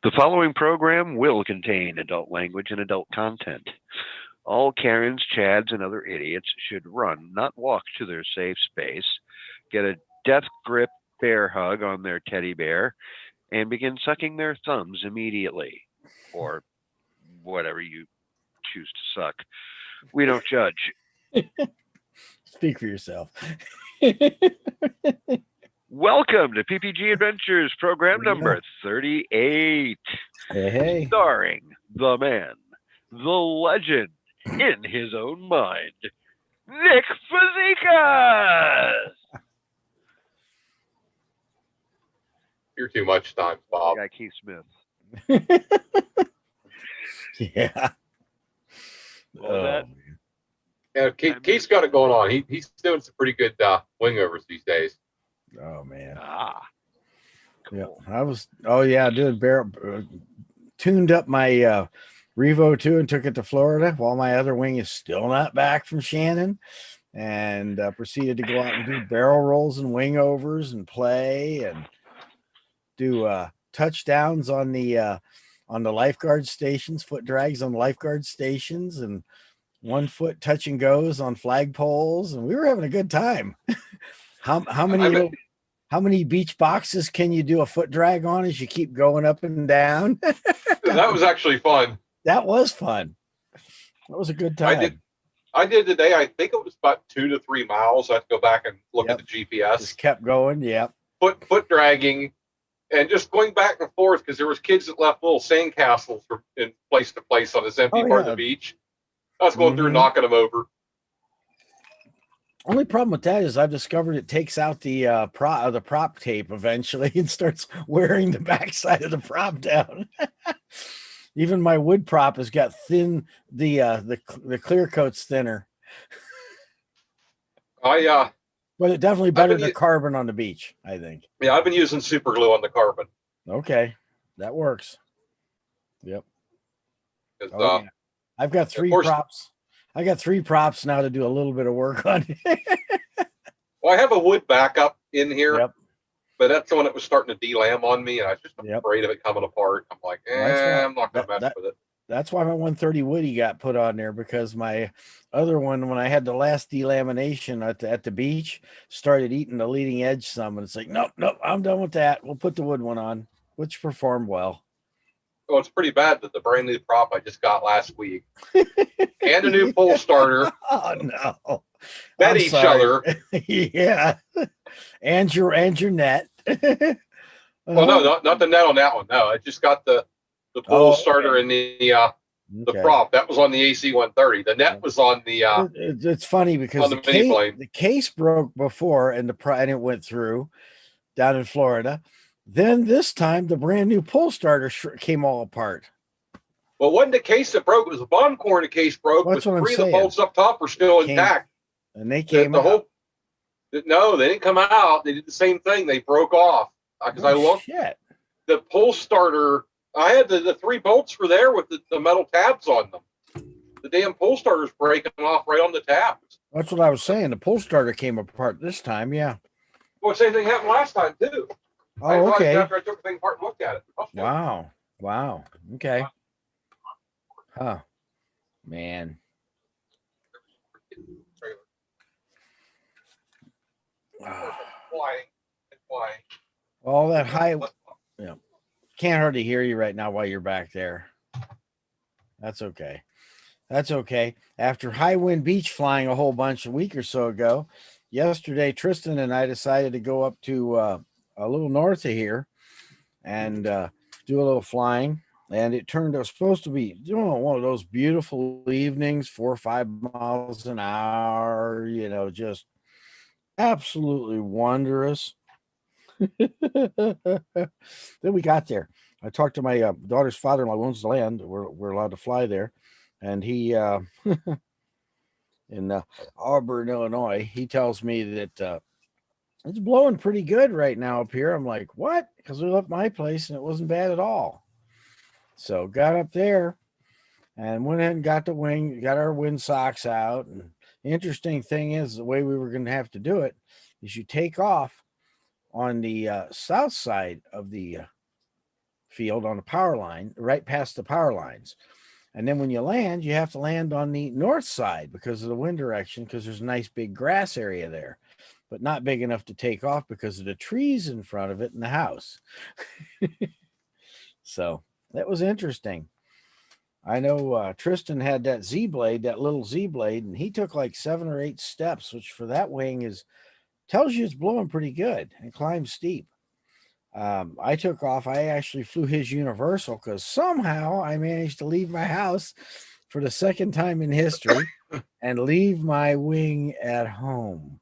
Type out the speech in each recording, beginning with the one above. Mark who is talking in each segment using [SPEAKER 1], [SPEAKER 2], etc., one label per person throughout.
[SPEAKER 1] The following program will contain adult language and adult content. All Karens, Chads, and other idiots should run, not walk to their safe space, get a death grip bear hug on their teddy bear, and begin sucking their thumbs immediately, or whatever you choose to suck. We don't judge.
[SPEAKER 2] Speak for yourself.
[SPEAKER 1] Welcome to PPG Adventures, program number 38.
[SPEAKER 2] Hey.
[SPEAKER 1] Starring the man, the legend, in his own mind, Nick Fazekas.
[SPEAKER 3] You're too much time, Bob.
[SPEAKER 1] Yeah, Keith Smith.
[SPEAKER 2] Yeah.
[SPEAKER 1] That?
[SPEAKER 3] Yeah, Keith's got it going on. He's doing some pretty good wingovers these days.
[SPEAKER 2] Oh man.
[SPEAKER 1] Cool.
[SPEAKER 2] Yeah, doing barrel tuned up my Revo 2 and took it to Florida while my other wing is still not back from Shannon, and proceeded to go out and do barrel rolls and wing overs and play and do touchdowns on the lifeguard stations, foot drags on lifeguard stations, and 1 foot touch and goes on flagpoles, and we were having a good time. How many beach boxes can you do a foot drag on as you keep going up and down?
[SPEAKER 3] That was actually fun.
[SPEAKER 2] That was fun. That was a good time.
[SPEAKER 3] I did today. I think it was about 2 to 3 miles. I have to go back and look at the GPS.
[SPEAKER 2] Just kept going. Yep.
[SPEAKER 3] Foot dragging, and just going back and forth because there was kids that left little sandcastles from in place to place on this empty part of the beach. I was going through knocking them over.
[SPEAKER 2] Only problem with that is I've discovered it takes out the prop tape eventually and starts wearing the backside of the prop down. Even my wood prop has got thin, the clear coat's thinner.
[SPEAKER 3] But
[SPEAKER 2] it definitely better than carbon on the beach, I think.
[SPEAKER 3] Yeah, I've been using super glue on the carbon.
[SPEAKER 2] Okay, that works. Yep.
[SPEAKER 3] Yeah.
[SPEAKER 2] I've got 3 props. I got 3 props now to do a little bit of work on.
[SPEAKER 3] Well, I have a wood backup in here.
[SPEAKER 2] Yep.
[SPEAKER 3] But that's the one that was starting to delam on me, and I was just afraid of it coming apart. I'm like, I'm not going to mess with it.
[SPEAKER 2] That's why my 130 Woody got put on there, because my other one, when I had the last delamination at the beach, started eating the leading edge some, and it's like, nope, I'm done with that. We'll put the wood one on, which performed well.
[SPEAKER 3] Oh, it's pretty bad that the brand new prop I just got last week and a new pole starter.
[SPEAKER 2] Oh no!
[SPEAKER 3] Bet each other.
[SPEAKER 2] Yeah, and your net.
[SPEAKER 3] Well, no, not the net on that one. No, I just got the pole starter and the prop. That was on the AC 130. The net was on the.
[SPEAKER 2] It's funny because the case broke before, and it went through down in Florida. Then this time, the brand new pole starter came all apart.
[SPEAKER 3] Well, wasn't the case that broke? It was the bottom corner of the case broke.
[SPEAKER 2] That's what I'm saying.
[SPEAKER 3] 3 of the bolts up top were still intact.
[SPEAKER 2] And they came out.
[SPEAKER 3] No, they didn't come out. They did the same thing. They broke off. Because I looked.
[SPEAKER 2] Shit.
[SPEAKER 3] The pole starter, I had the 3 bolts were there with the metal tabs on them. The damn pole starter's breaking off right on the tabs.
[SPEAKER 2] That's what I was saying. The pole starter came apart this time, yeah.
[SPEAKER 3] Well, same thing happened last time, too.
[SPEAKER 2] Oh, okay.
[SPEAKER 3] After I took the thing apart and looked at it. Okay.
[SPEAKER 2] Wow. Okay. Huh. Man.
[SPEAKER 3] Why?
[SPEAKER 2] All that high. Yeah. Can't hardly hear you right now while you're back there. That's okay. After high wind beach flying a whole bunch a week or so ago, yesterday Tristan and I decided to go up to a little north of here and do a little flying, and it turned out supposed to be one of those beautiful evenings, 4 or 5 miles an hour, just absolutely wondrous. Then we got there. I talked to my daughter's father-in-law, owns the land. We're allowed to fly there, and he in Auburn, Illinois, he tells me that it's blowing pretty good right now up here. I'm like, what? Because we left my place and it wasn't bad at all. So got up there and went ahead and got our wind socks out. And the interesting thing is the way we were going to have to do it is you take off on the south side of the field on the power line, right past the power lines. And then when you land, you have to land on the north side because of the wind direction, because there's a nice big grass area there, but not big enough to take off because of the trees in front of it and the house. So that was interesting. I know Tristan had that Z-blade, that little Z-blade, and he took like 7 or 8 steps, which for that wing tells you it's blowing pretty good and climbs steep. I took off. I actually flew his universal because somehow I managed to leave my house for the second time in history and leave my wing at home.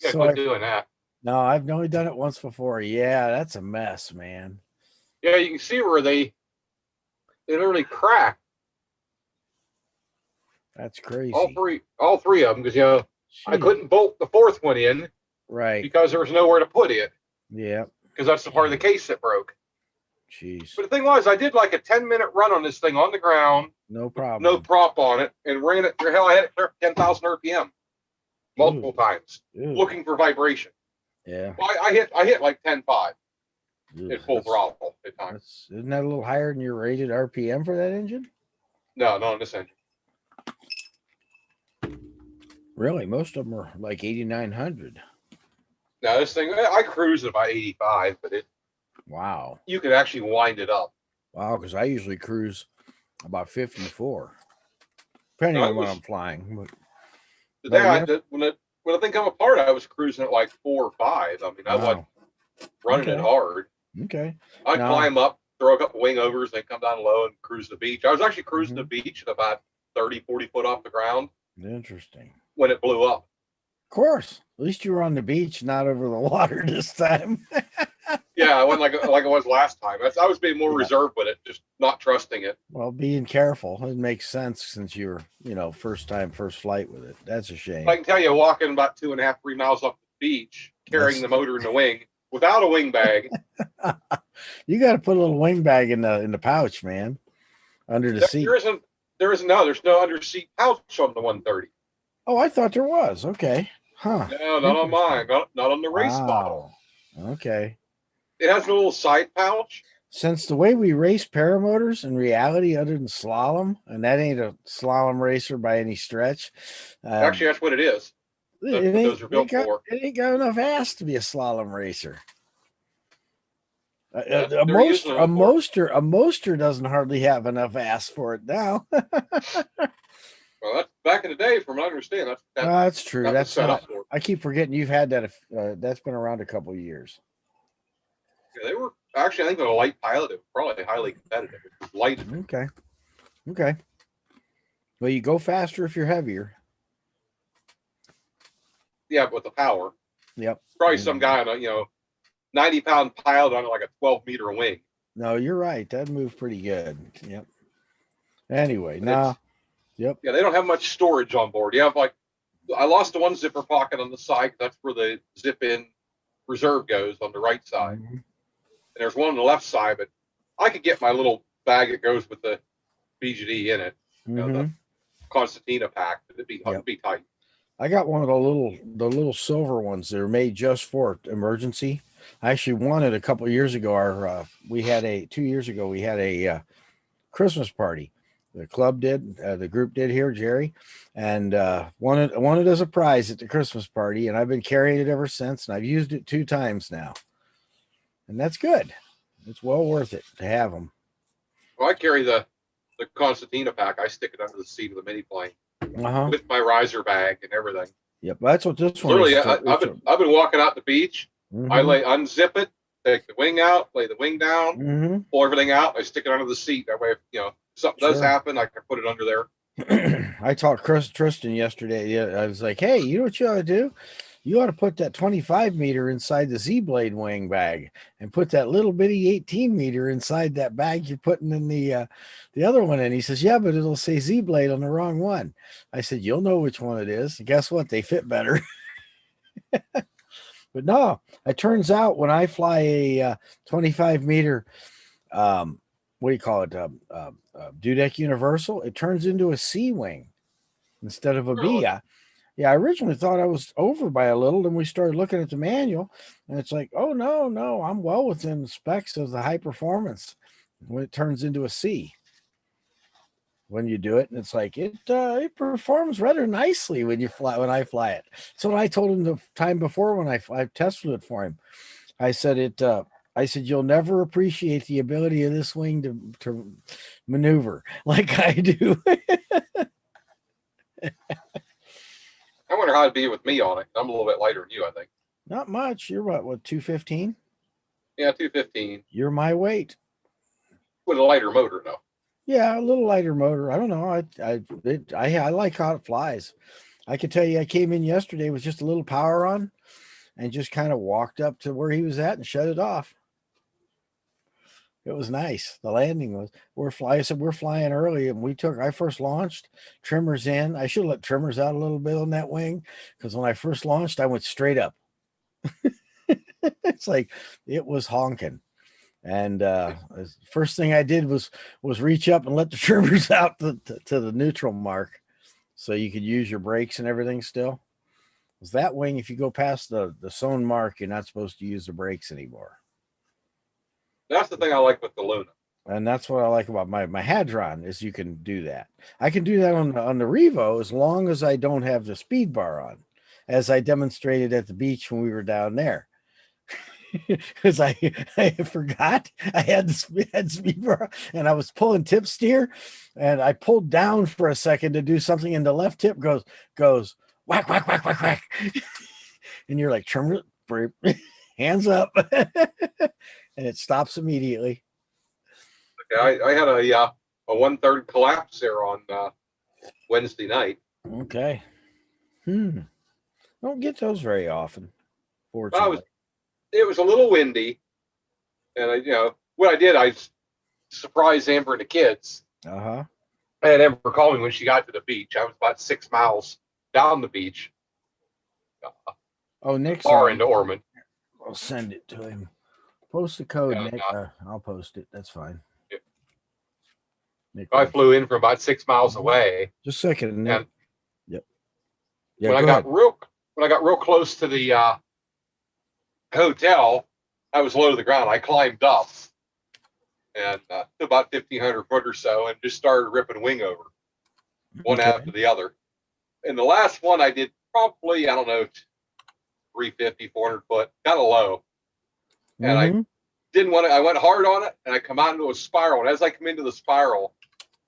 [SPEAKER 3] Yeah,
[SPEAKER 2] So
[SPEAKER 3] quit doing that.
[SPEAKER 2] No, I've only done it once before. Yeah, that's a mess, man.
[SPEAKER 3] Yeah, you can see where they literally cracked.
[SPEAKER 2] That's crazy.
[SPEAKER 3] All three of them, because I couldn't bolt the fourth one in,
[SPEAKER 2] right?
[SPEAKER 3] Because there was nowhere to put it.
[SPEAKER 2] Yeah,
[SPEAKER 3] because that's the part of the case that broke.
[SPEAKER 2] Jeez.
[SPEAKER 3] But the thing was, I did like a 10-minute run on this thing on the ground,
[SPEAKER 2] no problem,
[SPEAKER 3] no prop on it, and ran it. Hell, I had it clear 10,000 RPM multiple times, looking for vibration.
[SPEAKER 2] Yeah,
[SPEAKER 3] well, I hit like 10.5 at full throttle at times.
[SPEAKER 2] Isn't that a little higher than your rated RPM for that engine?
[SPEAKER 3] No, not on this engine.
[SPEAKER 2] Really, most of them are like 8,900.
[SPEAKER 3] Now this thing, I cruise at about 85, but
[SPEAKER 2] wow,
[SPEAKER 3] you could actually wind it up.
[SPEAKER 2] Wow, because I usually cruise about 54, depending on what I'm flying.
[SPEAKER 3] But when the thing come apart, I was cruising at like 4 or 5. I mean, I wasn't running it hard.
[SPEAKER 2] Okay,
[SPEAKER 3] I'd climb up, throw a couple wing overs, then come down low and cruise the beach. I was actually cruising the beach at about 30, 40 foot off the ground.
[SPEAKER 2] Interesting.
[SPEAKER 3] When it blew up.
[SPEAKER 2] Of course. At least you were on the beach, not over the water this time.
[SPEAKER 3] Yeah, I went like it was last time. I was being more reserved with it, just not trusting it.
[SPEAKER 2] Well, being careful. It makes sense since you were, first flight with it. That's a shame.
[SPEAKER 3] I can tell you, walking about 2.5, 3 miles off the beach, carrying the motor in the wing without a wing bag.
[SPEAKER 2] You got to put a little wing bag in the pouch, man, under the seat.
[SPEAKER 3] There's no under seat pouch on the 130.
[SPEAKER 2] Oh, I thought there was. Okay. Huh.
[SPEAKER 3] No, not on mine. Not on the race model.
[SPEAKER 2] Okay.
[SPEAKER 3] It has a little side pouch.
[SPEAKER 2] Since the way we race paramotors in reality, other than slalom, and that ain't a slalom racer by any stretch.
[SPEAKER 3] Actually, that's what it is. Those are built for.
[SPEAKER 2] It ain't got enough ass to be a slalom racer.
[SPEAKER 3] A
[SPEAKER 2] Moster doesn't hardly have enough ass for it now.
[SPEAKER 3] Well, that's back in the day, from what I understand.
[SPEAKER 2] That's true. That's not. I keep forgetting you've had that. That's been around a couple of years.
[SPEAKER 3] Yeah, they were actually. I think with a light pilot, it was probably highly competitive. It was light.
[SPEAKER 2] Okay. Well, you go faster if you're heavier.
[SPEAKER 3] Yeah, with the power.
[SPEAKER 2] Yep.
[SPEAKER 3] Probably some guy on a 90-pound pilot on like a 12-meter wing.
[SPEAKER 2] No, you're right. That moved pretty good. Yep. Anyway, Yep.
[SPEAKER 3] Yeah, they don't have much storage on board. You have I lost the one zipper pocket on the side. That's where the zip-in reserve goes on the right side. And there's one on the left side, but I could get my little bag that goes with the BGD in it. The Constantina pack. It'd be tight.
[SPEAKER 2] I got one of the little silver ones that are made just for emergency. I actually wanted a couple of years ago. 2 years ago we had a Christmas party. The club did, the group did here, Jerry, and wanted as a prize at the Christmas party, and I've been carrying it ever since, and I've used it 2 times now, and that's good. It's well worth it to have them.
[SPEAKER 3] Well, I carry the Constantina pack. I stick it under the seat of the mini plane with my riser bag and everything.
[SPEAKER 2] Yep, that's what this one.
[SPEAKER 3] Literally, I've been walking out the beach. I unzip it, take the wing out, lay the wing down, pull everything out. I stick it under the seat. That way, if something does happen, I can put it under there.
[SPEAKER 2] I talked Tristan yesterday. Yeah, I was like, hey, you know what you ought to do? You ought to put that 25 meter inside the Z-blade wing bag and put that little bitty 18 meter inside that bag you're putting in the other one. And he says, yeah, but it'll say Z-blade on the wrong one. I said, you'll know which one it is. And guess what? They fit better. But no, it turns out when I fly a 25 meter, what do you call it? Dudek Universal, it turns into a C wing instead of a B. Yeah, I originally thought I was over by a little, and we started looking at the manual, and it's like, oh no, I'm well within the specs of the high performance when it turns into a C. When you do it, and it's like it performs rather nicely when I fly it. So I told him the time before when I tested it for him. I said I said you'll never appreciate the ability of this wing to maneuver like I do.
[SPEAKER 3] I wonder how it'd be with me on it. I'm a little bit lighter than you, I think.
[SPEAKER 2] Not much. You're what 215?
[SPEAKER 3] Yeah, 215
[SPEAKER 2] You're my weight.
[SPEAKER 3] with a lighter motor, though.
[SPEAKER 2] Yeah, a little lighter motor. I don't know. I like how it flies. I can tell you, I came in yesterday with just a little power on, and just kind of walked up to where he was at and shut it off. It was nice. The landing was. I said we're flying early, and I first launched trimmers in. I should have let trimmers out a little bit on that wing, because when I first launched, I went straight up. It's like it was honking. And first thing I did was reach up and let the trimmers out to the neutral mark, so you could use your brakes and everything still. Because that wing, if you go past the sewn mark, you're not supposed to use the brakes anymore.
[SPEAKER 3] That's the thing I like with the Luna.
[SPEAKER 2] And that's what I like about my Hadron is you can do that. I can do that on the Revo as long as I don't have the speed bar on, as I demonstrated at the beach when we were down there. Because I forgot I had speed bar, and I was pulling tip steer, and I pulled down for a second to do something, and the left tip goes whack whack whack whack whack, and you're like, trim hands up, and it stops immediately.
[SPEAKER 3] Okay, I had a 1/3 collapse there on Wednesday night.
[SPEAKER 2] Okay. Don't get those very often, fortunately.
[SPEAKER 3] It was a little windy, and what I did, I surprised Amber and the kids.
[SPEAKER 2] Uh-huh.
[SPEAKER 3] I had Amber call me when she got to the beach. I was about 6 miles down the beach.
[SPEAKER 2] Nick's
[SPEAKER 3] far into Ormond.
[SPEAKER 2] I'll send it to him. Post the code,
[SPEAKER 3] Yeah,
[SPEAKER 2] Nick. I'll post it. That's fine.
[SPEAKER 3] Yeah.
[SPEAKER 2] Nick,
[SPEAKER 3] I flew in from about 6 miles away.
[SPEAKER 2] Just a second, Nick.
[SPEAKER 3] And
[SPEAKER 2] yep. Yeah.
[SPEAKER 3] When I got real close to the hotel, I was low to the ground. I climbed up and about 1,500 foot or so, and just started ripping wing over one after the other. And the last one I did probably, I don't know, 350, 400 foot, kind of low. And I didn't want to, I went hard on it, and I come out into a spiral. And as I come into the spiral,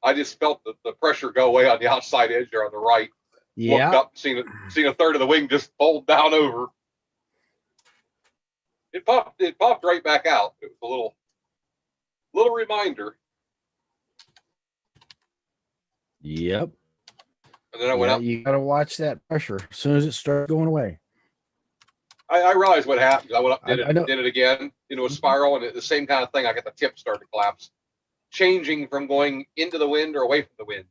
[SPEAKER 3] I just felt the pressure go away on the outside edge there on the right.
[SPEAKER 2] Yeah.
[SPEAKER 3] Looked up, seen a third of the wing just fold down over. It popped right back out. It was a little reminder.
[SPEAKER 2] Yep.
[SPEAKER 3] And then I went up.
[SPEAKER 2] You gotta watch that pressure as soon as it starts going away.
[SPEAKER 3] I realized what happened. I went up, did it again into a spiral, and the same kind of thing. I got the tip start to collapse, changing from going into the wind or away from the wind.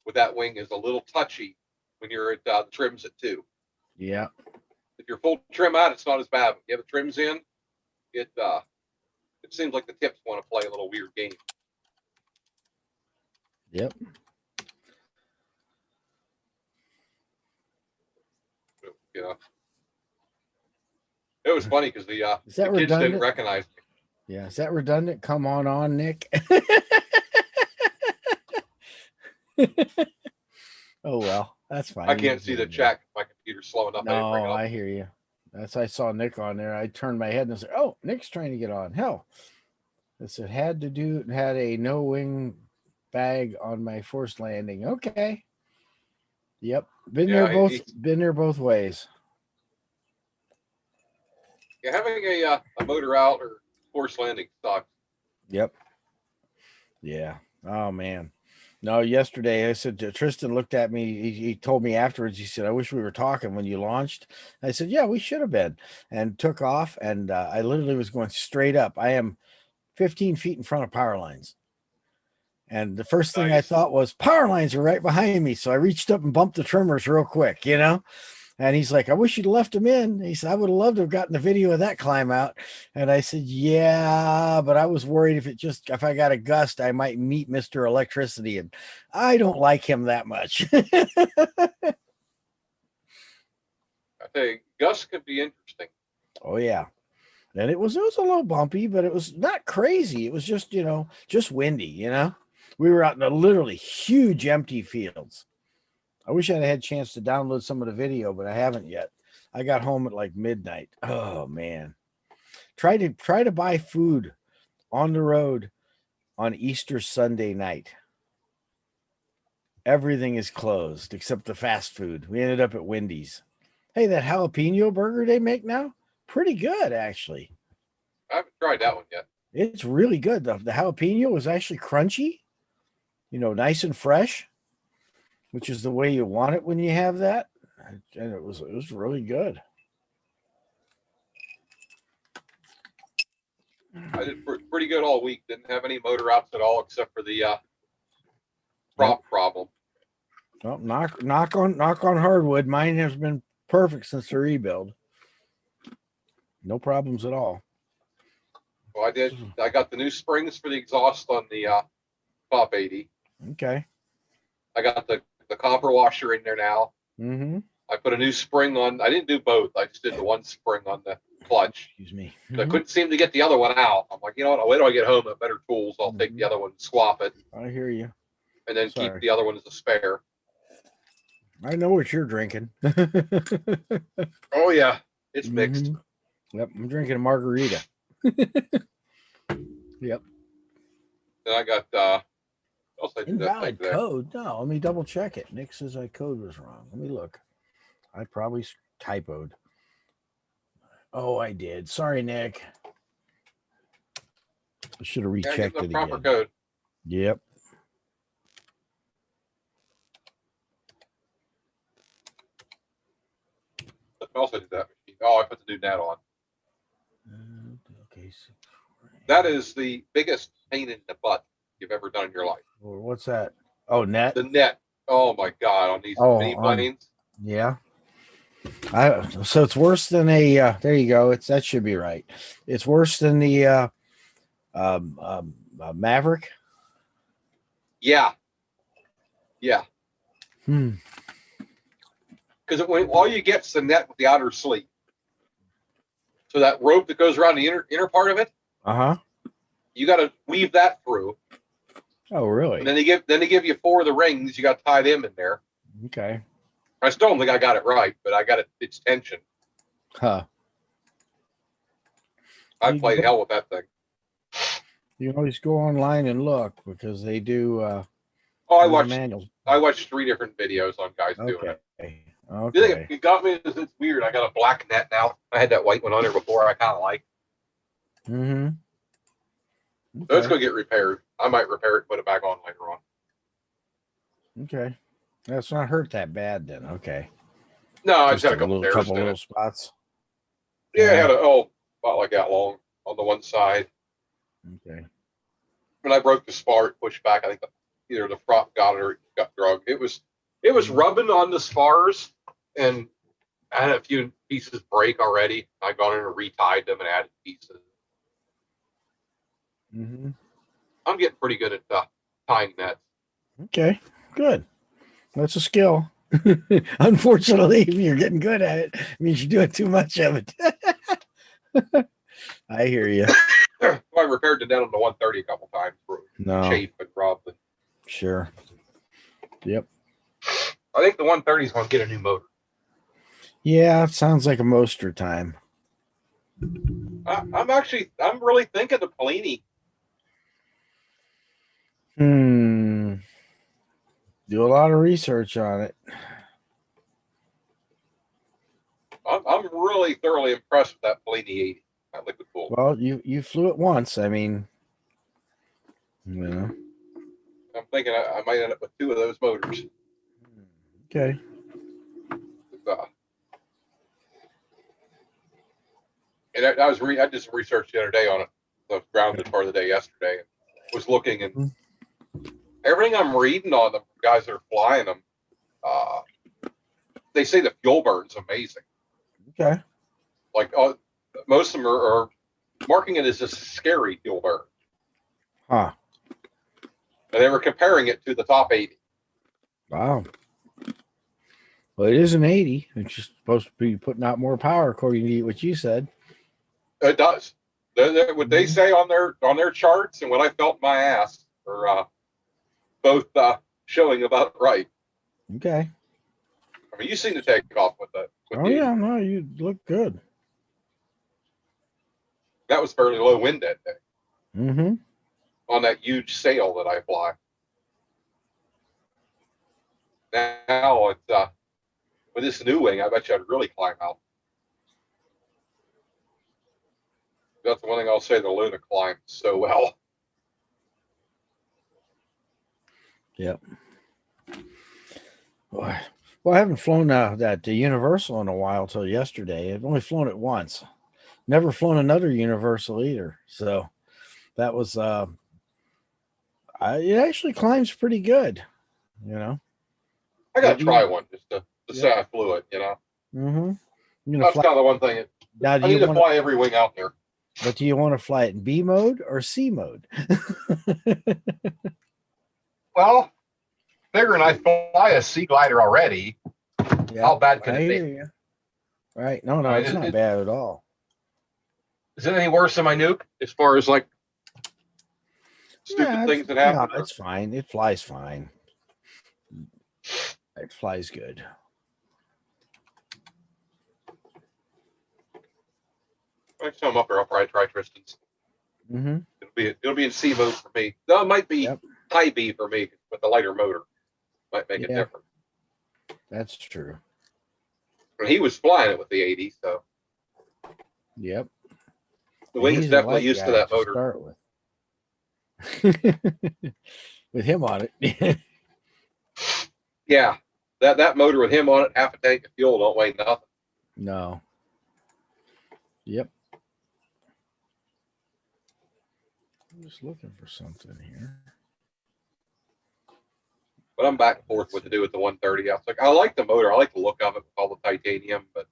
[SPEAKER 3] With that wing is a little touchy when you're at the trims at 2.
[SPEAKER 2] Yeah.
[SPEAKER 3] If you're full trim out, it's not as bad. But if you have the trims in, it seems like the tips want to play a little weird game.
[SPEAKER 2] Yep.
[SPEAKER 3] It was funny because the kids didn't recognize me.
[SPEAKER 2] Yeah, is that redundant? Come on, Nick. Oh well, that's fine.
[SPEAKER 3] I can't see the chat. My computer's slow enough.
[SPEAKER 2] No, I hear you. I saw Nick on there. I turned my head and I said, "Oh, Nick's trying to get on." Hell, it said had a no wing bag on my forced landing. Okay. Yep, been there both ways.
[SPEAKER 3] Yeah, having a motor out or forced landing sucks.
[SPEAKER 2] Yep. Yeah. Oh man. No, yesterday I said Tristan looked at me. He told me afterwards, he said, "I wish we were talking when you launched." I said, "Yeah, we should have been," and took off. And I literally was going straight up. I am 15 feet in front of power lines. And the first thing I thought was power lines are right behind me. So I reached up and bumped the trimmers real quick, And he's like, "I wish you'd left him in." He said, "I would have loved to have gotten a video of that climb out." And I said, "Yeah, but I was worried if I got a gust, I might meet Mr. Electricity. And I don't like him that much."
[SPEAKER 3] think gusts could be interesting.
[SPEAKER 2] Oh yeah. And it was a little bumpy, but it was not crazy. It was just, just windy, We were out in the literally huge empty fields. I wish I'd had a chance to download some of the video, but I haven't yet. I got home at like midnight. Oh man. Try to buy food on the road on Easter Sunday night. Everything is closed except the fast food. We ended up at Wendy's. Hey, that jalapeno burger they make now, pretty good actually.
[SPEAKER 3] I haven't tried that one yet.
[SPEAKER 2] It's really good. The jalapeno is actually crunchy, nice and fresh, which is the way you want it when you have that. And it was really good.
[SPEAKER 3] I did pretty good all week. Didn't have any motor outs at all except for the prop problem.
[SPEAKER 2] Well, knock on hardwood. Mine has been perfect since the rebuild. No problems at all.
[SPEAKER 3] Well, I got the new springs for the exhaust on the top 80.
[SPEAKER 2] Okay.
[SPEAKER 3] I got the copper washer in there now.
[SPEAKER 2] Mm-hmm.
[SPEAKER 3] I put a new spring on. I didn't do both. I just did the one spring on the clutch.
[SPEAKER 2] Excuse me.
[SPEAKER 3] I couldn't seem to get the other one out. I'm like, you know what? Wait till I get home. I have better tools. I'll take the other one, and swap it,
[SPEAKER 2] I hear you.
[SPEAKER 3] and then keep the other one as a spare.
[SPEAKER 2] I know what you're drinking.
[SPEAKER 3] Oh yeah, it's mixed.
[SPEAKER 2] Yep, I'm drinking a margarita. Yep.
[SPEAKER 3] And I got
[SPEAKER 2] invalid code. No, let me double check it. Nick says my code was wrong. Let me look. I probably typoed. Oh, I did. Sorry, Nick. I should have rechecked it again.
[SPEAKER 3] Proper code.
[SPEAKER 2] Yep.
[SPEAKER 3] I also did that machine. Oh, I put the new net on.
[SPEAKER 2] Okay.
[SPEAKER 3] That is the biggest pain in the butt you've ever done in your life.
[SPEAKER 2] What's that? Oh, net.
[SPEAKER 3] The net. Oh my God! On these mini planes.
[SPEAKER 2] Yeah. So it's worse than a. There you go. That should be right. It's worse than the Maverick.
[SPEAKER 3] Yeah. Yeah. Because all you get is the net with the outer sleeve. So that rope that goes around the inner part of it. You got to weave that through.
[SPEAKER 2] Oh, really?
[SPEAKER 3] And then they give you 4 of the rings. You got to tie them in there.
[SPEAKER 2] Okay.
[SPEAKER 3] I still don't think I got it right, but I got it. It's tension.
[SPEAKER 2] Huh.
[SPEAKER 3] I played hell with that thing.
[SPEAKER 2] You can always go online and look because they do.
[SPEAKER 3] I watched 3 different videos on guys doing it.
[SPEAKER 2] Okay.
[SPEAKER 3] The thing it got me is it's weird. I got a black net now. I had that white one on there before. I kind of like.
[SPEAKER 2] Okay.
[SPEAKER 3] So it's going to get repaired. I might repair it and put it back on later on.
[SPEAKER 2] Okay. That's not hurt that bad then. Okay.
[SPEAKER 3] No, I just had a couple
[SPEAKER 2] little spots.
[SPEAKER 3] Yeah, I had about like that long on the one side.
[SPEAKER 2] Okay.
[SPEAKER 3] When I broke the spar, it pushed back. I think either the prop got it or it got drug. It was rubbing on the spars, and I had a few pieces break already. I gone in and retied them and added pieces. I'm getting pretty good at tying nets.
[SPEAKER 2] Okay, good. That's a skill. Unfortunately, if you're getting good at it, it means you're doing too much of it. I hear you.
[SPEAKER 3] I repaired the net on the 130 a couple times for chafe and rub.
[SPEAKER 2] Sure. Yep.
[SPEAKER 3] I think the 130 is going to get a new motor.
[SPEAKER 2] Yeah, it sounds like a Moster time.
[SPEAKER 3] I'm really thinking the Polini.
[SPEAKER 2] Do a lot of research on it.
[SPEAKER 3] I'm really thoroughly impressed with that Polini 80, that liquid cool.
[SPEAKER 2] Well, you flew it once. I mean,
[SPEAKER 3] I'm thinking I might end up with 2 of those motors.
[SPEAKER 2] Okay.
[SPEAKER 3] And I did some research the other day on it. The grounded part of the day yesterday, and was looking, and everything I'm reading on them, guys that are flying them, they say the fuel burn's amazing.
[SPEAKER 2] Okay.
[SPEAKER 3] Like most of them are marking it as a scary fuel burn.
[SPEAKER 2] Huh. And
[SPEAKER 3] they were comparing it to the top 80.
[SPEAKER 2] Wow. Well, it is an 80. It's just supposed to be putting out more power, according to what you said.
[SPEAKER 3] It does. What they say on their charts and what I felt in my ass are both showing about right.
[SPEAKER 2] Okay.
[SPEAKER 3] I mean, you seem to take off with that.
[SPEAKER 2] Oh, yeah. No, you look good.
[SPEAKER 3] That was fairly low wind that day
[SPEAKER 2] Mm-hmm.
[SPEAKER 3] on that huge sail that I fly. Now it's with this new wing, I bet you I'd really climb out. That's the one thing I'll say. The Luna climbs so well.
[SPEAKER 2] Yep. Well, I haven't flown that Universal in a while till yesterday. I've only flown it once. Never flown another Universal either. So that was it actually climbs pretty good, you know.
[SPEAKER 3] I got to try one just to say I flew it. You know,
[SPEAKER 2] Mm-hmm.
[SPEAKER 3] that's kind of the one thing.
[SPEAKER 2] Now,
[SPEAKER 3] I need to fly every wing out there.
[SPEAKER 2] But do you want to fly it in B mode or C mode?
[SPEAKER 3] Well, figuring I fly a sea glider already, how bad can it be?
[SPEAKER 2] You. Right? No, it's not bad at all.
[SPEAKER 3] Is it any worse than my nuke as far as like stupid things that happen?
[SPEAKER 2] No, it's fine. It flies fine. It flies good.
[SPEAKER 3] Next time I'm up there, I'll probably try Tristan's.
[SPEAKER 2] Mm-hmm.
[SPEAKER 3] It'll be in C mode for me. No, it might be high B for me with the lighter motor. Might make it different.
[SPEAKER 2] That's true.
[SPEAKER 3] And he was flying it with the 80, so.
[SPEAKER 2] Yep.
[SPEAKER 3] The wing's definitely used to that motor.
[SPEAKER 2] Start with. With him on it.
[SPEAKER 3] Yeah. That motor with him on it, half a tank of fuel don't weigh nothing.
[SPEAKER 2] No. Yep. I'm just looking for something here.
[SPEAKER 3] But I'm back and forth what to do with the 130. I was like, I like the motor. I like the look of it with all the titanium, but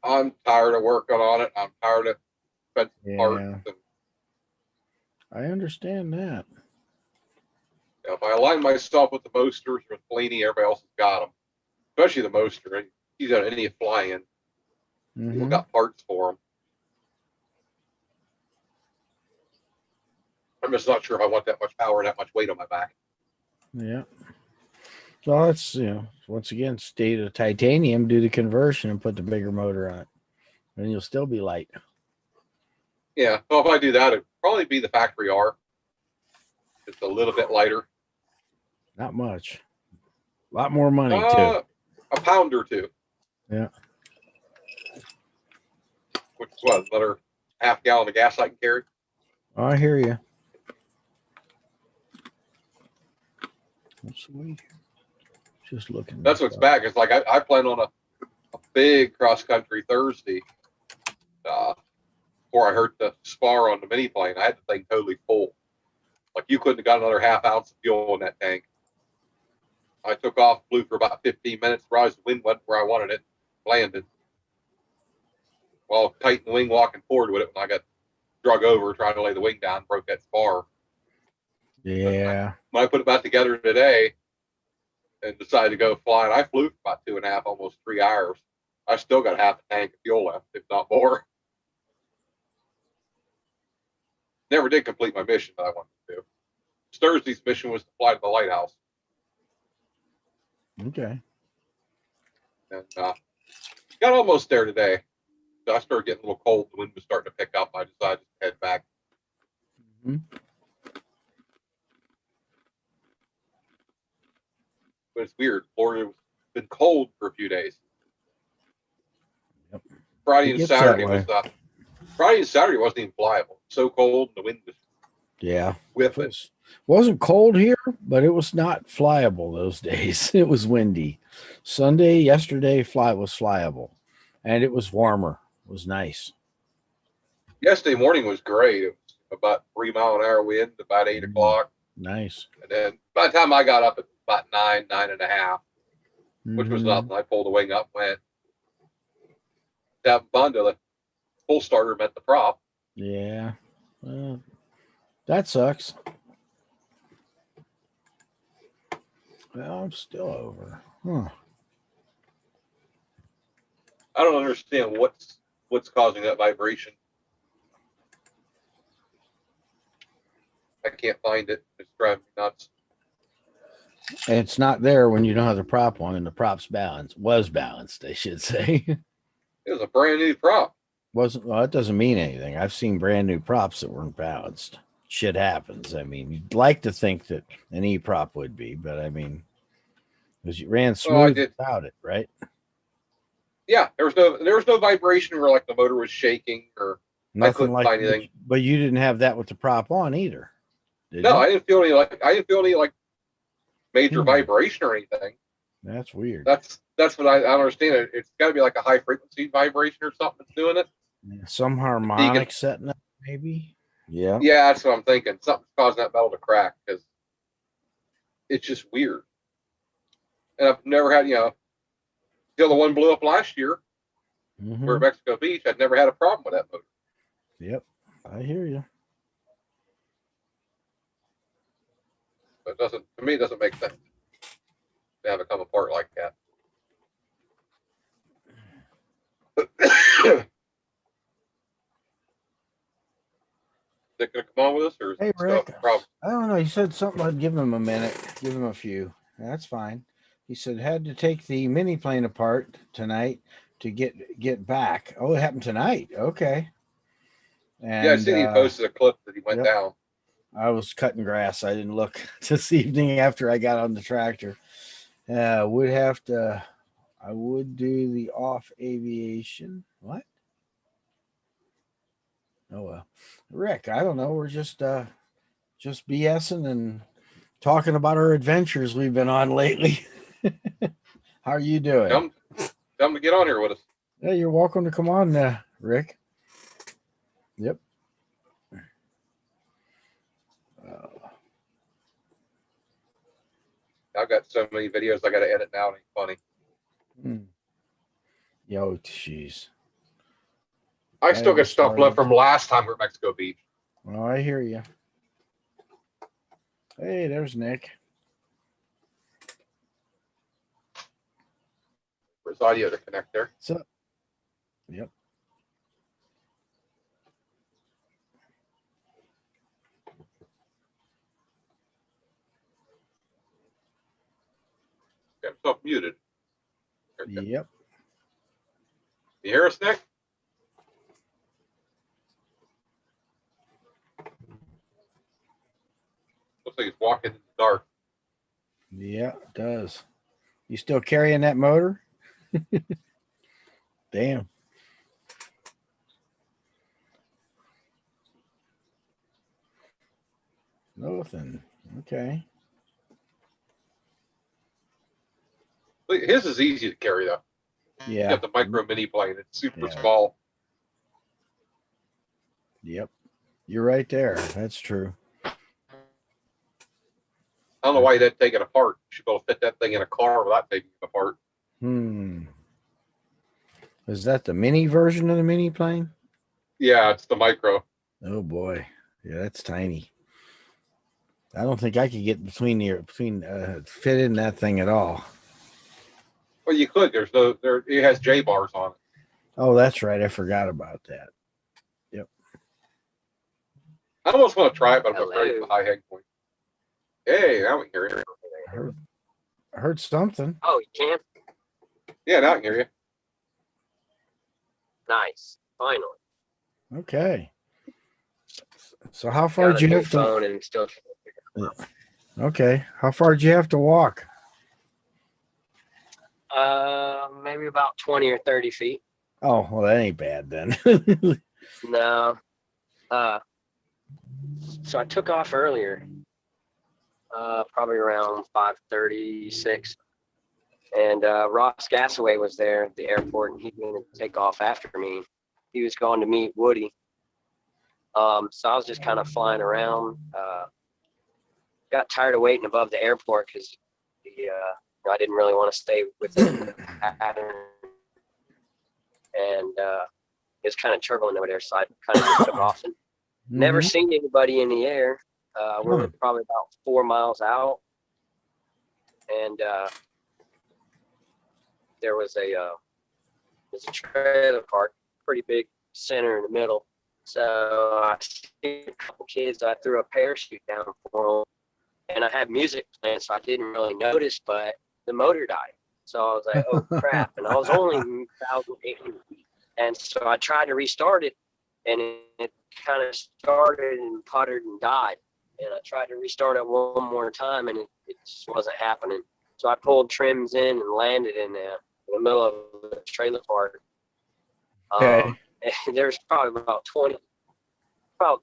[SPEAKER 3] I'm tired of working on it. I'm tired of expensive parts.
[SPEAKER 2] I understand that.
[SPEAKER 3] If I align myself with the Mosters or Fellini, everybody else has got them, especially the Moster. He's got any flying. People got parts for them. I'm just not sure if I want that much power, that much weight on my back.
[SPEAKER 2] Yeah. Well, it's, once again, state of titanium, do the conversion and put the bigger motor on it. And you'll still be light.
[SPEAKER 3] Yeah. Well, if I do that, it'd probably be the factory R. It's a little bit lighter.
[SPEAKER 2] Not much. A lot more money, too.
[SPEAKER 3] A pound or two.
[SPEAKER 2] Yeah.
[SPEAKER 3] Which was another half gallon of gas I can carry.
[SPEAKER 2] Oh, I hear you. What's the weight here? Just looking.
[SPEAKER 3] That's what's back. It's like I plan on a big cross country Thursday. Before I hurt the spar on the mini plane, I had the thing totally full. Like you couldn't have got another half ounce of fuel in that tank. I took off, flew for about 15 minutes, realized the wind went where I wanted it, landed. Well, tighten the wing walking forward with it when I got drug over trying to lay the wing down, broke that spar.
[SPEAKER 2] Yeah.
[SPEAKER 3] When I put it back together today and decided to go fly, and I flew for about 2.5, almost 3 hours. I still got half a tank of fuel left, if not more. Never did complete my mission that I wanted to do. Thursday's mission was to fly to the lighthouse.
[SPEAKER 2] Okay.
[SPEAKER 3] And got almost there today. I started getting a little cold. The wind was starting to pick up. I decided to head back. But it's weird. Florida's been cold for a few days.
[SPEAKER 2] Yep.
[SPEAKER 3] Friday and Saturday wasn't even flyable. So cold, and the wind was whipping.
[SPEAKER 2] It wasn't cold here, but it was not flyable those days. It was windy. Sunday, yesterday, was flyable, and it was warmer. It was nice.
[SPEAKER 3] Yesterday morning was great. It was about 3 mile an hour wind, about 8 o'clock.
[SPEAKER 2] Nice.
[SPEAKER 3] And then by the time I got up at about 9:30, which was nothing, I pulled the wing up, went down bundle. The full starter met the prop.
[SPEAKER 2] Yeah. That sucks. Well, I'm still over. Huh.
[SPEAKER 3] I don't understand what's causing that vibration. I can't find it. It's driving me nuts.
[SPEAKER 2] And it's not there when you don't have the prop on, and the prop's was balanced, I should say.
[SPEAKER 3] It was a brand new prop.
[SPEAKER 2] Wasn't well, it doesn't mean anything. I've seen brand new props that weren't balanced. Shit happens. I mean, you'd like to think that an E-prop would be, but I mean, because you ran smooth without it, right?
[SPEAKER 3] Yeah, there was no vibration where like the motor was shaking or
[SPEAKER 2] Nothing
[SPEAKER 3] I couldn't
[SPEAKER 2] like
[SPEAKER 3] find anything.
[SPEAKER 2] But you didn't have that with the prop on either. Did
[SPEAKER 3] No,
[SPEAKER 2] you?
[SPEAKER 3] I didn't feel any major vibration or anything.
[SPEAKER 2] That's weird.
[SPEAKER 3] That's what I don't understand. It's got to be like a high frequency vibration or something that's doing it.
[SPEAKER 2] Some harmonic setting up, maybe. Yeah.
[SPEAKER 3] Yeah, that's what I'm thinking. Something's causing that metal to crack because it's just weird. And I've never had, till the one blew up last year. We're at Mexico Beach. I'd never had a problem with that motor.
[SPEAKER 2] Yep, I hear you.
[SPEAKER 3] But to me, it doesn't make sense to have it come apart like that. Is it going to come on with us, or is
[SPEAKER 2] hey,
[SPEAKER 3] it
[SPEAKER 2] Rick,
[SPEAKER 3] a problem?
[SPEAKER 2] I don't know. He said something. I'd give him a minute. Give him a few. That's fine. He said had to take the mini plane apart tonight to get back. Oh, it happened tonight. Okay. And,
[SPEAKER 3] yeah, I seen he posted a clip that he went down.
[SPEAKER 2] I was cutting grass. I didn't look this evening after I got on the tractor. I would do the off aviation. What? Oh well, Rick. I don't know. We're just BSing and talking about our adventures we've been on lately. How are you doing?
[SPEAKER 3] Come to get on here with us.
[SPEAKER 2] Yeah, you're welcome to come on, Rick. Yep.
[SPEAKER 3] I've got so many videos I got to edit now. It ain't funny.
[SPEAKER 2] Yo, jeez.
[SPEAKER 3] I still got stuff left from last time we were at Mexico Beach.
[SPEAKER 2] Oh, I hear you. Hey, there's Nick.
[SPEAKER 3] Where's audio to connect there?
[SPEAKER 2] So, yep.
[SPEAKER 3] Got himself muted.
[SPEAKER 2] Yep.
[SPEAKER 3] You hear us, Nick? Looks like he's walking in the dark.
[SPEAKER 2] Yeah, it does. You still carrying that motor? Damn. Nothing. Okay.
[SPEAKER 3] His is easy to carry, though.
[SPEAKER 2] Yeah.
[SPEAKER 3] You got the micro mini plane. It's super small.
[SPEAKER 2] Yep. You're right there. That's true.
[SPEAKER 3] I don't know why you'd take it apart. You should be able to fit that thing in a car without taking it apart.
[SPEAKER 2] Is that the mini version of the mini plane?
[SPEAKER 3] Yeah, it's the micro.
[SPEAKER 2] Oh boy. Yeah, that's tiny. I don't think I could get fit in that thing at all.
[SPEAKER 3] Well, you could. It has J bars on it.
[SPEAKER 2] Oh, that's right. I forgot about that. Yep.
[SPEAKER 3] I almost want to try it, but I'm afraid of the high hang point. Hey, now we can hear you.
[SPEAKER 2] I heard something.
[SPEAKER 4] Oh, you can?
[SPEAKER 3] Yeah, now I can hear you.
[SPEAKER 4] Nice. Finally.
[SPEAKER 2] Okay. So how far did you have to?
[SPEAKER 4] Phone and still...
[SPEAKER 2] Okay. How far did you have to walk?
[SPEAKER 4] Maybe about 20 or 30 feet.
[SPEAKER 2] Oh, well, that ain't bad then.
[SPEAKER 4] No. So I took off earlier, probably around 5:36, and Ross Gasaway was there at the airport, and he was going to take off after me. He was going to meet Woody. So I was just kind of flying around. Got tired of waiting above the airport because I didn't really want to stay within the pattern. And it was kind of turbulent over there, so I kind of took off and never seen anybody in the air. We were probably about 4 miles out, and there was a There's a trailer park, pretty big center in the middle. So I see a couple kids. I threw a parachute down for them, and I had music playing, so I didn't really notice. But the motor died, so I was like, "Oh crap!" And I was only 1,800 feet, and so I tried to restart it, and it kind of started and puttered and died. And I tried to restart it one more time, and it just wasn't happening. So I pulled trims in and landed in the middle of the trailer park.
[SPEAKER 2] Okay.
[SPEAKER 4] And there's probably about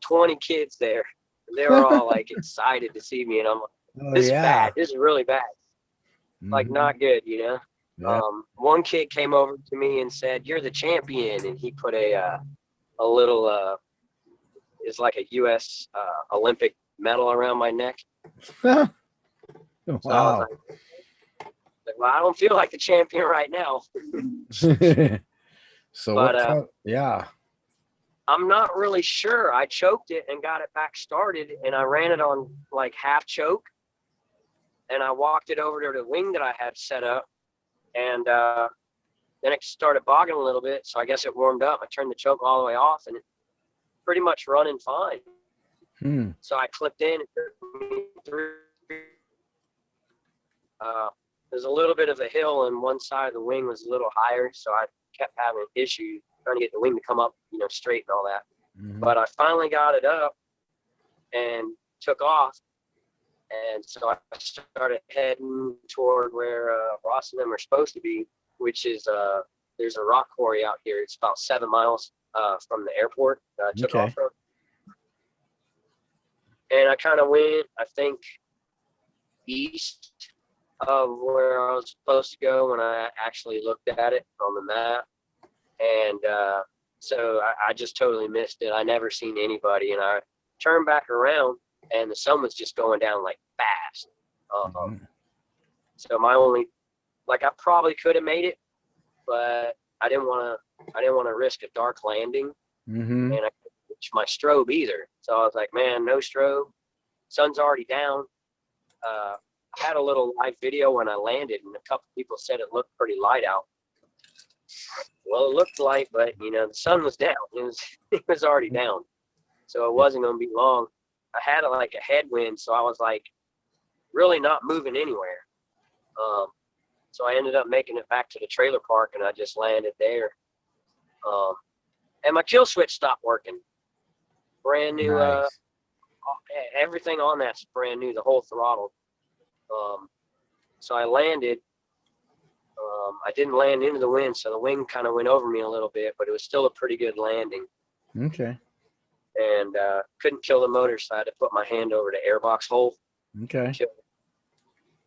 [SPEAKER 4] 20 kids there. And they were all like excited to see me, and I'm like,
[SPEAKER 2] Oh,
[SPEAKER 4] "This is
[SPEAKER 2] yeah.
[SPEAKER 4] bad. This is really bad. Like
[SPEAKER 2] Mhm.
[SPEAKER 4] not good, you know."
[SPEAKER 2] Yeah.
[SPEAKER 4] One kid came over to me and said, "You're the champion," and he put a little it's like a U.S. Olympic medal around my neck. So I was
[SPEAKER 2] Wow.
[SPEAKER 4] like, "Well, I don't feel like the champion right now."
[SPEAKER 2] So
[SPEAKER 4] But
[SPEAKER 2] yeah.
[SPEAKER 4] I'm not really sure. I choked it and got it back started, and I ran it on like half choke, and I walked it over to the wing that I had set up, and then it started bogging a little bit. So I guess it warmed up. I turned the choke all the way off, and it pretty much running fine.
[SPEAKER 2] Hmm.
[SPEAKER 4] So I clipped in. It took me through. There's a little bit of a hill, and one side of the wing was a little higher, so I kept having issues trying to get the wing to come up, straight and all that.
[SPEAKER 2] Mhm.
[SPEAKER 4] But I finally got it up and took off. And so I started heading toward where Ross and them are supposed to be, which is there's a rock quarry out here. It's about 7 miles from the airport that I took
[SPEAKER 2] Okay.
[SPEAKER 4] off from. And I kind of went, I think, east of where I was supposed to go when I actually looked at it on the map. And so I just totally missed it. I never seen anybody, and I turned back around, and the sun was just going down like fast.
[SPEAKER 2] Mhm.
[SPEAKER 4] So I probably could have made it, but I didn't want to risk a dark landing,
[SPEAKER 2] Mhm.
[SPEAKER 4] and I couldn't reach my strobe either. So I was like, man, no strobe. Sun's already down. I had a little live video when I landed, and a couple people said it looked pretty light out. Well, it looked light, but the sun was down. It was already down, so it wasn't going to be long. I had a headwind, so I was like really not moving anywhere. So I ended up making it back to the trailer park, and I just landed there. And my kill switch stopped working. Brand new.
[SPEAKER 2] Nice.
[SPEAKER 4] Everything on that's brand new. The whole throttle. So I landed. I didn't land into the wind, so the wing kind of went over me a little bit, but it was still a pretty good landing.
[SPEAKER 2] Okay.
[SPEAKER 4] And couldn't kill the motor, so I had to put my hand over the airbox hole.
[SPEAKER 2] Okay.
[SPEAKER 4] Kill it.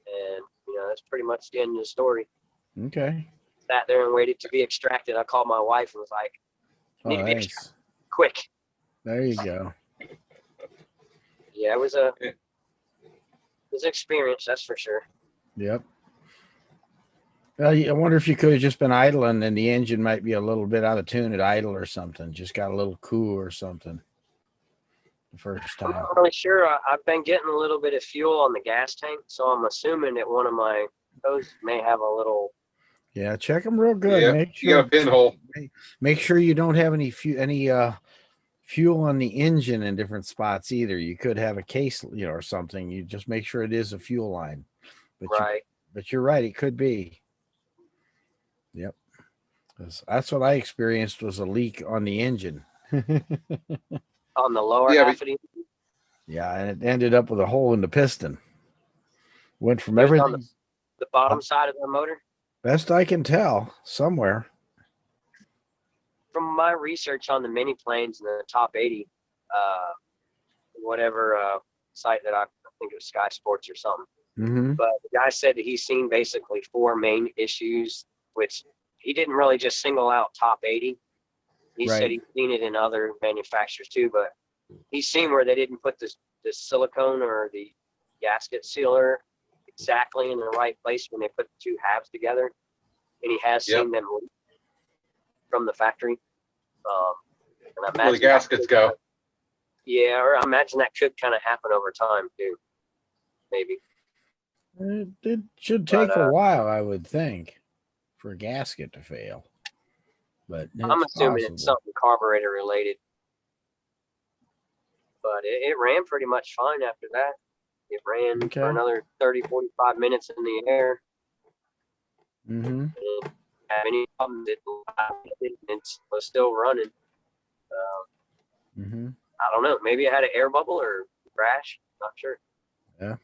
[SPEAKER 4] And that's pretty much the end of the story.
[SPEAKER 2] Okay.
[SPEAKER 4] Sat there and waited to be extracted. I called my wife and was like,
[SPEAKER 2] Oh,
[SPEAKER 4] "Need to be
[SPEAKER 2] nice.
[SPEAKER 4] extracted quick."
[SPEAKER 2] There you go.
[SPEAKER 4] Yeah, it was an experience, that's for sure.
[SPEAKER 2] Yep. I wonder if you could have just been idling and the engine might be a little bit out of tune at idle or something. Just got a little cool or something the first
[SPEAKER 4] I'm
[SPEAKER 2] time.
[SPEAKER 4] not really sure. I've been getting a little bit of fuel on the gas tank, so I'm assuming that one of my hoses may have a little.
[SPEAKER 2] Yeah, check them real good.
[SPEAKER 3] Yeah,
[SPEAKER 2] Make
[SPEAKER 3] you got a
[SPEAKER 2] sure
[SPEAKER 3] pinhole.
[SPEAKER 2] make sure you don't have any fuel on the engine in different spots either. You could have a case, or something. You just make sure it is a fuel line. But
[SPEAKER 4] Right.
[SPEAKER 2] you're right. It could be. Yep. That's what I experienced was a leak on the engine.
[SPEAKER 4] On the lower
[SPEAKER 3] Yeah,
[SPEAKER 4] half of the.
[SPEAKER 2] Yeah, and it ended up with a hole in the piston. Went from
[SPEAKER 4] It was on
[SPEAKER 2] everything,
[SPEAKER 4] the bottom side of the motor.
[SPEAKER 2] best I can tell, somewhere.
[SPEAKER 4] From my research on the mini planes and the top 80, whatever site that I think it was Sky Sports or something.
[SPEAKER 2] Mm-hmm.
[SPEAKER 4] But the guy said that he's seen basically 4 main issues, which he didn't really just single out top 80. He
[SPEAKER 2] Right.
[SPEAKER 4] said he's seen it in other manufacturers too, but he's seen where they didn't put this silicone or the gasket sealer exactly in the right place when they put the 2 halves together. And he has seen them leak from the factory. And I
[SPEAKER 3] Where the gaskets go.
[SPEAKER 4] Yeah, or I imagine that could kind of happen over time too. Maybe.
[SPEAKER 2] It should take a while, I would think, for a gasket to fail. but
[SPEAKER 4] I'm
[SPEAKER 2] it's
[SPEAKER 4] assuming it's
[SPEAKER 2] possible.
[SPEAKER 4] something carburetor related. But it ran pretty much fine after that. It ran
[SPEAKER 2] Okay.
[SPEAKER 4] for another 30, 45 minutes in the air.
[SPEAKER 2] Mm-hmm.
[SPEAKER 4] And didn't have any problems. It was still running.
[SPEAKER 2] Mm-hmm.
[SPEAKER 4] I don't know. Maybe it had an air bubble or crash. Not sure.
[SPEAKER 2] Yeah,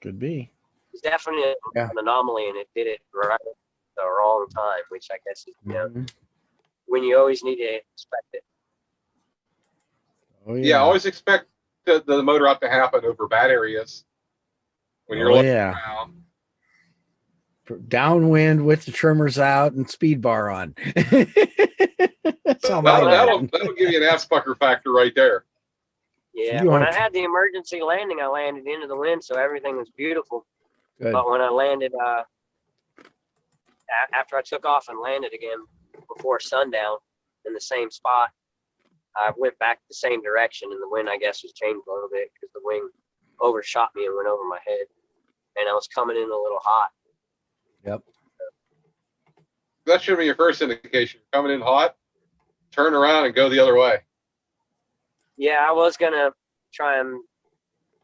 [SPEAKER 2] could be.
[SPEAKER 4] It's definitely
[SPEAKER 2] Yeah.
[SPEAKER 4] an anomaly, and it did it right at the wrong time, which I guess is,
[SPEAKER 2] Mhm.
[SPEAKER 4] when you always need to expect it.
[SPEAKER 2] Oh
[SPEAKER 3] Yeah,
[SPEAKER 2] yeah.
[SPEAKER 3] always expect the motor out to happen over bad areas when you're
[SPEAKER 2] Oh
[SPEAKER 3] looking
[SPEAKER 2] yeah.
[SPEAKER 3] around.
[SPEAKER 2] Downwind with the trimmers out and speed bar on. That's how mine
[SPEAKER 3] That'll
[SPEAKER 2] happened.
[SPEAKER 3] give you an ass pucker factor right there.
[SPEAKER 4] Yeah,
[SPEAKER 2] You
[SPEAKER 4] when
[SPEAKER 2] want-
[SPEAKER 4] I had the emergency landing, I landed into the wind, so everything was beautiful.
[SPEAKER 2] Good.
[SPEAKER 4] But when I landed, after I took off and landed again before sundown in the same spot, I went back the same direction, and the wind, I guess, was changed a little bit because the wing overshot me and went over my head, and I was coming in a little hot.
[SPEAKER 2] Yep.
[SPEAKER 3] That should be your first indication. You're coming in hot, turn around and go the other way.
[SPEAKER 4] Yeah, I was gonna try and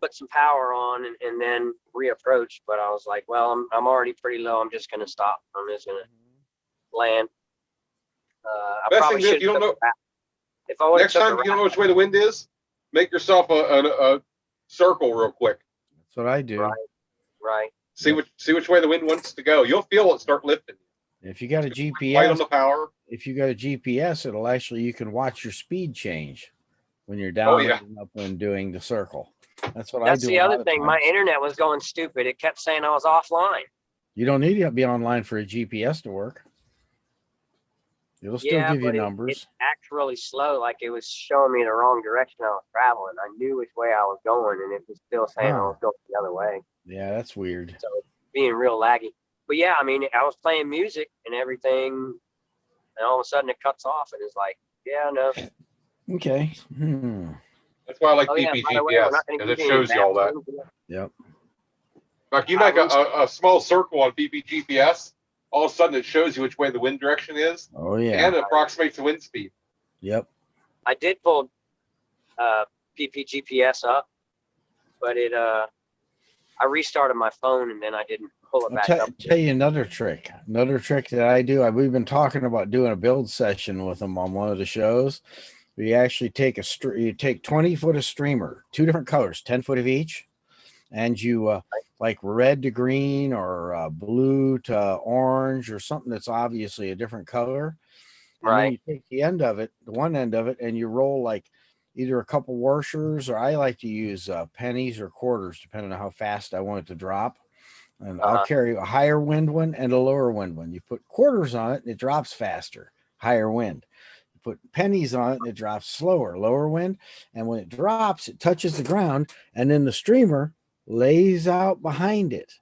[SPEAKER 4] put some power on and then reapproach, but I was like, well, I'm already pretty low. I'm just gonna stop. I'm just gonna land. I
[SPEAKER 3] Best
[SPEAKER 4] probably
[SPEAKER 3] thing is, if
[SPEAKER 4] should
[SPEAKER 3] you don't know,
[SPEAKER 4] if I would have
[SPEAKER 3] next
[SPEAKER 4] took
[SPEAKER 3] time
[SPEAKER 4] a
[SPEAKER 3] you don't know which way the wind is, make yourself a circle real quick.
[SPEAKER 2] That's what I do.
[SPEAKER 4] right.
[SPEAKER 3] See which way the wind wants to go. You'll feel it start lifting.
[SPEAKER 2] If you got a
[SPEAKER 3] Light on
[SPEAKER 2] GPS,
[SPEAKER 3] the power.
[SPEAKER 2] if you got a GPS, it'll actually, you can watch your speed change when you're down
[SPEAKER 3] Oh, yeah.
[SPEAKER 2] and up when doing the circle. That's what I
[SPEAKER 4] That's
[SPEAKER 2] do.
[SPEAKER 4] the
[SPEAKER 2] a lot
[SPEAKER 4] other
[SPEAKER 2] of
[SPEAKER 4] thing. My
[SPEAKER 2] times.
[SPEAKER 4] internet was going stupid. It kept saying I was offline.
[SPEAKER 2] You don't need to be online for a GPS to work. It'll still
[SPEAKER 4] Yeah,
[SPEAKER 2] give you
[SPEAKER 4] but it
[SPEAKER 2] numbers.
[SPEAKER 4] acted really slow, like it was showing me the wrong direction I was traveling. I knew which way I was going, and it was still saying I was going the other way.
[SPEAKER 2] Yeah, that's weird.
[SPEAKER 4] So being real laggy. But yeah, I mean, I was playing music and everything, and all of a sudden it cuts off, and it's like, yeah, no.
[SPEAKER 2] Okay.
[SPEAKER 3] That's why I like
[SPEAKER 4] Oh yeah,
[SPEAKER 3] PPG
[SPEAKER 4] by the way, we're
[SPEAKER 3] GPS,
[SPEAKER 4] not going to
[SPEAKER 3] because
[SPEAKER 4] give
[SPEAKER 3] it
[SPEAKER 4] you any
[SPEAKER 3] shows you all that.
[SPEAKER 4] background.
[SPEAKER 2] Yep.
[SPEAKER 3] Like you make a small circle on PPG GPS, all of a sudden it shows you which way the wind direction is,
[SPEAKER 2] Oh yeah.
[SPEAKER 3] and it approximates the wind speed.
[SPEAKER 2] Yep.
[SPEAKER 4] I did pull PP GPS up, but I restarted my phone and then I didn't pull it back up.
[SPEAKER 2] Tell you another trick. Another trick that I do. We've been talking about doing a build session with them on one of the shows. We actually take you take 20 foot of streamer, 2 different colors, 10 foot of each, and you like red to green or blue to orange or something that's obviously a different color. And then you take the end of it, the one end of it, and you roll like either a couple washers, or I like to use pennies or quarters, depending on how fast I want it to drop. And I'll carry a higher wind one and a lower wind one. You put quarters on it, and it drops faster, higher wind. You put pennies on it, and it drops slower, lower wind. And when it drops, it touches the ground, and then the streamer lays out behind it.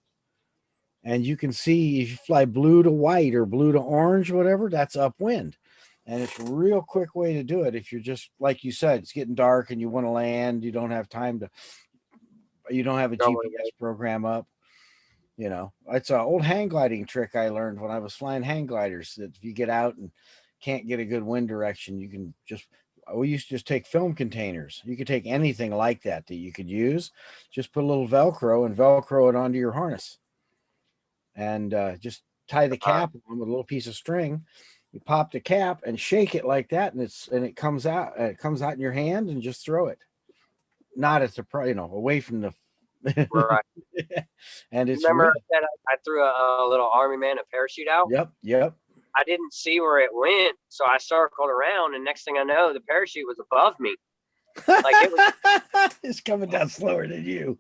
[SPEAKER 2] And you can see if you fly blue to white or blue to orange, whatever, that's upwind. And it's a real quick way to do it. If you're just, like you said, it's getting dark and you want to land, you don't have time to, you don't have a GPS program up. You know, it's an old hang gliding trick I learned when I was flying hang gliders, that if you get out and can't get a good wind direction, you can just, we used to just take film containers. You could take anything like that you could use, just put a little Velcro and Velcro it onto your harness, and just tie the cap on with a little piece of string. You pop the cap and shake it like that, and it comes out. It comes out in your hand, and just throw it, not at the away from the.
[SPEAKER 4] Right.
[SPEAKER 2] And it's
[SPEAKER 4] remember I said I threw a little army man a parachute out.
[SPEAKER 2] Yep.
[SPEAKER 4] I didn't see where it went, so I circled around, and next thing I know, the parachute was above me. Like it was.
[SPEAKER 2] It's coming down slower than you.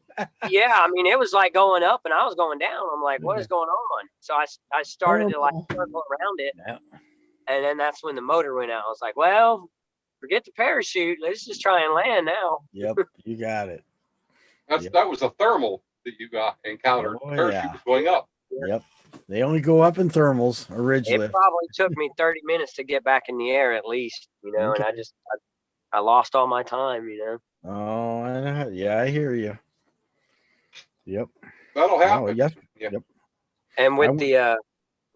[SPEAKER 4] Yeah, I mean, it was like going up, and I was going down. I'm like, what is going on? So I started to like circle around it, and then that's when the motor went out. I was like, well, forget the parachute. Let's just try and land now.
[SPEAKER 2] Yep, you got it.
[SPEAKER 3] That was a thermal that you got encountered.
[SPEAKER 2] Oh,
[SPEAKER 3] The parachute
[SPEAKER 2] yeah.
[SPEAKER 3] was going up.
[SPEAKER 2] Yep. They only go up in thermals, a ridge
[SPEAKER 4] It
[SPEAKER 2] lift.
[SPEAKER 4] probably took me 30 minutes to get back in the air at least,
[SPEAKER 2] Okay.
[SPEAKER 4] and I lost all my time,
[SPEAKER 2] Oh, I hear you. Yep.
[SPEAKER 3] That'll happen.
[SPEAKER 2] Oh, yes.
[SPEAKER 3] Yeah.
[SPEAKER 2] Yep.
[SPEAKER 4] And with the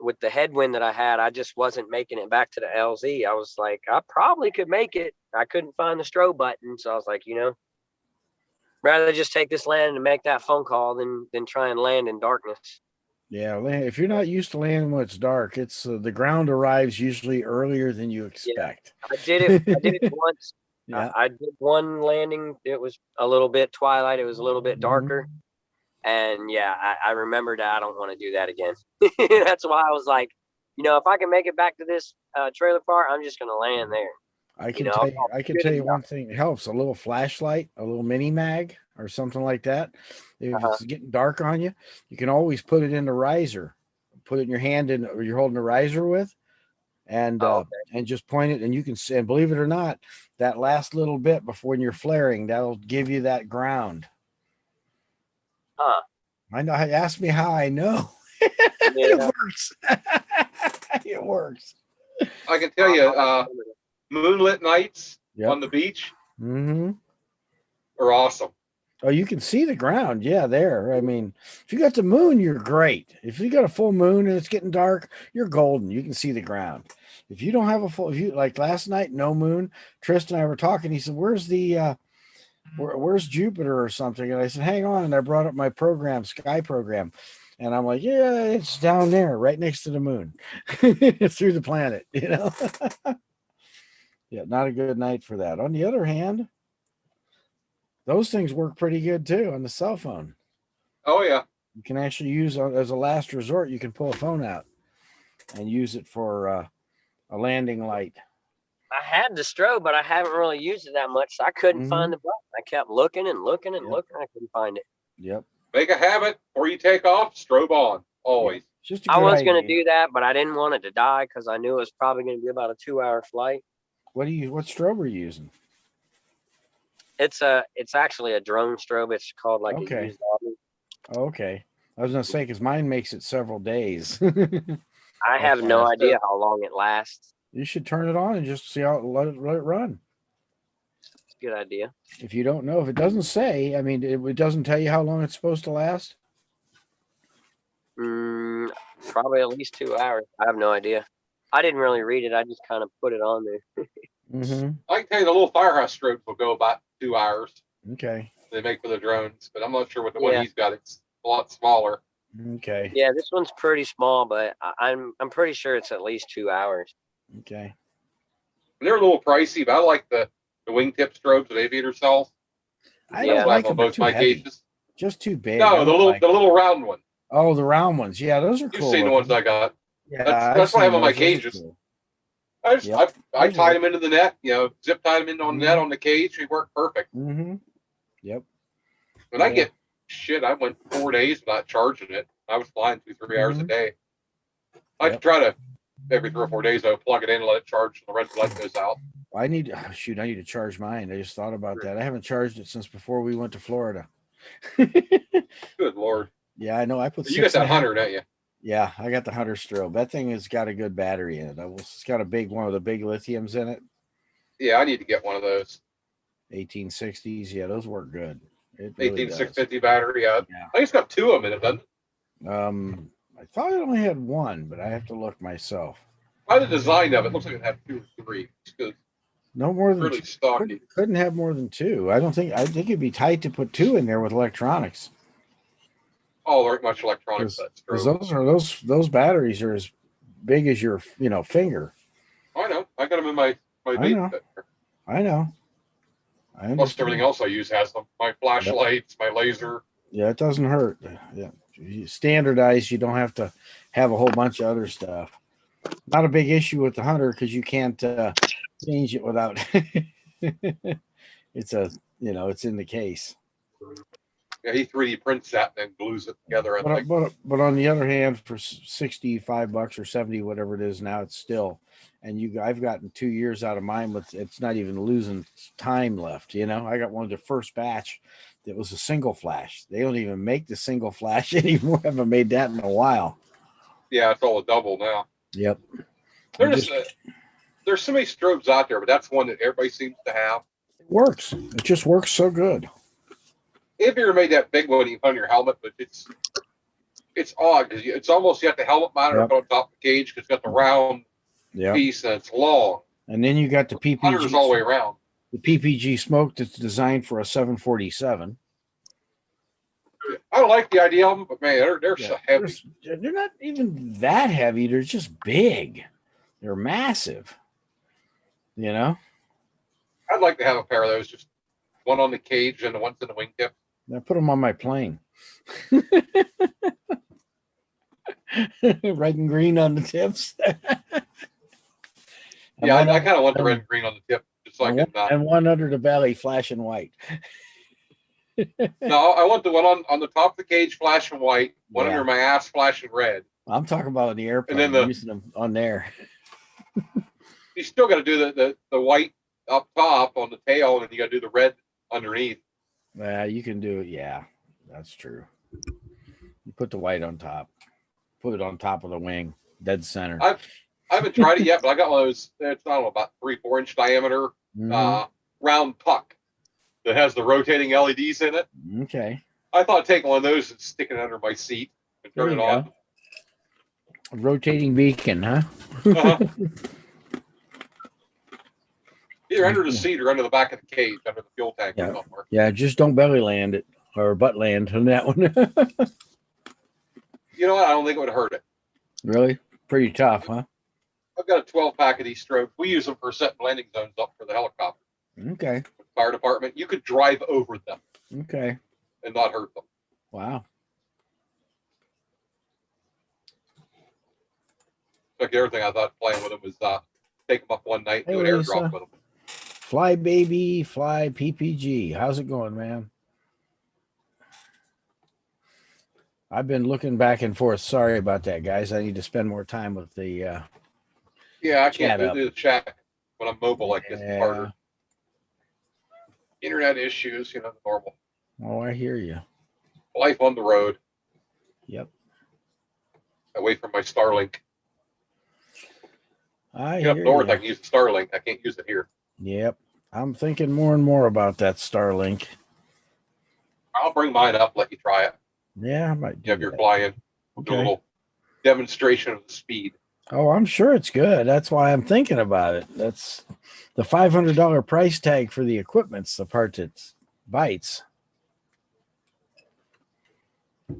[SPEAKER 4] with the headwind that I had, I just wasn't making it back to the LZ. I was like, I probably could make it. I couldn't find the strobe button, so I was like, rather just take this land and make that phone call than try and land in darkness.
[SPEAKER 2] Yeah, if you're not used to landing when it's dark, it's the ground arrives usually earlier than you expect.
[SPEAKER 4] I did it once.
[SPEAKER 2] Yeah.
[SPEAKER 4] I did one landing. It was a little bit twilight. It was a little bit darker. And yeah, I remembered that I don't want to do that again. That's why I was like, if I can make it back to this trailer park, I'm just going to land there.
[SPEAKER 2] I can tell you one thing that helps: a little flashlight, a little mini mag, or something like that. If it's getting dark on you, you can always put it in the riser. Put it in your hand, or you're holding the riser with, and and just point it, and you can see. And believe it or not, that last little bit before when you're flaring, that'll give you that ground. I know. Ask me how I know. It works. It works.
[SPEAKER 3] I can tell you, moonlit nights on the beach are awesome.
[SPEAKER 2] Oh, you can see the ground. Yeah, there. I mean, if you got the moon, you're great. If you got a full moon and it's getting dark, you're golden. You can see the ground. If you don't have a full, like last night, no moon, Tristan and I were talking. He said, "Where's the where's Jupiter or something?" And I said, "Hang on." And I brought up my program, Sky program. And I'm like, yeah, it's down there, right next to the moon. It's through the planet, Yeah, not a good night for that. On the other hand, those things work pretty good too on the cell phone.
[SPEAKER 3] Oh, yeah.
[SPEAKER 2] You can actually use as a last resort, you can pull a phone out and use it for a landing light.
[SPEAKER 4] I had the strobe, but I haven't really used it that much. So I couldn't find the button. I kept looking and looking and looking. I couldn't find it.
[SPEAKER 2] Yep.
[SPEAKER 3] Make a habit before you take off, strobe on, always.
[SPEAKER 2] Just
[SPEAKER 4] I was going to do that, but I didn't want it to die because I knew it was probably going to be about a 2-hour flight.
[SPEAKER 2] What strobe are you using?
[SPEAKER 4] It's actually a drone strobe. It's called like a used Audi.
[SPEAKER 2] Okay. I was going to say, because mine makes it several days.
[SPEAKER 4] I have no idea how long it lasts.
[SPEAKER 2] You should turn it on and just see how let it run.
[SPEAKER 4] Good idea.
[SPEAKER 2] If you don't know, if it doesn't say, I mean, it doesn't tell you how long it's supposed to last.
[SPEAKER 4] Probably at least 2 hours. I have no idea. I didn't really read it. I just kind of put it on there.
[SPEAKER 3] I can tell you the little firehouse strobes will go about 2 hours.
[SPEAKER 2] Okay.
[SPEAKER 3] They make for the drones, but I'm not sure what the one he's got. It's a lot smaller.
[SPEAKER 2] Okay.
[SPEAKER 4] Yeah, this one's pretty small, but I'm pretty sure it's at least 2 hours.
[SPEAKER 2] Okay.
[SPEAKER 3] They're a little pricey, but I like the wingtip strobes that Aviator sells.
[SPEAKER 2] I don't like them. Both my gauges. Just too big.
[SPEAKER 3] No, the little round one.
[SPEAKER 2] Oh, the round ones. Yeah, those are cool.
[SPEAKER 3] You've seen the ones I got.
[SPEAKER 2] Yeah,
[SPEAKER 3] that's what I have on my gauges. Cool. I tied them into the net, zip tied them into on the net on the cage. They work perfect.
[SPEAKER 2] Yep.
[SPEAKER 3] When I get I went 4 days without charging it. I was flying 2-3 hours a day. I try to every 3 or 4 days, I would plug it in and let it charge until the red light goes out.
[SPEAKER 2] I need to charge mine. I just thought about that. I haven't charged it since before we went to Florida.
[SPEAKER 3] Good Lord.
[SPEAKER 2] Yeah, I know. I put
[SPEAKER 3] you got that Hunter, don't you?
[SPEAKER 2] Yeah, I got the Hunter strobe. That thing has got a good battery in it. It's got one of the big lithiums in it.
[SPEAKER 3] Yeah, I need to get one of those.
[SPEAKER 2] 1860s. Yeah, those work good.
[SPEAKER 3] It really 18650 battery. Yeah. I think it's got 2 of them in it, doesn't it?
[SPEAKER 2] I thought it only had 1, but I have to look myself.
[SPEAKER 3] By the design of it, looks like it had 2 or 3. It's good.
[SPEAKER 2] No more than
[SPEAKER 3] really stocky.
[SPEAKER 2] Couldn't have more than 2. I think it'd be tight to put 2 in there with electronics.
[SPEAKER 3] Oh, there ain't much electronics.
[SPEAKER 2] Because those batteries are as big as your finger.
[SPEAKER 3] I know. I got them in my
[SPEAKER 2] I know.
[SPEAKER 3] Plus everything else I use has them. My flashlights, my laser.
[SPEAKER 2] Yeah, it doesn't hurt. Yeah, you standardize. You don't have to have a whole bunch of other stuff. Not a big issue with the Hunter because you can't change it without. It's in the case.
[SPEAKER 3] Yeah, he 3D prints that and then glues it together.
[SPEAKER 2] But on the other hand, for $65 or 70, whatever it is now, it's still. And I've gotten 2 years out of mine with it's not even losing time left. I got one of the first batch that was a single flash. They don't even make the single flash anymore. I haven't made that in a while.
[SPEAKER 3] Yeah, it's all a double now.
[SPEAKER 2] Yep.
[SPEAKER 3] There's so many strobes out there, but that's one that everybody seems to have.
[SPEAKER 2] It works. It just works so good.
[SPEAKER 3] If you ever made that big one on your helmet, but it's odd because it's almost you have the helmet monitor
[SPEAKER 2] Yep.
[SPEAKER 3] on top of the cage because it's got the round
[SPEAKER 2] Yeah.
[SPEAKER 3] piece and it's long.
[SPEAKER 2] And then you got the
[SPEAKER 3] Monitor's all the way
[SPEAKER 2] PPG,
[SPEAKER 3] around.
[SPEAKER 2] the PPG smoke that's designed for a 747.
[SPEAKER 3] I don't like the idea of them, but man, they're
[SPEAKER 2] Yeah,
[SPEAKER 3] so heavy.
[SPEAKER 2] they're not even that heavy. They're just big. They're massive. You know?
[SPEAKER 3] I'd like to have a pair of those, just one on the cage and the one's in the wingtip.
[SPEAKER 2] I put them on my plane. Red and green on the tips.
[SPEAKER 3] Yeah, I kind of want the red and green on the tip, just so I can.
[SPEAKER 2] And one under the belly, flashing white.
[SPEAKER 3] No, I want the one on the top of the cage, flashing white. One
[SPEAKER 2] Yeah.
[SPEAKER 3] under my ass, flashing red.
[SPEAKER 2] I'm talking about in the airplane.
[SPEAKER 3] And then
[SPEAKER 2] using them on there.
[SPEAKER 3] You still got to do the white up top on the tail, and you got to do the red underneath.
[SPEAKER 2] Yeah, you can do it. Yeah, that's true. You put the white on top. Put it on top of the wing, dead center.
[SPEAKER 3] I haven't tried it yet, but I got one of those. It's I don't know, about 3-4 inch diameter
[SPEAKER 2] Mhm.
[SPEAKER 3] round puck that has the rotating LEDs in it.
[SPEAKER 2] Okay.
[SPEAKER 3] I thought taking one of those and sticking it under my seat and turn
[SPEAKER 2] There
[SPEAKER 3] it
[SPEAKER 2] you
[SPEAKER 3] on.
[SPEAKER 2] go. A rotating beacon, huh?
[SPEAKER 3] Uh-huh. Either under the seat or under the back of the cage, under the fuel tank or somewhere.
[SPEAKER 2] Yeah, just don't belly land it or butt land on that one.
[SPEAKER 3] You know what? I don't think it would hurt it.
[SPEAKER 2] Really? Pretty tough, huh?
[SPEAKER 3] I've got a 12-pack of these strobes. We use them for setting landing zones up for the helicopter.
[SPEAKER 2] Okay.
[SPEAKER 3] Fire department. You could drive over them
[SPEAKER 2] Okay.
[SPEAKER 3] and not hurt them.
[SPEAKER 2] Wow.
[SPEAKER 3] Like the other thing I thought playing with them was take them up one night and do an
[SPEAKER 2] Hey,
[SPEAKER 3] airdrop
[SPEAKER 2] Lisa.
[SPEAKER 3] with them.
[SPEAKER 2] Fly baby, fly PPG. How's it going, man? I've been looking back and forth. Sorry about that, guys. I need to spend more time with the
[SPEAKER 3] Yeah, I
[SPEAKER 2] Chat
[SPEAKER 3] can't
[SPEAKER 2] up.
[SPEAKER 3] do the chat when I'm mobile like this. It's harder. Internet issues, the normal.
[SPEAKER 2] Oh, I hear you.
[SPEAKER 3] Life on the road,
[SPEAKER 2] Yep.
[SPEAKER 3] away from my Starlink.
[SPEAKER 2] I
[SPEAKER 3] Up
[SPEAKER 2] hear
[SPEAKER 3] north,
[SPEAKER 2] you.
[SPEAKER 3] I can use the Starlink. I can't use it here.
[SPEAKER 2] Yep. I'm thinking more and more about that Starlink.
[SPEAKER 3] I'll bring mine up, let you try it.
[SPEAKER 2] Yeah, I might do
[SPEAKER 3] If you're
[SPEAKER 2] that.
[SPEAKER 3] flying, we'll do a
[SPEAKER 2] Okay.
[SPEAKER 3] little demonstration of the speed.
[SPEAKER 2] Oh, I'm sure it's good. That's why I'm thinking about it. That's the $500 price tag for the equipment's the part that bites.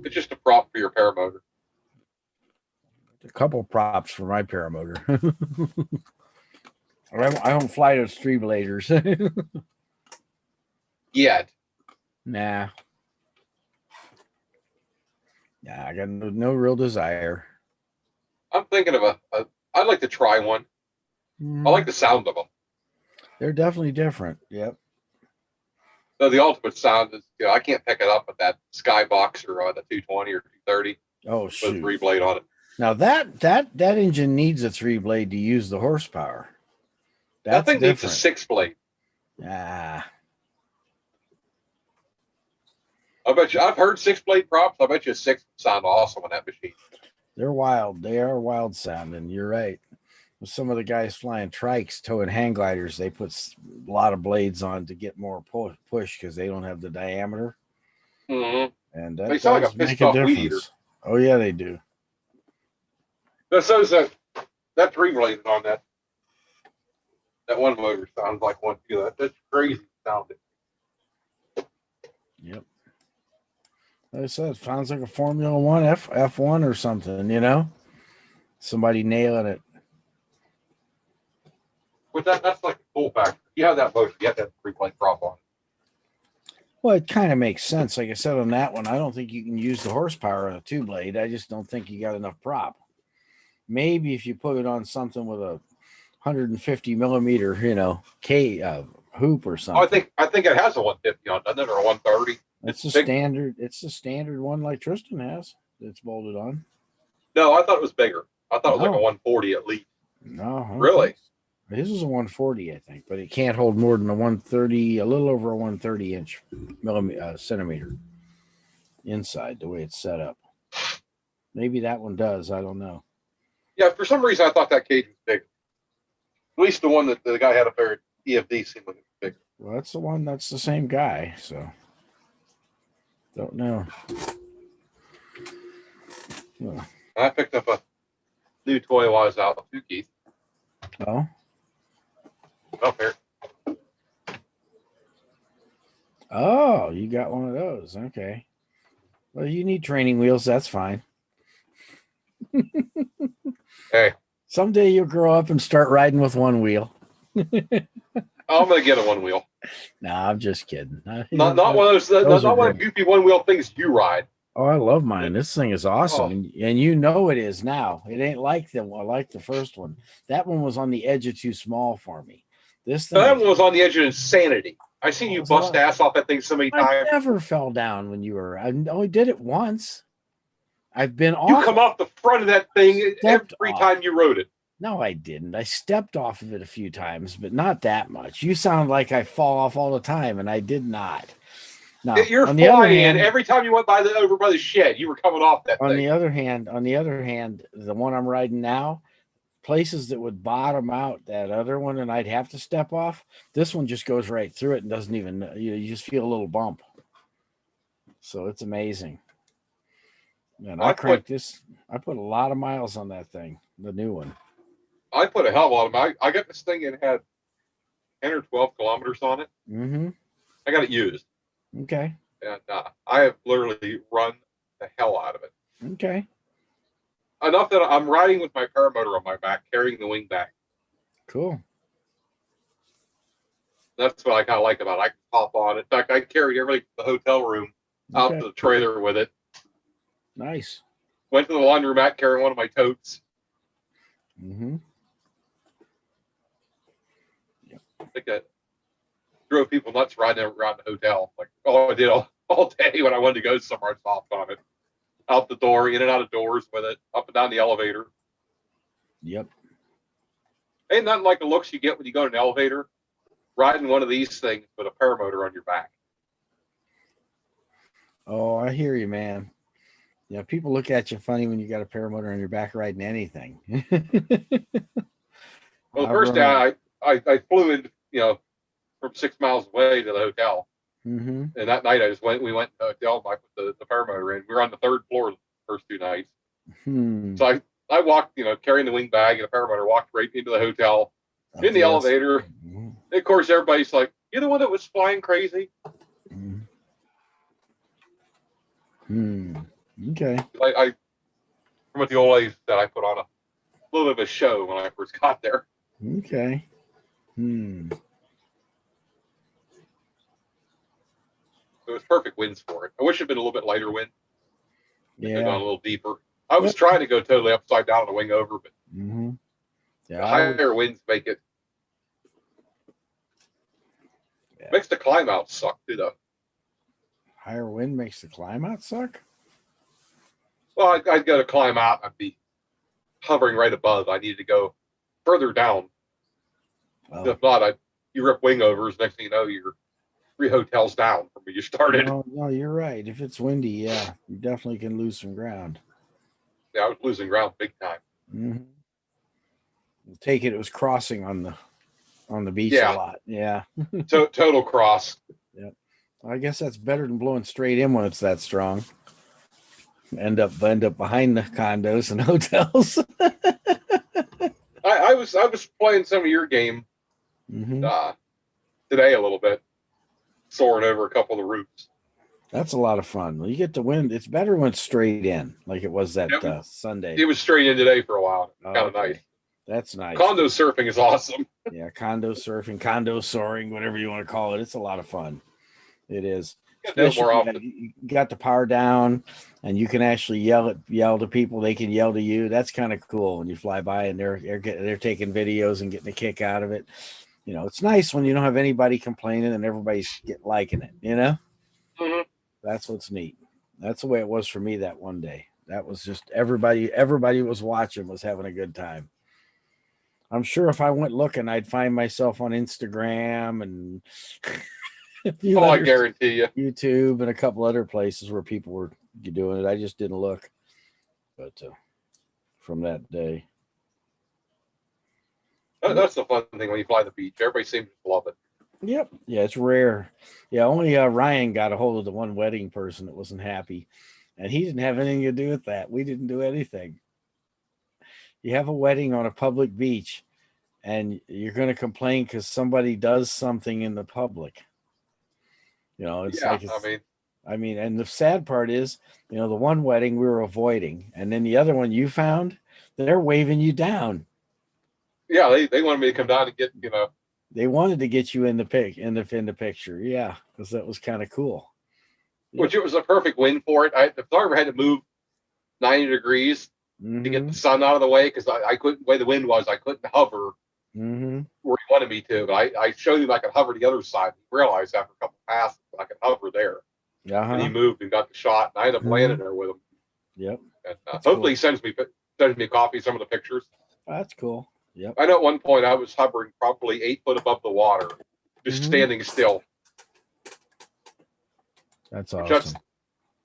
[SPEAKER 3] It's just a prop for your paramotor.
[SPEAKER 2] A couple props for my paramotor. I don't fly those 3-bladers.
[SPEAKER 3] Yet.
[SPEAKER 2] Nah. Nah, I got no real desire.
[SPEAKER 3] I'm thinking of I'd like to try one. I like the sound of them.
[SPEAKER 2] They're definitely different. Yep.
[SPEAKER 3] So the ultimate sound is, I can't pick it up with that Skyboxer or the 220 or 230
[SPEAKER 2] Oh
[SPEAKER 3] with a
[SPEAKER 2] shoot.
[SPEAKER 3] 3-blade on it.
[SPEAKER 2] Now that engine needs a 3-blade to use the horsepower.
[SPEAKER 3] That
[SPEAKER 2] That's
[SPEAKER 3] thing needs a
[SPEAKER 2] different.
[SPEAKER 3] 6-blade.
[SPEAKER 2] Ah,
[SPEAKER 3] I bet you. I've heard 6-blade props. I bet you a 6 would sound awesome on that machine.
[SPEAKER 2] they're wild. They are wild sounding. You're right. With some of the guys flying trikes, towing hang gliders, they put a lot of blades on to get more push because they don't have the diameter,
[SPEAKER 3] Mm-hmm.
[SPEAKER 2] and that
[SPEAKER 3] They sound
[SPEAKER 2] does
[SPEAKER 3] like a pissed
[SPEAKER 2] make a
[SPEAKER 3] off weed
[SPEAKER 2] difference.
[SPEAKER 3] eater.
[SPEAKER 2] Oh yeah, they do.
[SPEAKER 3] So that 3-blade on that one motor sounds like one too. That's crazy sounding.
[SPEAKER 2] Yep. Like I said, it sounds like a Formula One F1 or something. Somebody nailing it.
[SPEAKER 3] But that's like a full pack. You have that motor, you have that 3-blade prop on.
[SPEAKER 2] Well, it kind of makes sense. Like I said on that one, I don't think you can use the horsepower on a 2-blade. I just don't think you got enough prop. Maybe if you put it on something with a 150 millimeter, hoop or something.
[SPEAKER 3] Oh, I think it has a 150 on, doesn't it, or a 130?
[SPEAKER 2] It's a
[SPEAKER 3] big.
[SPEAKER 2] standard. It's a standard one like Tristan has. It's bolted on.
[SPEAKER 3] No, I thought it was bigger. I thought it was like a
[SPEAKER 2] No.
[SPEAKER 3] 140 at least.
[SPEAKER 2] No, I don't
[SPEAKER 3] Really?
[SPEAKER 2] think so. His is a 140, I think, but it can't hold more than a 130, a little over a 130 inch centimeter inside the way it's set up. Maybe that one does. I don't know.
[SPEAKER 3] Yeah, for some reason I thought that cage was big. At least the one that the guy had up there at EFD seemed like it was big.
[SPEAKER 2] Well, that's the one. That's the same guy. So don't know. Oh.
[SPEAKER 3] I picked up a new toy while I was out too, Keith.
[SPEAKER 2] Oh.
[SPEAKER 3] Up here.
[SPEAKER 2] Oh, you got one of those. Okay. Well, you need training wheels. That's fine.
[SPEAKER 3] Hey,
[SPEAKER 2] Someday you'll grow up and start riding with one wheel.
[SPEAKER 3] I'm gonna get a one wheel.
[SPEAKER 2] Nah, I'm just kidding.
[SPEAKER 3] Not one of those. Not one of the goofy one wheel things you ride.
[SPEAKER 2] Oh, I love mine. This thing is awesome,
[SPEAKER 3] Oh.
[SPEAKER 2] and you know it is now. It ain't like the first one. That one was on the edge of too small for me. This thing,
[SPEAKER 3] That one was on the edge of insanity. I seen you bust ass off that thing so many
[SPEAKER 2] I
[SPEAKER 3] times.
[SPEAKER 2] never fell down when you were. I only did it once. I've been off.
[SPEAKER 3] You come off the front of that thing every time you rode it.
[SPEAKER 2] No, I didn't. I stepped off of it a few times, but not that much. You sound like I fall off all the time, and I did not. No,
[SPEAKER 3] you're
[SPEAKER 2] on the other
[SPEAKER 3] flying.
[SPEAKER 2] hand,
[SPEAKER 3] Every time you went over by the shed, you were coming off that
[SPEAKER 2] on
[SPEAKER 3] thing.
[SPEAKER 2] the other hand, the one I'm riding now, places that would bottom out that other one, and I'd have to step off. This one just goes right through it and doesn't even. You just feel a little bump. So it's amazing. And I cranked this. I put a lot of miles on that thing, the new one.
[SPEAKER 3] I put a hell of a lot of miles. I got this thing and had 10 or 12 kilometers on it.
[SPEAKER 2] Mm-hmm.
[SPEAKER 3] I got it used.
[SPEAKER 2] Okay.
[SPEAKER 3] And I have literally run the hell out of it.
[SPEAKER 2] Okay.
[SPEAKER 3] Enough that I'm riding with my paramotor on my back, carrying the wing back.
[SPEAKER 2] Cool.
[SPEAKER 3] That's what I kind of like about it. I can pop on. In fact, I carried everything from the hotel room out to the trailer with it.
[SPEAKER 2] Nice.
[SPEAKER 3] Went to the laundromat carrying one of my totes.
[SPEAKER 2] Mm-hmm.
[SPEAKER 3] Yep. I think that drove people nuts riding around the hotel. Like, I did all day when I wanted to go somewhere, I stopped on it. Out the door, in and out of doors with it, up and down the elevator.
[SPEAKER 2] Yep.
[SPEAKER 3] Ain't nothing like the looks you get when you go in an elevator, riding one of these things with a paramotor on your back.
[SPEAKER 2] Oh, I hear you, man. Yeah, people look at you funny when you got a paramotor on your back riding anything.
[SPEAKER 3] Well, the first day I flew in, from 6 miles away to the hotel.
[SPEAKER 2] Mm-hmm.
[SPEAKER 3] And that night we went to the hotel, I put the paramotor in. We were on the third floor the first 2 nights. So I walked, carrying the wing bag and a paramotor, walked right into the hotel, in the elevator. Mm-hmm. And of course, everybody's like, "You're the one that was flying crazy?"
[SPEAKER 2] Mm-hmm. Okay.
[SPEAKER 3] I from what the old lady said, I put on a little bit of a show when I first got there.
[SPEAKER 2] Okay.
[SPEAKER 3] It was perfect winds for it. I wish it had been a little bit lighter wind.
[SPEAKER 2] Yeah.
[SPEAKER 3] Gone a little deeper. I was trying to go totally upside down on the wing over, but the higher winds make it. Yeah. Makes the climb out suck too, though.
[SPEAKER 2] Higher wind makes the climb out suck?
[SPEAKER 3] Well, I'd go to climb out. I'd be hovering right above. I needed to go further down. Oh. If not, you rip wing overs. Next thing you know, you're 3 hotels down from where you started.
[SPEAKER 2] No, you're right. If it's windy, yeah, you definitely can lose some ground.
[SPEAKER 3] Yeah, I was losing ground big time.
[SPEAKER 2] Mm-hmm. Take it was crossing on the beach a lot. Yeah.
[SPEAKER 3] Total cross.
[SPEAKER 2] Yep. I guess that's better than blowing straight in when it's that strong. End up behind the condos and hotels.
[SPEAKER 3] I was playing some of your game today a little bit, soaring over a couple of the roofs.
[SPEAKER 2] That's a lot of fun. Well, you get the wind. It's better when it's straight in, like it was that Sunday.
[SPEAKER 3] It was straight in today for a while. Kind of nice.
[SPEAKER 2] That's nice.
[SPEAKER 3] Condo surfing is awesome.
[SPEAKER 2] Yeah, condo surfing, condo soaring, whatever you want to call it. It's a lot of fun. It is. Especially
[SPEAKER 3] more often.
[SPEAKER 2] You got the power down, and you can actually yell to people. They can yell to you. That's kind of cool when you fly by and they're taking videos and getting a kick out of it. It's nice when you don't have anybody complaining and everybody's liking it.
[SPEAKER 3] Mm-hmm.
[SPEAKER 2] That's what's neat. That's the way it was for me that one day. That was just everybody was watching, was having a good time. I'm sure if I went looking, I'd find myself on Instagram and
[SPEAKER 3] I guarantee you,
[SPEAKER 2] YouTube and a couple other places where people were doing it. I just didn't look. But from that day,
[SPEAKER 3] that's the fun thing when you fly the beach. Everybody seems to love it.
[SPEAKER 2] Yep. Yeah, it's rare. Yeah, only Ryan got a hold of the one wedding person that wasn't happy. And he didn't have anything to do with that. We didn't do anything. You have a wedding on a public beach and you're going to complain because somebody does something in the public. It's
[SPEAKER 3] Yeah,
[SPEAKER 2] like I mean, and the sad part is, the one wedding we were avoiding, and then the other one you found, they're waving you down.
[SPEAKER 3] yeah, they wanted me to come down and get,
[SPEAKER 2] They wanted to get you in the picture, yeah, because that was kind of cool.
[SPEAKER 3] which it was a perfect win for it. The photographer had to move 90 degrees to get
[SPEAKER 2] Mm-hmm.
[SPEAKER 3] the sun out of the way because I couldn't, the way the wind was, I couldn't hover
[SPEAKER 2] Mm-hmm.
[SPEAKER 3] where he wanted me to. But I showed him I could hover the other side. He realized after a couple passes I could hover there. And he
[SPEAKER 2] Uh-huh.
[SPEAKER 3] moved and got the shot. And I ended up landing there with him.
[SPEAKER 2] Yep.
[SPEAKER 3] And
[SPEAKER 2] That's
[SPEAKER 3] hopefully
[SPEAKER 2] cool.
[SPEAKER 3] he sends me a copy of some of the pictures.
[SPEAKER 2] That's cool. Yep.
[SPEAKER 3] I know at one point I was hovering probably 8 foot above the water, just
[SPEAKER 2] Mhm.
[SPEAKER 3] standing still.
[SPEAKER 2] That's
[SPEAKER 3] Which
[SPEAKER 2] awesome.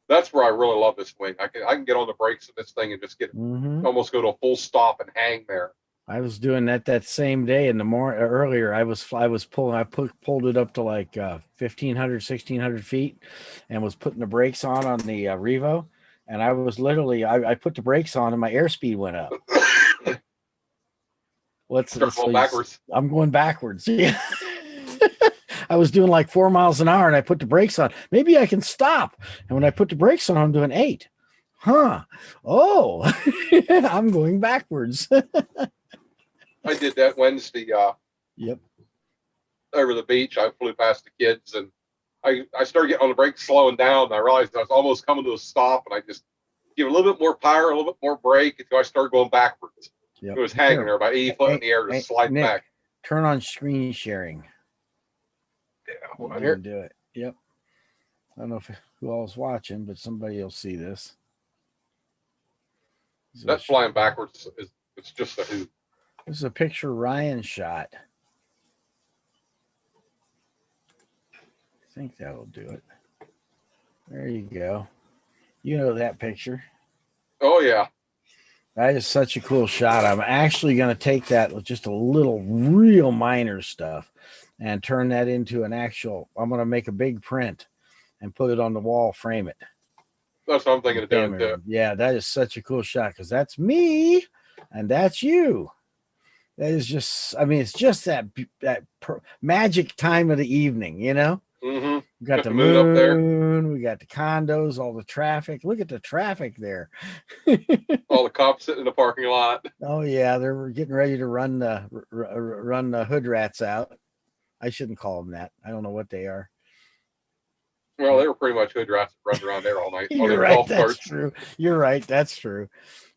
[SPEAKER 3] That's where I really love this wing. I can get on the brakes of this thing and just get
[SPEAKER 2] Mm-hmm.
[SPEAKER 3] almost go to a full stop and hang there.
[SPEAKER 2] I was doing that same day in the morning. Earlier, I pulled it up to like 1,500, 1,600 feet, and was putting the brakes on the Revo, and I was literally I put the brakes on and my airspeed went up.
[SPEAKER 3] Start going backwards.
[SPEAKER 2] I'm going backwards. Yeah. I was doing like 4 miles an hour, and I put the brakes on. Maybe I can stop. And when I put the brakes on, I'm doing 8. Huh? Oh, I'm going backwards.
[SPEAKER 3] I did that Wednesday.
[SPEAKER 2] Yep.
[SPEAKER 3] Over the beach, I flew past the kids, and I started getting on the brakes, slowing down. And I realized I was almost coming to a stop, and I just give a little bit more power, a little bit more brake until I started going backwards.
[SPEAKER 2] Yep.
[SPEAKER 3] It was hanging there about 80 foot in the air, just sliding
[SPEAKER 2] Nick,
[SPEAKER 3] back.
[SPEAKER 2] Turn on screen sharing.
[SPEAKER 3] Yeah,
[SPEAKER 2] You can do it. Yep. I don't know who all is watching, but somebody will see this.
[SPEAKER 3] That flying backwards it's just a hoot.
[SPEAKER 2] This is a picture Ryan shot. I think that'll do it. There you go. You know that picture.
[SPEAKER 3] Oh yeah.
[SPEAKER 2] That is such a cool shot. I'm actually going to take that with just a little real minor stuff and turn that into an actual, I'm going to make a big print and put it on the wall, frame it.
[SPEAKER 3] That's what I'm thinking of doing too.
[SPEAKER 2] Yeah, that is such a cool shot because that's me and that's you. That is just, I mean, it's just that magic time of the evening,
[SPEAKER 3] Mm-hmm.
[SPEAKER 2] We got
[SPEAKER 3] Got
[SPEAKER 2] the
[SPEAKER 3] the moon up there.
[SPEAKER 2] we got the condos, all the traffic. Look at the traffic there.
[SPEAKER 3] All the cops sitting in the parking lot.
[SPEAKER 2] Oh yeah, they're getting ready to run the hood rats out. I shouldn't call them that. I don't know what they are.
[SPEAKER 3] Well, they were pretty much hood rats that run around there all night.
[SPEAKER 2] You're right. That's true. You're right. That's true.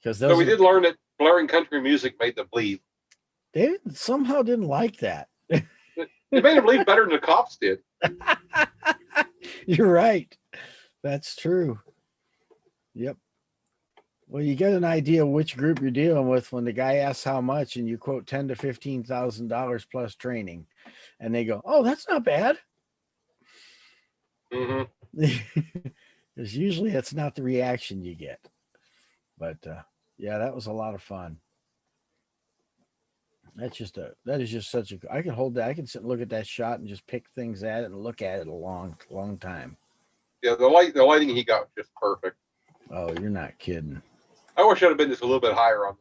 [SPEAKER 2] Because
[SPEAKER 3] so we did learn that blaring country music made them leave.
[SPEAKER 2] They somehow didn't like that.
[SPEAKER 3] It made them leave better than the cops did.
[SPEAKER 2] You're right. That's true. Yep. Well, you get an idea which group you're dealing with when the guy asks how much, and you quote $10,000 to $15,000 plus training, and they go, "Oh, that's not bad."
[SPEAKER 3] Mm-hmm.
[SPEAKER 2] Because usually that's not the reaction you get. But yeah, that was a lot of fun. That is just such a. I can hold that. I can sit and look at that shot and just pick things at it and look at it a long time.
[SPEAKER 3] Yeah, the lighting he got was just perfect.
[SPEAKER 2] Oh, you're not kidding.
[SPEAKER 3] I wish I'd have been just a little bit higher on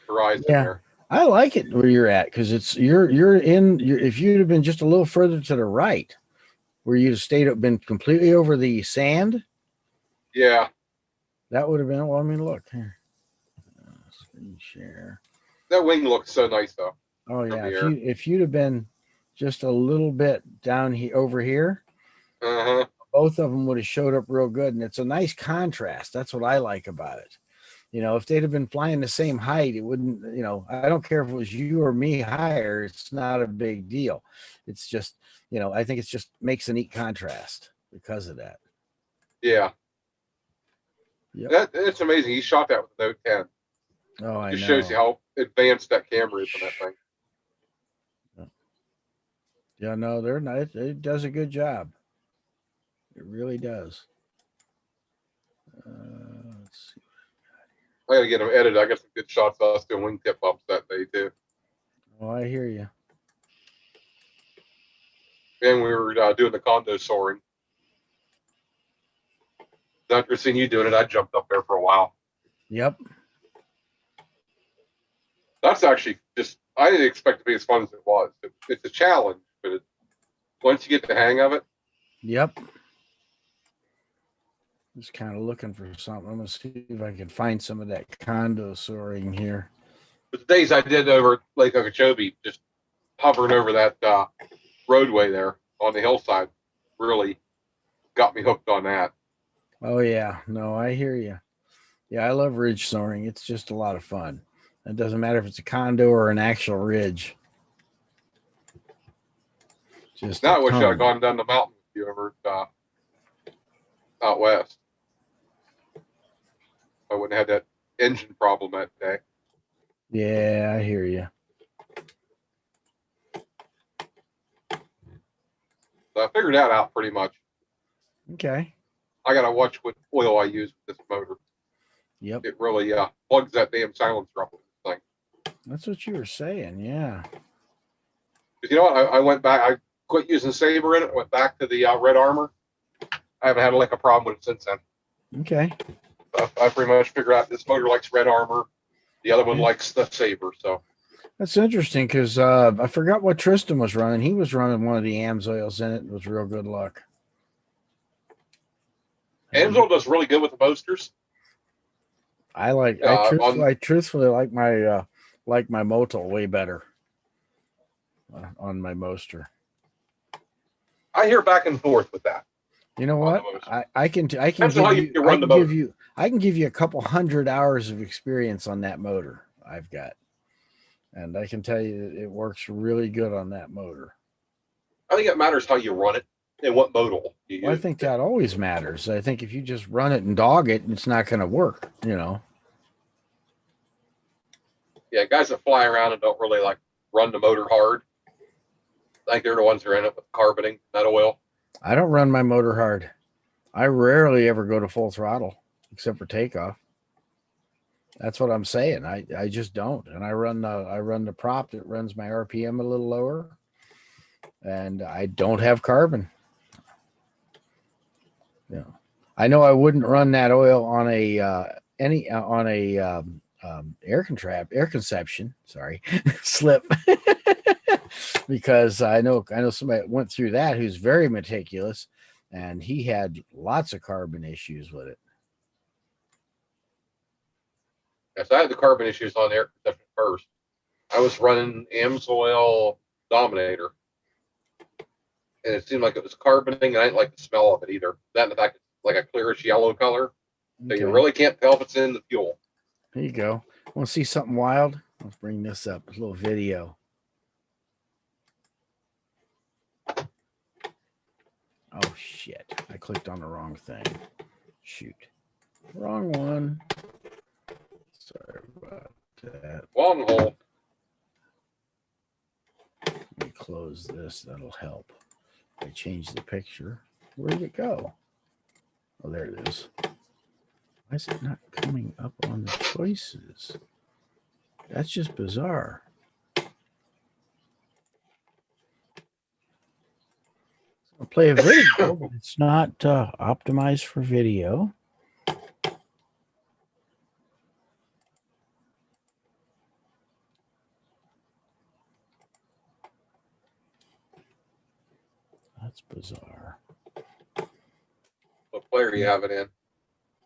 [SPEAKER 3] the horizon there.
[SPEAKER 2] I like it where you're at because it's you're in. If you'd have been just a little further to the right, where you'd have been completely over the sand.
[SPEAKER 3] Yeah,
[SPEAKER 2] that would have been. Well, I mean, look here. Screen share.
[SPEAKER 3] That wing looks so nice though.
[SPEAKER 2] Oh yeah, if you'd have been just a little bit down here over here, both of them would have showed up real good, and it's a nice contrast. That's what I like about it. If they'd have been flying the same height, it wouldn't. I don't care if it was you or me higher. It's not a big deal. It's just, I think it's just makes a neat contrast because of that.
[SPEAKER 3] Yeah. Yep. It's amazing. He shot that with the Note 10.
[SPEAKER 2] Oh, I know.
[SPEAKER 3] Just shows you how advanced that camera is on that thing.
[SPEAKER 2] Yeah, no, they're not. It does a good job. It really does. Let's see.
[SPEAKER 3] I gotta get them edited. I got some good shots of us doing wingtip bumps that day too.
[SPEAKER 2] Oh, I hear you.
[SPEAKER 3] And we were doing the condo soaring. After seeing you doing it, I jumped up there for a while.
[SPEAKER 2] Yep.
[SPEAKER 3] That's actually just, I didn't expect it to be as fun as it was. It's a challenge, but once you get the hang of it.
[SPEAKER 2] Yep. Just kind of looking for something. I'm going to see if I can find some of that condo soaring here.
[SPEAKER 3] But the days I did over at Lake Okeechobee, just hovering over that roadway there on the hillside, really got me hooked on that.
[SPEAKER 2] Oh, yeah. No, I hear you. Yeah, I love ridge soaring. It's just a lot of fun. It doesn't matter if it's a condo or an actual ridge. Just
[SPEAKER 3] Now I wish I
[SPEAKER 2] ton.
[SPEAKER 3] had gone down the mountain with you over out west. I wouldn't have had that engine problem that day.
[SPEAKER 2] Yeah, I hear you.
[SPEAKER 3] So I figured that out pretty much.
[SPEAKER 2] Okay.
[SPEAKER 3] I got to watch what oil I use with this motor.
[SPEAKER 2] Yep.
[SPEAKER 3] It really plugs that damn silencer up with this thing.
[SPEAKER 2] That's what you were saying. Yeah.
[SPEAKER 3] Because you know what? I went back. I quit using Saber in it. Went back to the Red Armor. I haven't had like a problem with it since then.
[SPEAKER 2] Okay.
[SPEAKER 3] I pretty much figured out this motor likes Red Armor. The other one likes the Saber. So
[SPEAKER 2] that's interesting because I forgot what Tristan was running. He was running one of the AMSOILs in it. It was real good luck.
[SPEAKER 3] AMSOIL does really good with the boasters.
[SPEAKER 2] I truthfully like my Motul way better on my Moster.
[SPEAKER 3] I hear back and forth with that.
[SPEAKER 2] You know what? I can give you a couple 100 hours of experience on that motor I've got. And I can tell you it works really good on that motor.
[SPEAKER 3] I think it matters how you run it and what modal you use.
[SPEAKER 2] Well, I think that always matters. I think if you just run it and dog it, it's not going to work, you know.
[SPEAKER 3] Yeah, guys that fly around and don't really like run the motor hard, I think they're the ones that are in it with carboning, that oil.
[SPEAKER 2] I don't run my motor hard. I rarely ever go to full throttle except for takeoff. That's what I'm saying. I just don't. And I run the prop that runs my RPM a little lower, and I don't have carbon. Yeah, I know I wouldn't run that oil on a air conception. Sorry, slip. Because I know somebody that went through that who's very meticulous, and he had lots of carbon issues with it.
[SPEAKER 3] Yes, I had the carbon issues on air conception first. I was running AMSOIL Dominator, and it seemed like it was carboning, and I didn't like the smell of it either. That and the fact it's like a clearish yellow color, so you really can't tell if it's in the fuel.
[SPEAKER 2] There you go. Want to see something wild? Let's bring this up. A little video. Oh, shit. I clicked on the wrong thing. Shoot. Wrong one. Sorry about that.
[SPEAKER 3] Long hole.
[SPEAKER 2] Let me close this. That'll help. I changed the picture. Where did it go? Oh, there it is. Why is it not coming up on the choices? That's just bizarre. I'll play a video, but it's not optimized for video. That's bizarre.
[SPEAKER 3] What player you have it in?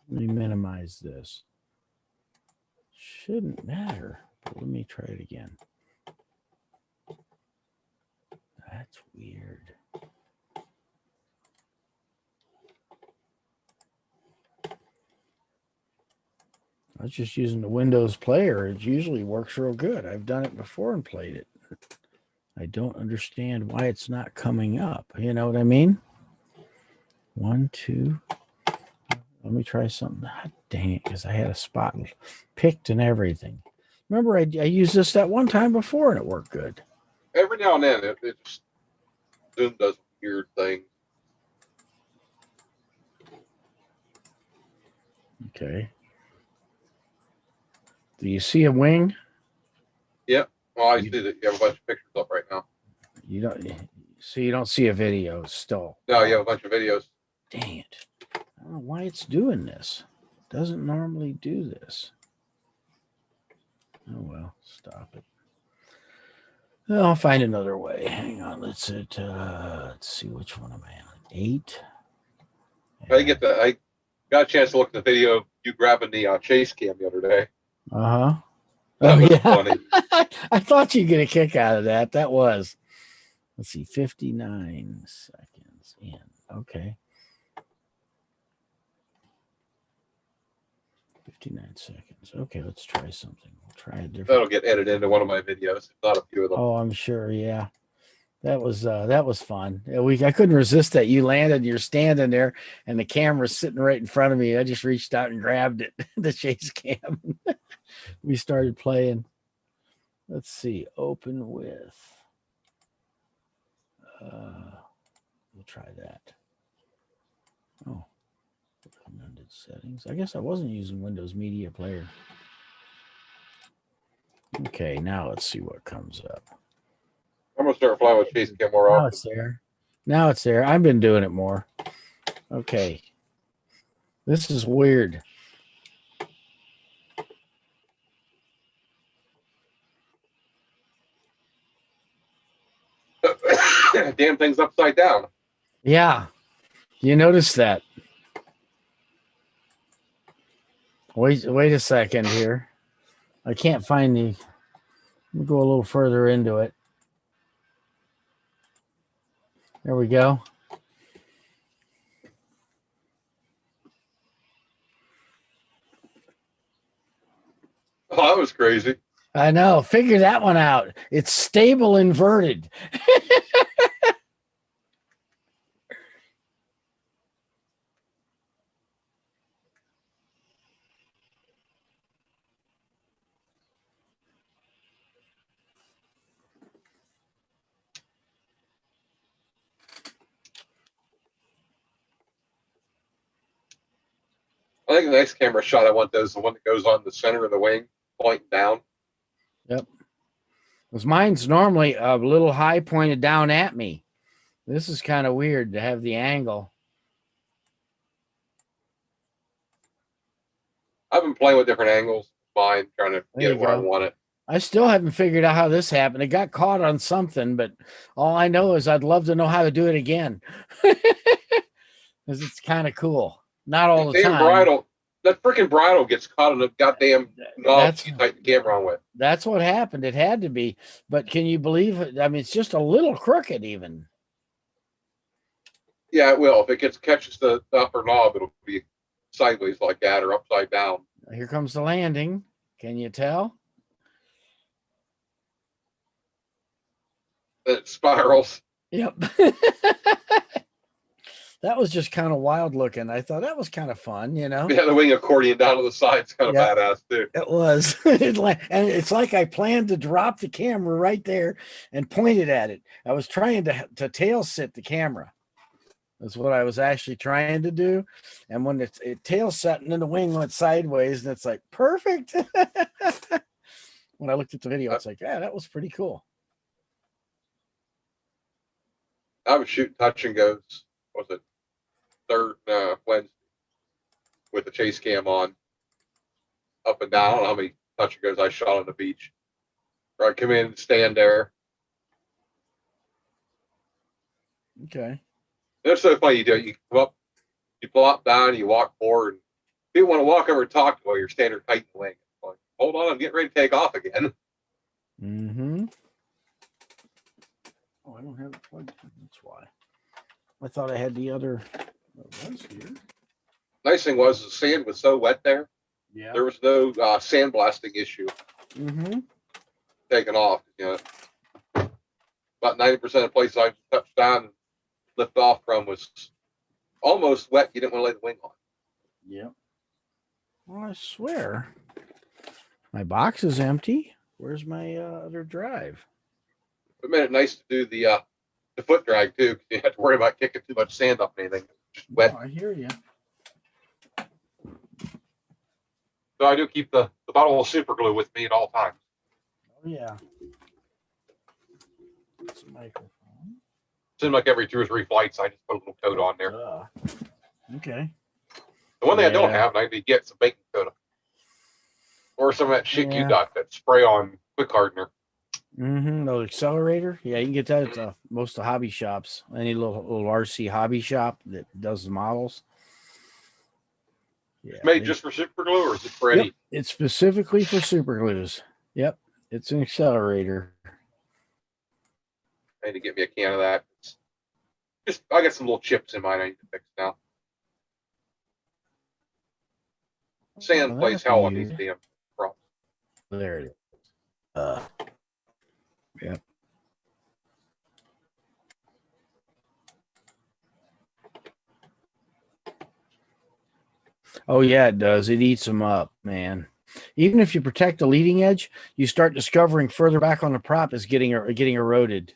[SPEAKER 2] Let me minimize this. Shouldn't matter, but let me try it again. That's weird. I was just using the Windows player. It usually works real good. I've done it before and played it. I don't understand why it's not coming up. You know what I mean? 1, 2. Let me try something. God dang it, because I had a spot picked and everything. Remember, I used this that one time before and it worked good.
[SPEAKER 3] Every now and then, it just Zoom does weird things.
[SPEAKER 2] Okay. Do you see a wing?
[SPEAKER 3] Yep. Well, I see that you have a bunch of pictures up right now.
[SPEAKER 2] You don't. So you don't see a video still.
[SPEAKER 3] No, you have a bunch of videos.
[SPEAKER 2] Dang it! I don't know why it's doing this. It doesn't normally do this. Oh well, stop it. Well, I'll find another way. Hang on. Let's see which one am I on. 8.
[SPEAKER 3] I got a chance to look at the video of you grabbing the chase cam the other day.
[SPEAKER 2] Uh-huh.
[SPEAKER 3] That
[SPEAKER 2] Oh
[SPEAKER 3] was
[SPEAKER 2] yeah.
[SPEAKER 3] funny.
[SPEAKER 2] I thought you'd get a kick out of that. That was. Let's see, 59 seconds in. Okay. 59 seconds. Okay, let's try something. We'll try a different.
[SPEAKER 3] That'll get edited into one of my videos, if not a few of them.
[SPEAKER 2] Oh, I'm sure. Yeah. That was fun. I couldn't resist that. You landed, you're standing there, and the camera's sitting right in front of me. I just reached out and grabbed it, the chase cam. We started playing. Let's see. Open with. We'll try that. Oh, recommended settings. I guess I wasn't using Windows Media Player. Okay, now let's see what comes up.
[SPEAKER 3] I'm gonna start flying with chase cam more
[SPEAKER 2] Now
[SPEAKER 3] often.
[SPEAKER 2] it's there. Now it's there. I've been doing it more. Okay. This is weird.
[SPEAKER 3] Damn thing's upside down.
[SPEAKER 2] Yeah. You noticed that. Wait a second here. I can't find the. Let me go a little further into it. There we go.
[SPEAKER 3] Oh, that was crazy.
[SPEAKER 2] I know. Figure that one out. It's stable inverted.
[SPEAKER 3] I think the next camera shot I want is the one that goes on the center of the wing, pointing down.
[SPEAKER 2] Yep. Because mine's normally a little high pointed down at me. This is kind of weird to have the angle.
[SPEAKER 3] I've been playing with different angles. Mine, trying to
[SPEAKER 2] There
[SPEAKER 3] get
[SPEAKER 2] you
[SPEAKER 3] it where I
[SPEAKER 2] go.
[SPEAKER 3] want it.
[SPEAKER 2] I still haven't figured out how this happened. It got caught on something, but all I know is I'd love to know how to do it again. Because it's kind of cool. Not all the
[SPEAKER 3] Damn
[SPEAKER 2] time.
[SPEAKER 3] bridle. That freaking bridle gets caught in the goddamn knob
[SPEAKER 2] That's-
[SPEAKER 3] you tighten the camera on with.
[SPEAKER 2] That's what happened. It had to be. But can you believe it? I mean, it's just a little crooked even.
[SPEAKER 3] Yeah, it will. If it catches the upper knob, it'll be sideways like that or upside down.
[SPEAKER 2] Here comes the landing. Can you tell?
[SPEAKER 3] Then it spirals.
[SPEAKER 2] Yep. That was just kind of wild looking. I thought that was kind of fun, you know?
[SPEAKER 3] Yeah, the wing accordion down to the side's kind of
[SPEAKER 2] Yeah.
[SPEAKER 3] badass too.
[SPEAKER 2] It was. And it's like I planned to drop the camera right there and pointed at it. I was trying to tail sit the camera. That's what I was actually trying to do. And when it tail set and then the wing went sideways, and it's like, perfect. When I looked at the video, it's like, yeah, that was pretty cool.
[SPEAKER 3] I was shooting touch and goes. Was it third Wednesday with the chase cam on, up and down? I don't know how many touch and goes I shot on the beach. Or I come in and stand there.
[SPEAKER 2] Okay.
[SPEAKER 3] It's so funny. You do it. You come up, you plop down, you walk forward. People want to walk over and talk to you while you're standing tight in the wing. Like, hold on, I'm getting ready to take off again.
[SPEAKER 2] Mm-hmm. Oh, I don't have it plugged in. That's why. I thought I had the other. It was here.
[SPEAKER 3] Nice thing was the sand was so wet there.
[SPEAKER 2] Yeah.
[SPEAKER 3] There was no sandblasting issue
[SPEAKER 2] Mm-hmm.
[SPEAKER 3] taking off. You know, about 90% of the places I touched down and lift off from was almost wet. You didn't want to lay the wing on.
[SPEAKER 2] Yep. Well, I swear, my box is empty. Where's my other drive?
[SPEAKER 3] It made it nice to do the foot drag too, because you had to worry about kicking too much sand up anything. Just wet.
[SPEAKER 2] Oh, I hear you.
[SPEAKER 3] So I do keep the bottle of super glue with me at all times.
[SPEAKER 2] Oh yeah. It's a microphone.
[SPEAKER 3] Seems like every 2 or 3 flights, I just put a little coat on there.
[SPEAKER 2] Okay.
[SPEAKER 3] The one thing I don't
[SPEAKER 2] Yeah.
[SPEAKER 3] have, and I need to get some baking soda. Or some of that shit you
[SPEAKER 2] Yeah.
[SPEAKER 3] got, that spray on quick hardener.
[SPEAKER 2] The accelerator. Yeah, you can get that at most of the hobby shops. Any little RC hobby shop that does the models. Yeah,
[SPEAKER 3] It's made just for super glue, or is it for
[SPEAKER 2] Yep,
[SPEAKER 3] any?
[SPEAKER 2] it's specifically for super glues. Yep, it's an accelerator.
[SPEAKER 3] I need to get me a can of that. Just I got some little chips in mine I need to fix now. Sand
[SPEAKER 2] Oh,
[SPEAKER 3] plays
[SPEAKER 2] that's
[SPEAKER 3] hell on these
[SPEAKER 2] weird.
[SPEAKER 3] damn props.
[SPEAKER 2] There it is. Yep. Oh yeah, it does. It eats them up, man. Even if you protect the leading edge, you start discovering further back on the prop is getting eroded.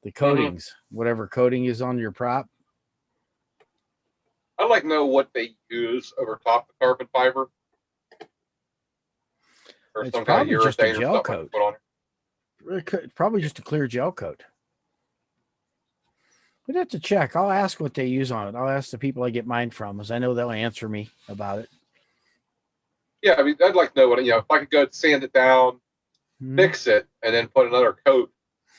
[SPEAKER 2] The coatings, whatever coating is on your prop.
[SPEAKER 3] I'd like to know what they use over top the carbon fiber. Or
[SPEAKER 2] It's
[SPEAKER 3] some kind of
[SPEAKER 2] probably just a
[SPEAKER 3] urethane or
[SPEAKER 2] gel
[SPEAKER 3] something I
[SPEAKER 2] coat.
[SPEAKER 3] can put on it.
[SPEAKER 2] Probably just a clear gel coat. We'd have to check. I'll ask what they use on it. I'll ask the people I get mine from, as I know they'll answer me about it.
[SPEAKER 3] Yeah, I mean, I'd like to know what, if I could go sand it down, fix it, and then put another coat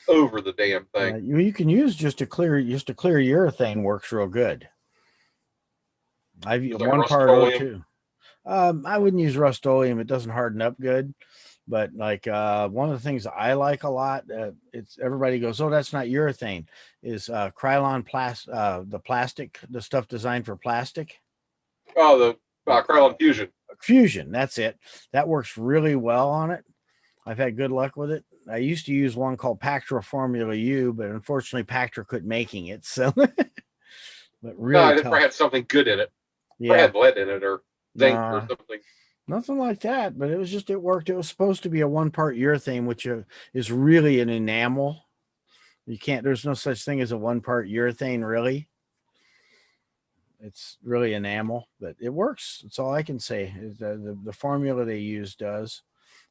[SPEAKER 3] over the damn thing.
[SPEAKER 2] You can use just a clear urethane works real good. I've used
[SPEAKER 3] Like
[SPEAKER 2] one part or
[SPEAKER 3] Rust-Oleum?
[SPEAKER 2] two. I wouldn't use Rust-Oleum. It doesn't harden up good. But like one of the things I like a lot, it's everybody goes, oh, that's not urethane, is Krylon the plastic, the stuff designed for plastic.
[SPEAKER 3] Oh, the Krylon Fusion.
[SPEAKER 2] Fusion, that's it. That works really well on it. I've had good luck with it. I used to use one called Pactra Formula U, but unfortunately Pactra quit making it. So, but really,
[SPEAKER 3] No, it probably had something good in it.
[SPEAKER 2] Yeah,
[SPEAKER 3] had lead in it or zinc or something.
[SPEAKER 2] Nothing like that. But it worked. It was supposed to be a 1-part urethane, which is really an enamel. There's no such thing as a 1-part urethane, really. It's really enamel, but it works. That's all I can say. The formula they use does.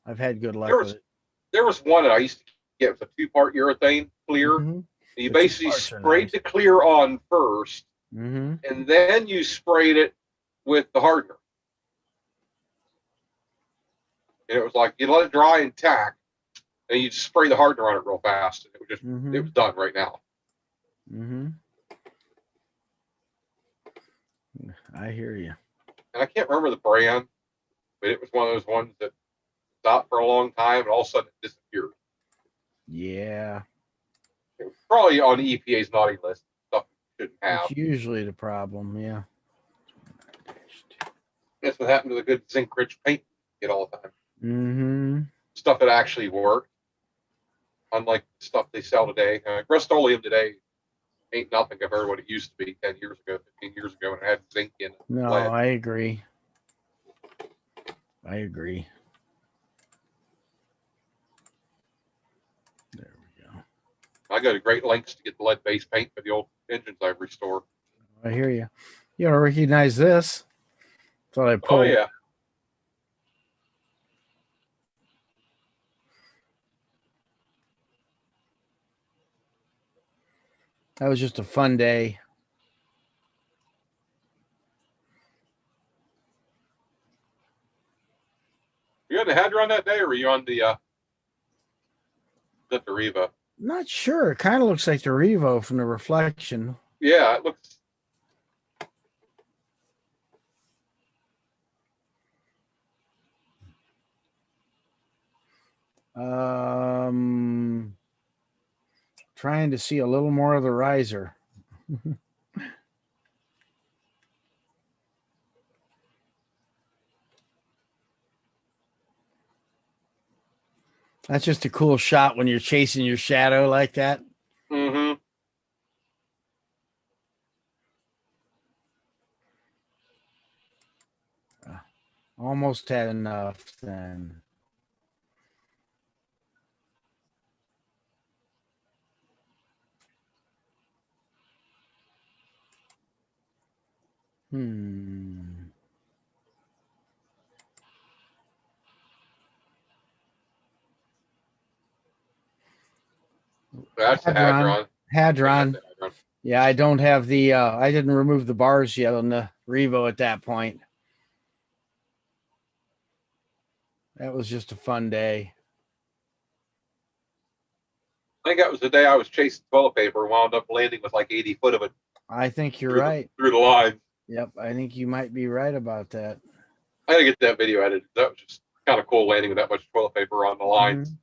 [SPEAKER 2] I've had good luck with it.
[SPEAKER 3] There was one that I used to get with a 2-part urethane clear.
[SPEAKER 2] Mm-hmm.
[SPEAKER 3] You basically sprayed the clear on first, and then you sprayed it with the hardener. And it was like you let it dry and tack, and you just spray the hardener on it real fast, and it was done right now.
[SPEAKER 2] I hear you.
[SPEAKER 3] And I can't remember the brand, but it was one of those ones that stopped for a long time, and all of a sudden it disappeared.
[SPEAKER 2] Yeah.
[SPEAKER 3] It was probably on the EPA's naughty list. Stuff you shouldn't have.
[SPEAKER 2] It's usually the problem, yeah.
[SPEAKER 3] That's what happened to the good zinc-rich paint you get all the
[SPEAKER 2] time.
[SPEAKER 3] Stuff that actually worked, unlike stuff they sell today. Rust-Oleum today ain't nothing compared to what it used to be 10 years ago, 15 years ago, and it had zinc in it.
[SPEAKER 2] No,
[SPEAKER 3] lead.
[SPEAKER 2] I agree. There we go.
[SPEAKER 3] I go to great lengths to get the lead-based paint for the old engines I restore.
[SPEAKER 2] I hear you. You don't recognize this? Thought I pulled.
[SPEAKER 3] Oh, yeah.
[SPEAKER 2] That was just a fun day.
[SPEAKER 3] You on the Hadron that day, or were you on the Revo?
[SPEAKER 2] Not sure. It kind of looks like the Revo from the reflection.
[SPEAKER 3] Yeah, it looks.
[SPEAKER 2] Trying to see a little more of the riser. That's just a cool shot when you're chasing your shadow like that. Almost had enough then.
[SPEAKER 3] That's the Hadron.
[SPEAKER 2] Yeah, I don't have the I didn't remove the bars yet on the Revo at that point. That was just a fun day.
[SPEAKER 3] I think that was the day I was chasing toilet paper and wound up landing with like 80 foot of it
[SPEAKER 2] I think you're
[SPEAKER 3] through
[SPEAKER 2] right.
[SPEAKER 3] through the line.
[SPEAKER 2] Yep, I think you might be right about that.
[SPEAKER 3] I gotta get that video edited. That was just kind of cool landing with that much toilet paper on the line.
[SPEAKER 2] Mhm.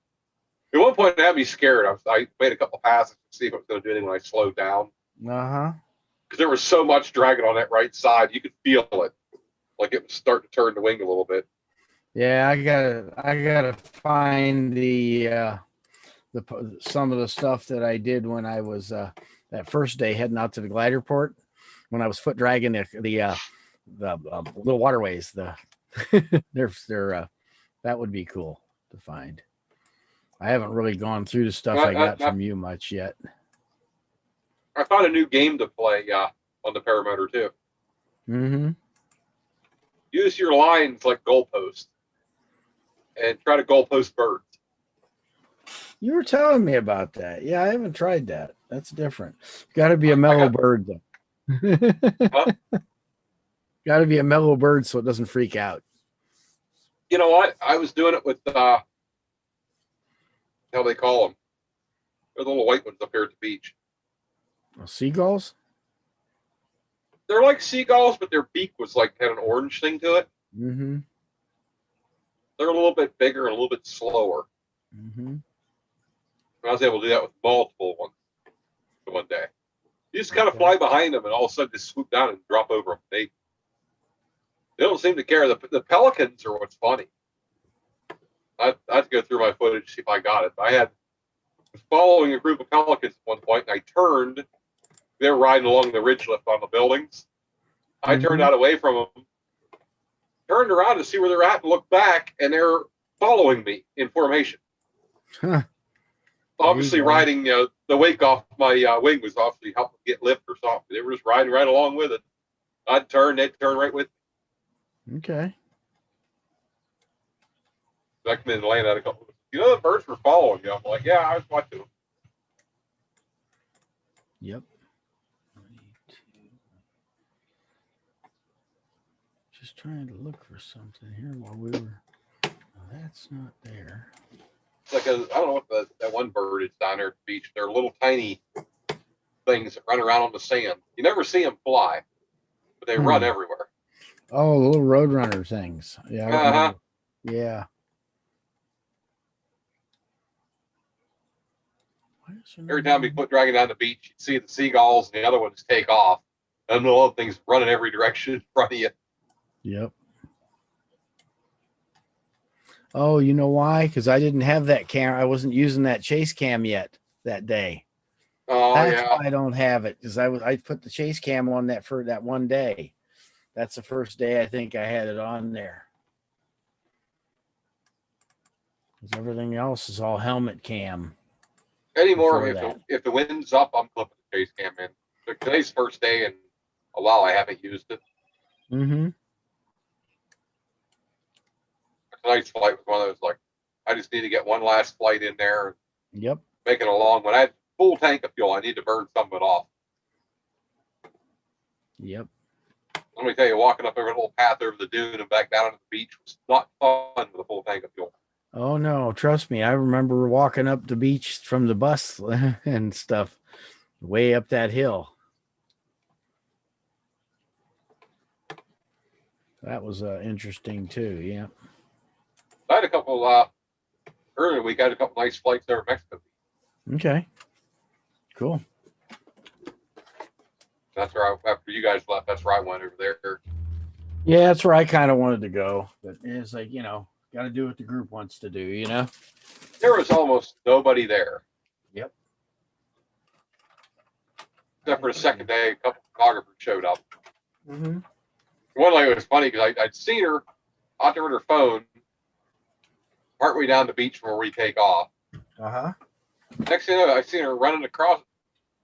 [SPEAKER 3] At one point, it had me scared. I made a couple passes to see if it was going to do anything when I slowed down.
[SPEAKER 2] Uh-huh.
[SPEAKER 3] Because there was so much dragging on that right side. You could feel it. Like it was starting to turn the wing a little bit.
[SPEAKER 2] Yeah, I gotta find the some of the stuff that I did when I was that first day heading out to the glider port when I was foot dragging the little waterways. They're that would be cool to find. I haven't really gone through the stuff I got from you much yet.
[SPEAKER 3] I found a new game to play on the paramotor too.
[SPEAKER 2] Mm-hmm.
[SPEAKER 3] Use your lines like goalposts and try to goalpost birds.
[SPEAKER 2] You were telling me about that. Yeah, I haven't tried that. That's different. Got to be a mellow bird though.
[SPEAKER 3] Huh?
[SPEAKER 2] Got to be a mellow bird so it doesn't freak out.
[SPEAKER 3] You know what? I was doing it with how they call them. They're the little white ones up here at the beach.
[SPEAKER 2] Seagulls?
[SPEAKER 3] They're like seagulls, but their beak was like had an orange thing to it.
[SPEAKER 2] Mm-hmm.
[SPEAKER 3] They're a little bit bigger and a little bit slower.
[SPEAKER 2] Mm-hmm.
[SPEAKER 3] I was able to do that with multiple ones one day. You just kind of fly behind them and all of a sudden just swoop down and drop over them. They don't seem to care. The pelicans are what's funny. I had to go through my footage to see if I got it. I was following a group of pelicans at one point, and I turned. They were riding along the ridge lift on the buildings. I turned out away from them, turned around to see where they're at, and looked back, and they're following me in formation.
[SPEAKER 2] Huh.
[SPEAKER 3] Obviously, riding the wake off my wing was obviously helping get lift or something. They were just riding right along with it. I'd turn, they'd turn right with me.
[SPEAKER 2] Okay.
[SPEAKER 3] I come in and land out a couple. The birds were following you. I'm like, yeah, I was watching them.
[SPEAKER 2] Yep. Just trying to look for something here while we were. Oh, that's not there.
[SPEAKER 3] It's like I don't know what that one bird is down there at the beach. They're little tiny things that run around on the sand. You never see them fly, but they run everywhere.
[SPEAKER 2] Oh, little roadrunner things. Yeah.
[SPEAKER 3] Uh-huh.
[SPEAKER 2] Yeah.
[SPEAKER 3] Every time we put dragging down the beach, you'd see the seagulls and the other ones take off. And the little things running every direction in front of you.
[SPEAKER 2] Yep. Oh, you know why? Because I didn't have that camera. I wasn't using that chase cam yet that day.
[SPEAKER 3] Oh,
[SPEAKER 2] That's
[SPEAKER 3] yeah.
[SPEAKER 2] why I don't have it, because I put the chase cam on that for that one day. That's the first day I think I had it on there. Because everything else is all helmet cam.
[SPEAKER 3] Anymore,
[SPEAKER 2] before
[SPEAKER 3] if the wind's up, I'm clipping the chase cam in. So today's the first day in a while I haven't used it.
[SPEAKER 2] Mm-hmm.
[SPEAKER 3] Tonight's flight was one of those, like, I just need to get one last flight in there and
[SPEAKER 2] Yep.
[SPEAKER 3] make it a long one. I had full tank of fuel. I need to burn some of it off.
[SPEAKER 2] Yep.
[SPEAKER 3] Let me tell you, walking up every little path over the dune and back down to the beach was not fun with a full tank of fuel.
[SPEAKER 2] Oh no, trust me. I remember walking up the beach from the bus and stuff way up that hill. That was interesting too. Yeah.
[SPEAKER 3] I had a couple earlier week. I had a couple nice flights over Mexico.
[SPEAKER 2] Okay. Cool.
[SPEAKER 3] That's where after you guys left, that's where I went over there.
[SPEAKER 2] Yeah, that's where I kind of wanted to go, but it's like, got to do what the group wants to do,
[SPEAKER 3] There was almost nobody there.
[SPEAKER 2] Yep.
[SPEAKER 3] Except for the second day, a couple photographers showed up.
[SPEAKER 2] Mm-hmm.
[SPEAKER 3] One lady was funny because I'd seen her out there with her phone partway down the beach from where we take off.
[SPEAKER 2] Uh-huh.
[SPEAKER 3] Next thing you know, I seen her running across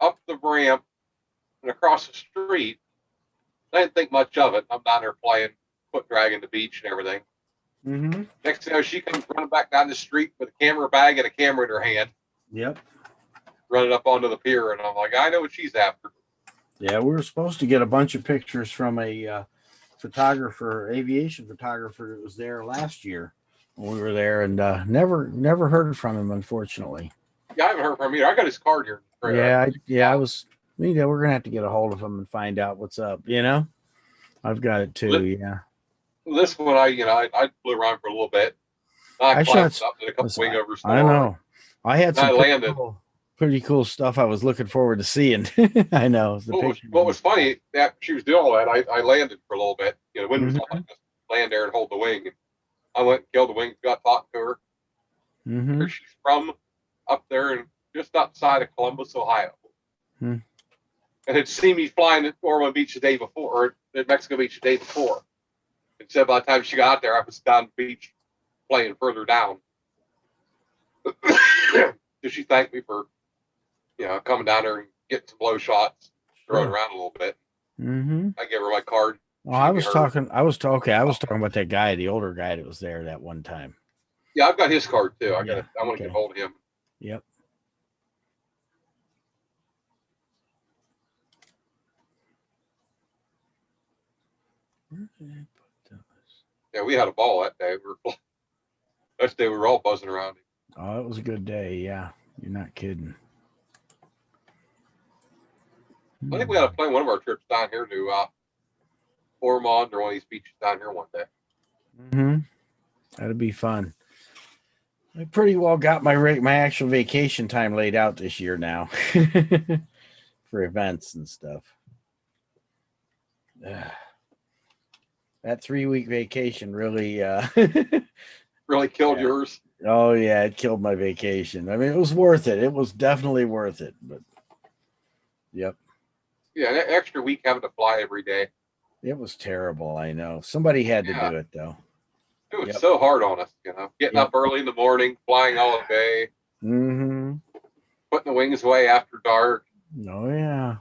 [SPEAKER 3] up the ramp and across the street. I didn't think much of it. I'm down there playing, foot dragging the beach and everything.
[SPEAKER 2] Mm-hmm.
[SPEAKER 3] Next thing you know, she comes running back down the street with a camera bag and a camera in her hand,
[SPEAKER 2] Yep.
[SPEAKER 3] running up onto the pier. And I'm like, I know what she's after.
[SPEAKER 2] Yeah, we were supposed to get a bunch of pictures from a aviation photographer that was there last year we were there, and never heard from him, unfortunately.
[SPEAKER 3] Yeah, I haven't heard from him either. I got his card here.
[SPEAKER 2] I was. We're gonna have to get a hold of him and find out what's up. I've got it too. Yeah.
[SPEAKER 3] This one, I flew around for a little bit. I climbed up, did a couple wing over store.
[SPEAKER 2] I know. I had some
[SPEAKER 3] pretty
[SPEAKER 2] cool stuff I was looking forward to seeing. I know.
[SPEAKER 3] What was funny, after she was doing all that, I landed for a little bit. The wind was like, just land there and hold the wing. And I went and killed the wing, got talking to her. Where she's from up there and just outside of Columbus, Ohio. And had seen me flying at Ormond Beach the day before, or at Mexico Beach the day before. And said by the time she got there, I was down the beach playing further down. So she thanked me for, coming down there and getting some blow shots, throwing around a little bit. I gave her my card.
[SPEAKER 2] Well, I was talking about that guy, the older guy that was there that one time.
[SPEAKER 3] Yeah, I've got his card too. I want to get hold of him.
[SPEAKER 2] Yep. Where did I put those?
[SPEAKER 3] Yeah, we had a ball that day. That day we were all buzzing around him.
[SPEAKER 2] Oh, it was a good day. Yeah, you're not kidding.
[SPEAKER 3] I think we got to plan one of our trips down here to Ormond or one of these beaches down here one day.
[SPEAKER 2] That'd be fun. I pretty well got my actual vacation time laid out this year now for events and stuff. That 3-week vacation really
[SPEAKER 3] really killed yours.
[SPEAKER 2] Oh yeah, it killed my vacation. I mean, it was worth it. It was definitely worth it. But yep.
[SPEAKER 3] Yeah, an extra week having to fly every day.
[SPEAKER 2] It was terrible. I know. Somebody had to do it though.
[SPEAKER 3] It was so hard on us, getting up early in the morning, flying all day. Putting the wings away after dark.
[SPEAKER 2] Oh yeah.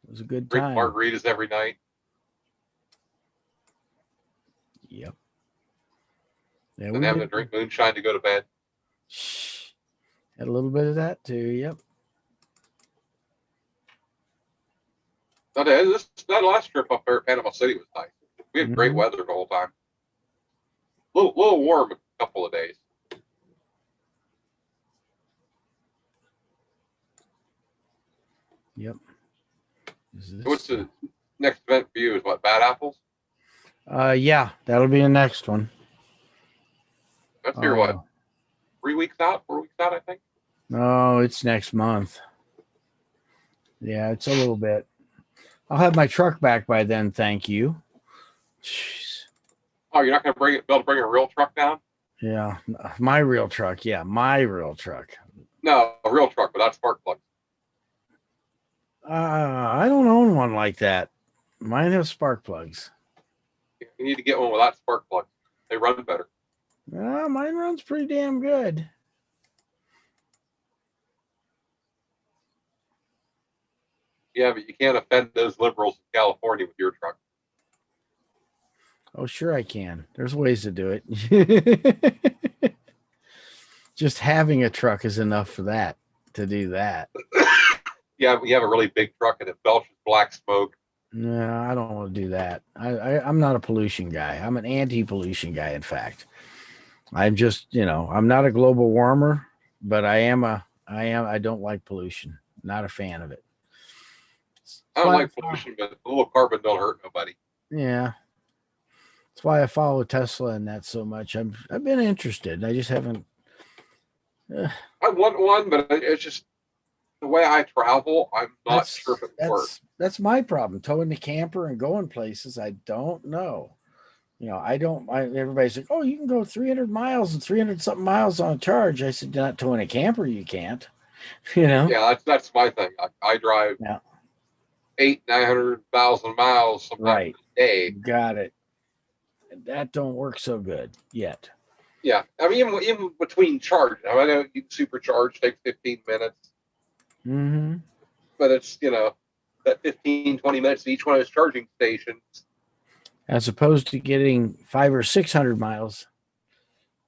[SPEAKER 2] It was a good time.
[SPEAKER 3] Drink margaritas every night.
[SPEAKER 2] Yep.
[SPEAKER 3] Yeah, and having to drink moonshine to go to bed.
[SPEAKER 2] Had a little bit of that too. Yep.
[SPEAKER 3] That last trip up there at Panama City was nice. We had great weather the whole time. A little warm a couple of days.
[SPEAKER 2] Yep.
[SPEAKER 3] What's the next event for you? Is what, Bad Apples?
[SPEAKER 2] Yeah, that'll be the next one.
[SPEAKER 3] That's here, what, 3 weeks out, 4 weeks out, I think?
[SPEAKER 2] No, it's next month. Yeah, it's a little bit. I'll have my truck back by then, thank you. Jeez.
[SPEAKER 3] Oh, you're not going to be able to bring a real truck down?
[SPEAKER 2] Yeah, my real truck. Yeah, my real truck.
[SPEAKER 3] No, a real truck without spark plugs.
[SPEAKER 2] I don't own one like that. Mine have spark plugs.
[SPEAKER 3] You need to get one without spark plugs. They run better.
[SPEAKER 2] Mine runs pretty damn good.
[SPEAKER 3] Yeah, but you can't offend those liberals in California with your truck.
[SPEAKER 2] Oh, sure I can. There's ways to do it. Just having a truck is enough for that, to do that.
[SPEAKER 3] Yeah, we have a really big truck and it belches black smoke.
[SPEAKER 2] No, I don't want to do that. I'm not a pollution guy. I'm an anti-pollution guy, in fact. I'm just, I'm not a global warmer, but I don't like pollution. Not a fan of it.
[SPEAKER 3] I don't like pollution, but a little carbon don't hurt nobody.
[SPEAKER 2] Yeah. That's why I follow Tesla and that so much. I've been interested. I just haven't.
[SPEAKER 3] I want one, but it's just the way I travel. I'm not sure if it works.
[SPEAKER 2] That's my problem. Towing the camper and going places. I don't know. Everybody's like, oh, you can go 300 miles and 300 something miles on a charge. I said, not towing a camper, you can't.
[SPEAKER 3] Yeah, that's my thing. I drive 800,000-900,000 miles sometimes a day.
[SPEAKER 2] Got it. That don't work so good yet.
[SPEAKER 3] Yeah, I mean, even between charges, I know you supercharge takes 15 minutes. But it's that 15, 20 minutes at each one of those charging stations.
[SPEAKER 2] As opposed to getting 500 or 600 miles,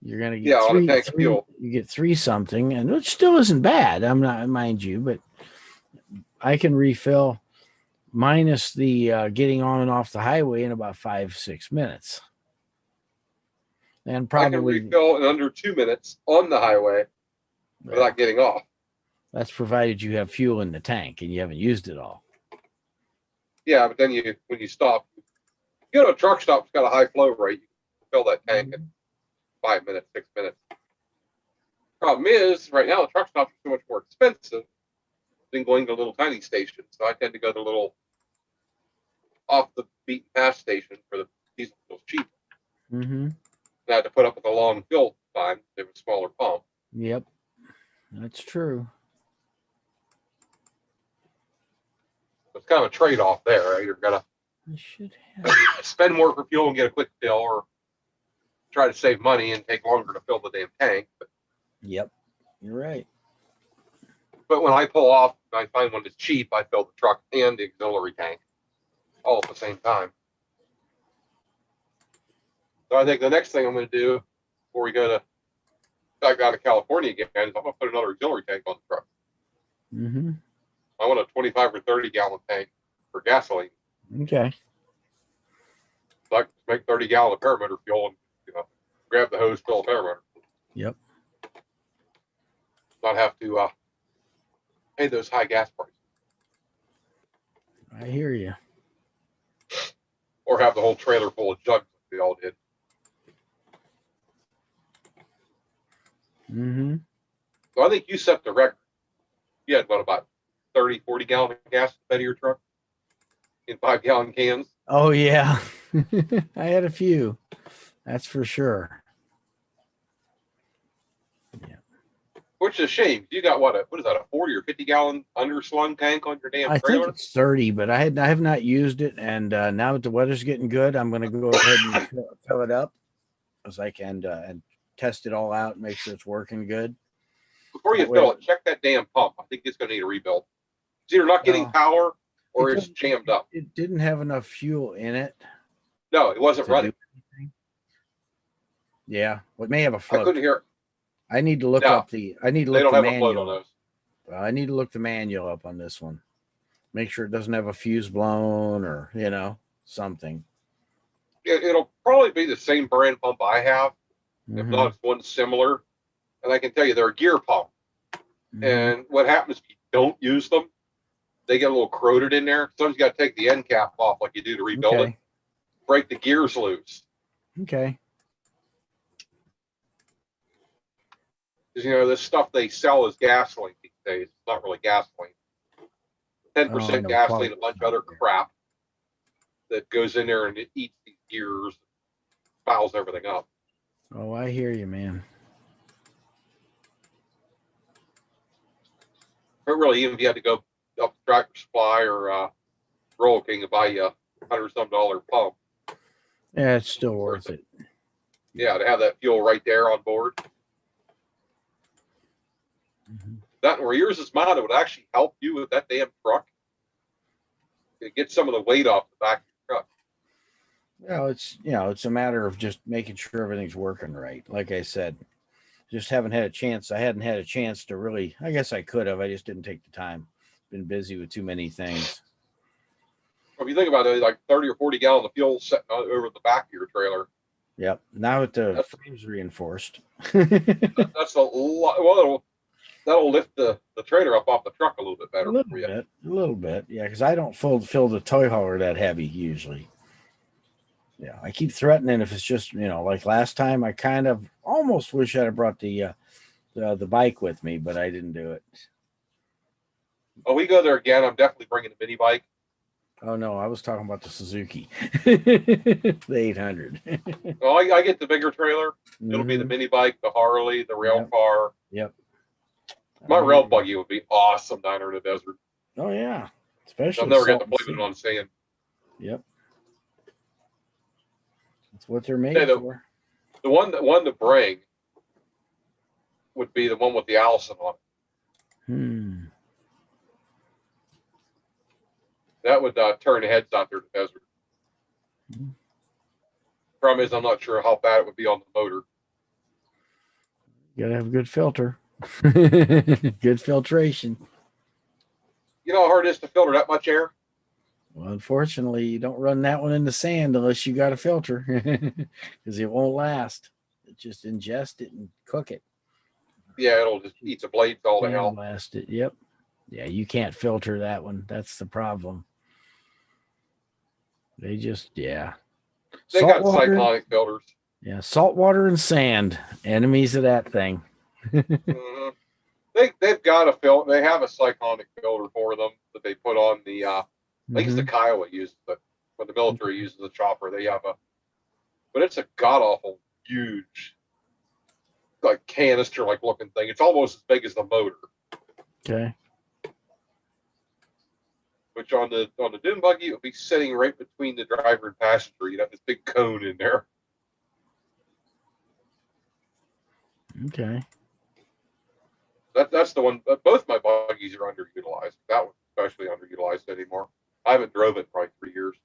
[SPEAKER 2] you're gonna get three. You get 3 something, and which still isn't bad. I'm not, mind you, but I can refill minus the getting on and off the highway in about 5-6 minutes. And
[SPEAKER 3] I can
[SPEAKER 2] probably
[SPEAKER 3] refill in under 2 minutes on the highway without getting off.
[SPEAKER 2] that's provided you have fuel in the tank and you haven't used it all.
[SPEAKER 3] Yeah, but then when you stop, you go to a truck stop, it's got a high flow rate. You can fill that tank in 5 minutes, 6 minutes. Problem is, right now the truck stops are so much more expensive than going to little tiny stations. So I tend to go to little off the beaten path station for the diesel fuel's cheap.
[SPEAKER 2] Mm-hmm.
[SPEAKER 3] I had to put up with a long fill time. They have a smaller pump.
[SPEAKER 2] Yep, that's true.
[SPEAKER 3] It's kind of a trade-off there. Right? You're gonna
[SPEAKER 2] I should have.
[SPEAKER 3] spend more for fuel and get a quick fill, or try to save money and take longer to fill the damn tank.
[SPEAKER 2] Yep, you're right.
[SPEAKER 3] But when I pull off, I find one that's cheap. I fill the truck and the auxiliary tank all at the same time. So I think the next thing I'm going to do before we go to back out of California again is I'm going to put another auxiliary tank on the truck.
[SPEAKER 2] Mm-hmm.
[SPEAKER 3] I want a 25 or 30 gallon tank for gasoline.
[SPEAKER 2] Okay.
[SPEAKER 3] So I can make 30 gallon of parameter fuel and grab the hose, fill a parameter.
[SPEAKER 2] Yep.
[SPEAKER 3] Not have to pay those high gas prices.
[SPEAKER 2] I hear you.
[SPEAKER 3] Or have the whole trailer full of jugs like we all did.
[SPEAKER 2] Mm-hmm.
[SPEAKER 3] So I think you set the record. You had, what, about 30, 40 gallon of gas in the bed of your truck? In 5 gallon cans?
[SPEAKER 2] Oh, yeah. I had a few. That's for sure. Yeah.
[SPEAKER 3] Which is a shame. You got what is that, a 40 or 50 gallon underslung tank on your damn
[SPEAKER 2] I
[SPEAKER 3] trailer?
[SPEAKER 2] think it's 30, but I have not used it. And now that the weather's getting good, I'm going to go ahead and fill it up as I can and test it all out and make sure it's working good.
[SPEAKER 3] Before you fill it, check that damn pump. I think it's going to need a rebuild. It's either not getting power or it's jammed up.
[SPEAKER 2] It didn't have enough fuel in it.
[SPEAKER 3] No, it wasn't running.
[SPEAKER 2] Yeah, well, it may have a float.
[SPEAKER 3] I couldn't hear it.
[SPEAKER 2] I need to look up the. I need to look
[SPEAKER 3] They don't
[SPEAKER 2] the
[SPEAKER 3] have
[SPEAKER 2] manual.
[SPEAKER 3] a float on those.
[SPEAKER 2] I need to look the manual up on this one. Make sure it doesn't have a fuse blown or something.
[SPEAKER 3] It'll probably be the same brand pump I have.
[SPEAKER 2] Mm-hmm.
[SPEAKER 3] If not, it's one similar. And I can tell you they're a gear pump.
[SPEAKER 2] Mm-hmm.
[SPEAKER 3] And what happens if you don't use them? They get a little corroded in there. Sometimes you got to take the end cap off like you do to rebuild it. Break the gears loose.
[SPEAKER 2] Okay.
[SPEAKER 3] Because, this stuff they sell as gasoline these days. It's not really gasoline. 10% gasoline, a bunch of other crap that goes in there and it eats these gears, fouls everything up.
[SPEAKER 2] Oh, I hear you, man.
[SPEAKER 3] But really, even if you had to go up to Tractor Supply or Royal King and buy you $100-some pump.
[SPEAKER 2] Yeah, it's still worth it.
[SPEAKER 3] Yeah, to have that fuel right there on board.
[SPEAKER 2] Mm-hmm.
[SPEAKER 3] That where yours is mounted would actually help you with that damn truck. To get some of the weight off the back of your truck.
[SPEAKER 2] Well, it's a matter of just making sure everything's working right. Like I said, just haven't had a chance. I hadn't had a chance to really. I guess I could have. I just didn't take the time. Been busy with too many things.
[SPEAKER 3] Well, if you think about it, like 30 or 40 gallons of fuel sitting over the back of your trailer.
[SPEAKER 2] Yep. Now that the frame's reinforced.
[SPEAKER 3] That's a lot. Well, that'll lift the trailer up off the truck a little bit better.
[SPEAKER 2] A little bit. Yeah, because I don't fill the toy hauler that heavy usually. Yeah, I keep threatening if it's just, like last time, I kind of almost wish I'd have brought the bike with me, but I didn't do it.
[SPEAKER 3] Oh, we go there again. I'm definitely bringing the mini bike.
[SPEAKER 2] Oh, no, I was talking about the Suzuki, the 800.
[SPEAKER 3] Well, I get the bigger trailer. It'll be the mini bike, the Harley, the rail car.
[SPEAKER 2] Yep.
[SPEAKER 3] My rail buggy would be awesome down there in the desert.
[SPEAKER 2] Oh, yeah. Especially
[SPEAKER 3] I'll never get to blame it on sand.
[SPEAKER 2] Yep. That's what they're made for.
[SPEAKER 3] The one to bring would be the one with the Allison on it. That would turn heads out there in the desert. Problem is, I'm not sure how bad it would be on the motor.
[SPEAKER 2] You gotta have a good filter. Good filtration.
[SPEAKER 3] You know how hard it is to filter that much air?
[SPEAKER 2] Well, unfortunately, you don't run that one in the sand unless you got a filter, because it won't last. Just ingest it and cook it.
[SPEAKER 3] Yeah, it'll just eat the blades all to hell.
[SPEAKER 2] Blast it. Yep. Yeah, you can't filter that one. That's the problem. They just, yeah.
[SPEAKER 3] They
[SPEAKER 2] Salt
[SPEAKER 3] got
[SPEAKER 2] water,
[SPEAKER 3] cyclonic filters.
[SPEAKER 2] yeah, salt water and sand, enemies of that thing.
[SPEAKER 3] Mhm. They've got a filter. They have a cyclonic filter for them that they put on the. I think it's the
[SPEAKER 2] Mhm.
[SPEAKER 3] Kiowa uses it. When the military uses the chopper, they have a. But it's a god awful huge, like canister like looking thing. It's almost as big as the motor.
[SPEAKER 2] Okay.
[SPEAKER 3] Which on the dune buggy, it would be sitting right between the driver and passenger. You'd have this big cone in there.
[SPEAKER 2] Okay.
[SPEAKER 3] That's the one. Both my buggies are underutilized. That one's especially underutilized anymore. I haven't drove it in probably 3 years.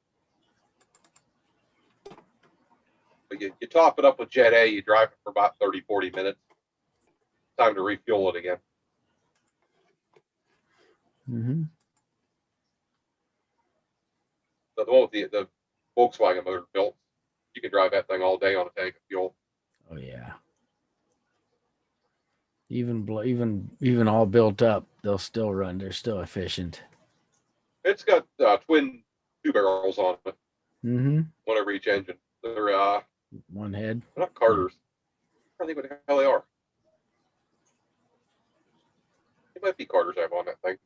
[SPEAKER 3] But you top it up with Jet A, you drive it for about 30, 40 minutes. Time to refuel it again.
[SPEAKER 2] Mm-hmm.
[SPEAKER 3] So the one with the Volkswagen motor built, you can drive that thing all day on a tank of fuel.
[SPEAKER 2] Oh yeah. Even all built up, they'll still run. They're still efficient.
[SPEAKER 3] It's got twin 2 barrels on it,
[SPEAKER 2] Mm-hmm.
[SPEAKER 3] one over each engine. They're
[SPEAKER 2] One head.
[SPEAKER 3] not Carters. I don't think what the hell they are. It might be Carters I have on that thing.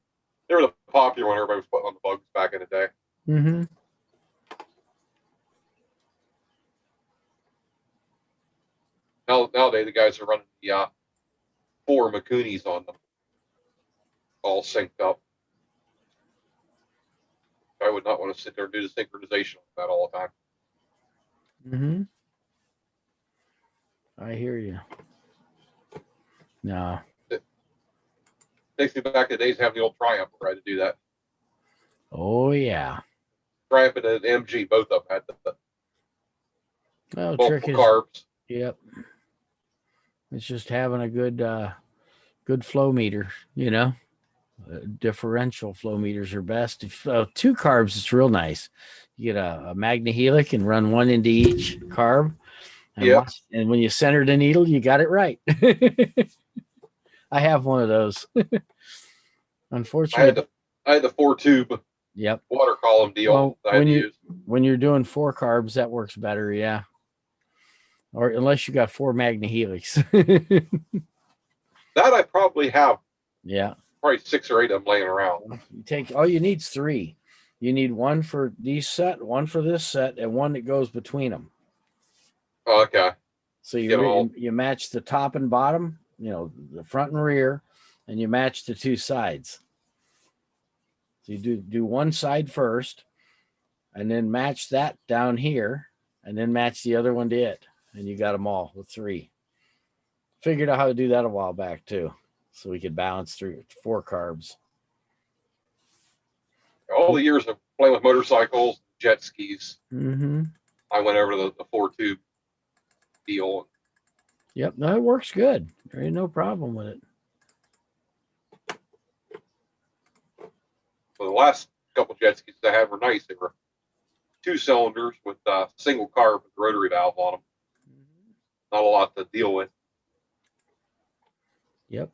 [SPEAKER 3] They were the popular one everybody was putting on the bugs back in the day.
[SPEAKER 2] Mm-hmm.
[SPEAKER 3] Nowadays, the guys are running the 4 Makunis on them, all synced up. I would not want to sit there and do the synchronization on that all the time.
[SPEAKER 2] Mm-hmm. I hear you. No.
[SPEAKER 3] It takes me back to the days of having the old Triumph where I had to do that.
[SPEAKER 2] Oh yeah.
[SPEAKER 3] Triumph and an MG, both of them had the
[SPEAKER 2] Well,
[SPEAKER 3] multiple
[SPEAKER 2] trick is,
[SPEAKER 3] carbs.
[SPEAKER 2] yep. It's just having a good flow meter, you know. Differential flow meters are best. If 2 carbs, it's real nice. You get a magnehelic and run one into each carb, and
[SPEAKER 3] Yep.
[SPEAKER 2] watch. And when you center the needle, you got it right. I have one of those. Unfortunately,
[SPEAKER 3] I had the 4 tube
[SPEAKER 2] yep.
[SPEAKER 3] water column deal
[SPEAKER 2] Well,
[SPEAKER 3] that I had to use.
[SPEAKER 2] when you're doing 4 carbs, that works better, yeah. Or unless you got 4 magnehelics.
[SPEAKER 3] That I probably have
[SPEAKER 2] Yeah.
[SPEAKER 3] probably 6 or 8 of them laying around.
[SPEAKER 2] You take all you need is 3. You need one for these set, one for this set, and one that goes between them.
[SPEAKER 3] Oh, okay.
[SPEAKER 2] So
[SPEAKER 3] Get 'em all.
[SPEAKER 2] you match the top and bottom, you know, the front and rear, and you match the 2 sides. So you do one side first, and then match that down here, and then match the other one to it, and you got them all with 3. Figured out how to do that a while back too, so we could balance through 4 carbs.
[SPEAKER 3] All the years of playing with motorcycles, jet skis,
[SPEAKER 2] Mm-hmm.
[SPEAKER 3] I went over to the 4 tube deal.
[SPEAKER 2] Yep, no, it works good. There ain't no problem with it.
[SPEAKER 3] For the last couple jet skis I had were nice. They were 2 cylinders with single carb with rotary valve on them. Not a lot to deal with.
[SPEAKER 2] Yep.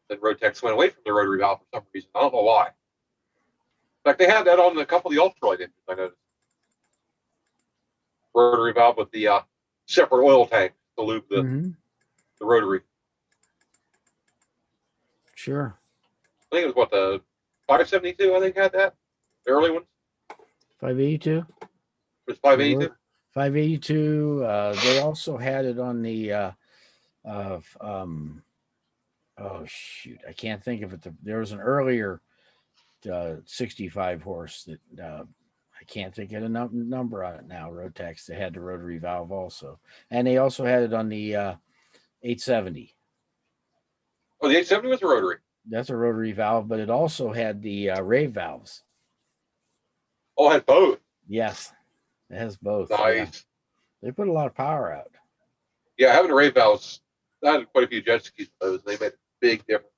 [SPEAKER 3] Then Rotex went away from the rotary valve for some reason. I don't know why. In fact, they had that on a couple of the ultralight engines, I noticed. Rotary valve with the separate oil tank to lube the rotary.
[SPEAKER 2] Sure.
[SPEAKER 3] I think it was what, the 572, I think had that. The early ones.
[SPEAKER 2] 582.
[SPEAKER 3] It was 582.
[SPEAKER 2] 582. They also had it on the oh shoot, I can't think of it. There was an earlier 65 horse that I can't think of a number on it now. Rotex. They had the rotary valve also, and they also had it on the 870.
[SPEAKER 3] Oh, the 870 was a rotary.
[SPEAKER 2] That's a rotary valve, but it also had the rave valves.
[SPEAKER 3] Oh, it had both.
[SPEAKER 2] Yes, it has both.
[SPEAKER 3] Nice.
[SPEAKER 2] Yeah. They put a lot of power out.
[SPEAKER 3] Yeah, having a rave valves, I had quite a few jet skis with those, and they made a big difference.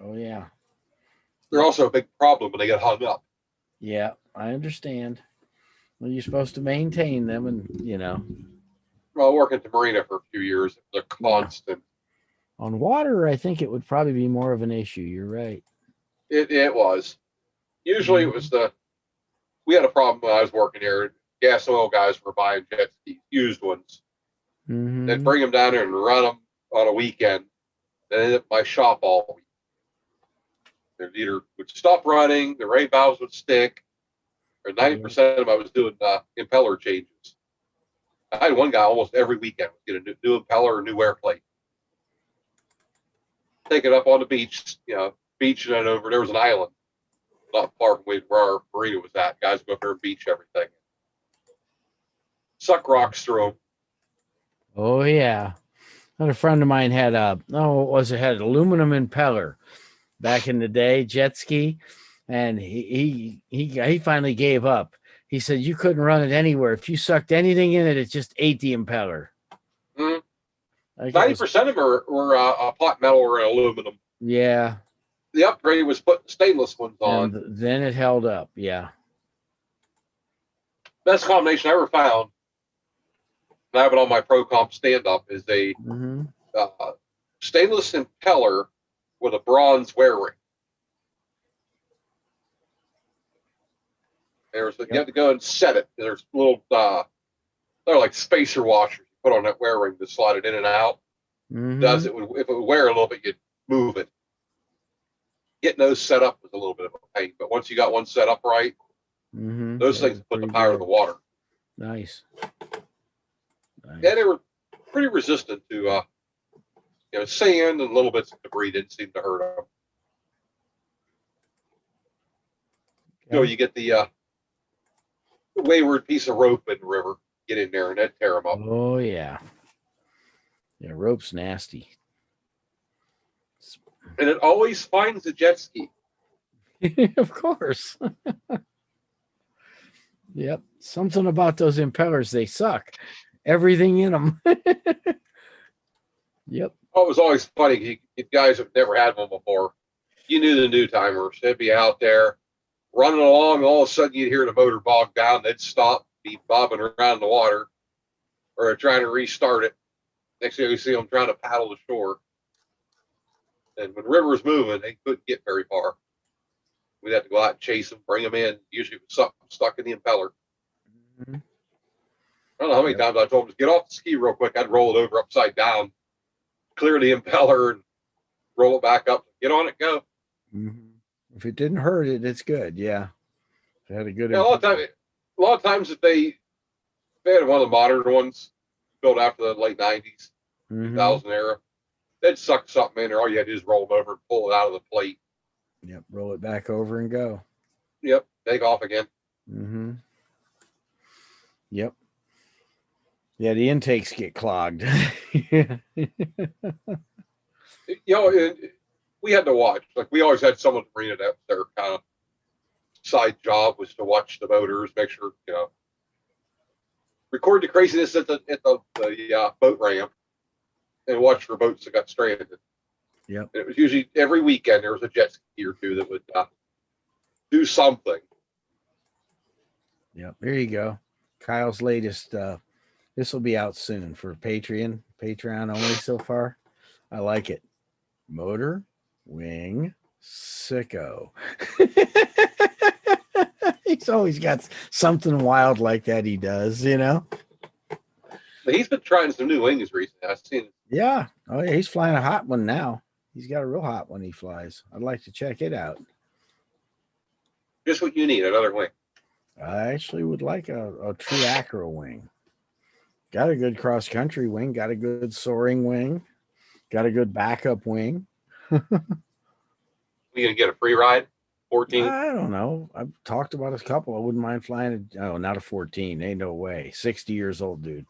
[SPEAKER 2] Oh yeah.
[SPEAKER 3] They're also a big problem when they get hung up.
[SPEAKER 2] Yeah, I understand. Well, you're supposed to maintain them, and
[SPEAKER 3] Well, working at the marina for a few years, they're constant.
[SPEAKER 2] on water, I think it would probably be more of an issue. You're right.
[SPEAKER 3] It was. Usually it was we had a problem when I was working here. Gas oil guys were buying jet skis, used ones. They'd bring them down there and run them on a weekend. Then end up my shop all week. They either would stop running, the ray valves would stick, or 90% of them I was doing impeller changes. I had one guy almost every weekend get a new impeller or new wear plate. Take it up on the beach, beach and then over. There was an island not far from where our marina was at. Guys go up there and beach everything. Suck rocks through them.
[SPEAKER 2] Oh yeah. A friend of mine had had an aluminum impeller back in the day, jet ski, and he finally gave up. He said you couldn't run it anywhere. If you sucked anything in it, it just ate the impeller.
[SPEAKER 3] 90% of them were a pot metal or an aluminum.
[SPEAKER 2] Yeah.
[SPEAKER 3] The upgrade was putting stainless ones on.
[SPEAKER 2] And then it held up. Yeah.
[SPEAKER 3] Best combination I ever found, and I have it on my Pro Comp stand-up, is a stainless impeller with a bronze wear ring. You have to go and set it. There's little, they're like spacer washers you put on that wear ring to slide it in and out. If it would wear a little bit, you'd move it. Getting those set up was a little bit of a pain, but once you got one set up right, those things put the power to the water.
[SPEAKER 2] Nice.
[SPEAKER 3] Yeah, they were pretty resistant to sand and little bits of debris. Didn't seem to hurt them.
[SPEAKER 2] Okay.
[SPEAKER 3] You get the wayward piece of rope in the river, get in there and that'd tear them up.
[SPEAKER 2] Oh yeah. Yeah, rope's nasty.
[SPEAKER 3] And it always finds a jet ski.
[SPEAKER 2] Of course. Yep. Something about those impellers, they suck. Everything in them. Yep.
[SPEAKER 3] Oh, it was always funny. You guys have never had one before. You knew the new timers. They'd be out there running along. And all of a sudden, you'd hear the motor bog down. They'd stop, be bobbing around the water, or trying to restart it. Next thing you see them trying to paddle to shore. And when the river was moving, they couldn't get very far. We'd have to go out and chase them, bring them in. Usually with something stuck in the impeller. I don't know how many times I told them, get off the ski real quick. I'd roll it over upside down, clear the impeller, and roll it back up. Get on it, go.
[SPEAKER 2] If it didn't hurt it, it's good. Yeah. If it had a good
[SPEAKER 3] a lot of times if they had one of the modern ones built after the late 90s, 2000 era, they'd suck something in there. All you had to do is roll it over and pull it out of the plate.
[SPEAKER 2] Yep. Roll it back over and go.
[SPEAKER 3] Yep. Take off again.
[SPEAKER 2] Yep. Yeah, the intakes get clogged.
[SPEAKER 3] We had to watch. Like we always had someone at the marina that their kind of side job was to watch the motors, make sure record the craziness at the boat ramp, and watch for boats that got stranded.
[SPEAKER 2] Yep.
[SPEAKER 3] And it was usually every weekend there was a jet ski or two that would do something.
[SPEAKER 2] Yep. There you go. Kyle's latest. This will be out soon for Patreon only so far. I like it. Motor Wing Sicko. He's always got something wild like that. He does,
[SPEAKER 3] But he's been trying some new wings recently. I've seen.
[SPEAKER 2] Yeah. Oh yeah. He's flying a hot one now. He's got a real hot one he flies. I'd like to check it out.
[SPEAKER 3] Just what you need, another wing.
[SPEAKER 2] I actually would like a true acro wing. Got a good cross country wing, got a good soaring wing, got a good backup wing.
[SPEAKER 3] You gonna get a free ride? 14?
[SPEAKER 2] I don't know. I've talked about a couple. I wouldn't mind flying not a 14. Ain't no way. 60 years old, dude.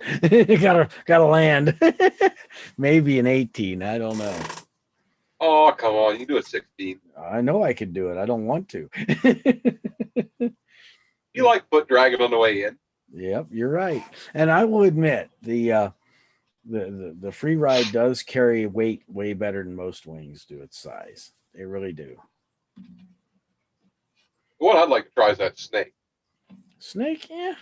[SPEAKER 2] gotta land. Maybe an 18. I don't know.
[SPEAKER 3] Oh, come on. You can do a 16.
[SPEAKER 2] I know I could do it. I don't want to.
[SPEAKER 3] You like foot dragging on the way in.
[SPEAKER 2] Yep, you're right. And I will admit the free ride does carry weight way better than most wings do its size. They really do.
[SPEAKER 3] What I'd like to try is that snake.
[SPEAKER 2] Snake, yeah.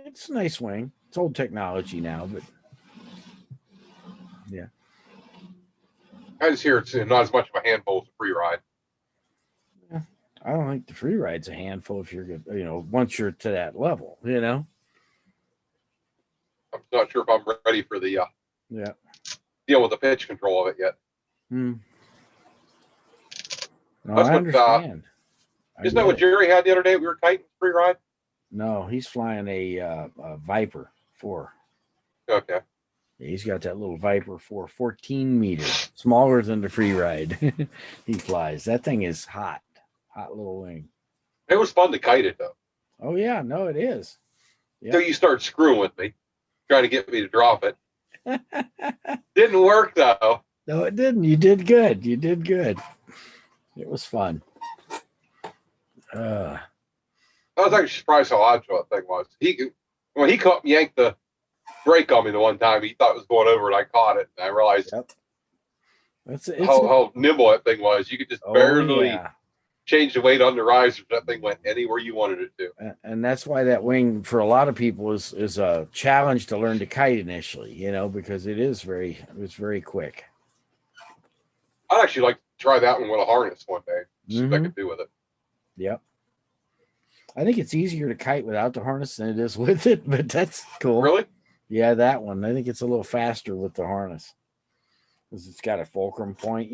[SPEAKER 2] It's a nice wing. It's old technology now, but yeah.
[SPEAKER 3] I just hear it's not as much of a handful as a free ride.
[SPEAKER 2] I don't think the free ride's a handful if you're good, once you're to that level,
[SPEAKER 3] I'm not sure if I'm ready for the
[SPEAKER 2] Yeah.
[SPEAKER 3] deal with the pitch control of it yet.
[SPEAKER 2] No,
[SPEAKER 3] That's
[SPEAKER 2] I
[SPEAKER 3] what,
[SPEAKER 2] understand.
[SPEAKER 3] Isn't that what Jerry had the other day? We were kiting free ride.
[SPEAKER 2] No, he's flying a Viper 4.
[SPEAKER 3] Okay.
[SPEAKER 2] He's got that little Viper 4, 14 meter, smaller than the free ride. He flies. That thing is hot little wing.
[SPEAKER 3] It was fun to kite it though.
[SPEAKER 2] Oh yeah, no, it is.
[SPEAKER 3] Until you start screwing with me, trying to get me to drop it. Didn't work though.
[SPEAKER 2] No, it didn't. You did good. You did good. It was fun.
[SPEAKER 3] I was actually surprised how odd that thing was. When he yanked the brake on me the one time, he thought it was going over, and I caught it, and I realized how nimble that thing was. You could just barely change the weight on the riser. That thing went anywhere you wanted it to.
[SPEAKER 2] And that's why that wing, for a lot of people, is a challenge to learn to kite initially. Because it's very quick.
[SPEAKER 3] I'd actually like to try that one with a harness one day. See what I could do with it.
[SPEAKER 2] Yep. I think it's easier to kite without the harness than it is with it, but that's cool.
[SPEAKER 3] Really?
[SPEAKER 2] Yeah, that one. I think it's a little faster with the harness because it's got a fulcrum point,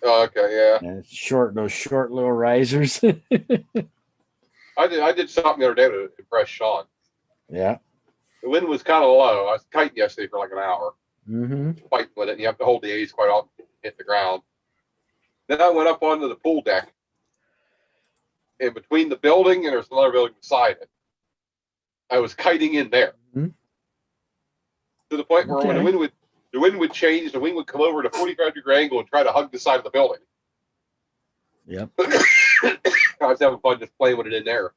[SPEAKER 3] Oh, okay, yeah.
[SPEAKER 2] And it's those short little risers.
[SPEAKER 3] I did something the other day to impress Sean.
[SPEAKER 2] Yeah.
[SPEAKER 3] The wind was kind of low. I was kiting yesterday for like an hour. Fighting with it, and you have to hold the A's quite often to hit the ground. Then I went up onto the pool deck. And between the building and there's another building beside it, I was kiting in there. To the point where when the wind would change, the wing would come over at a 45-degree angle and try to hug the side of the building.
[SPEAKER 2] Yep.
[SPEAKER 3] I was having fun just playing with it in there.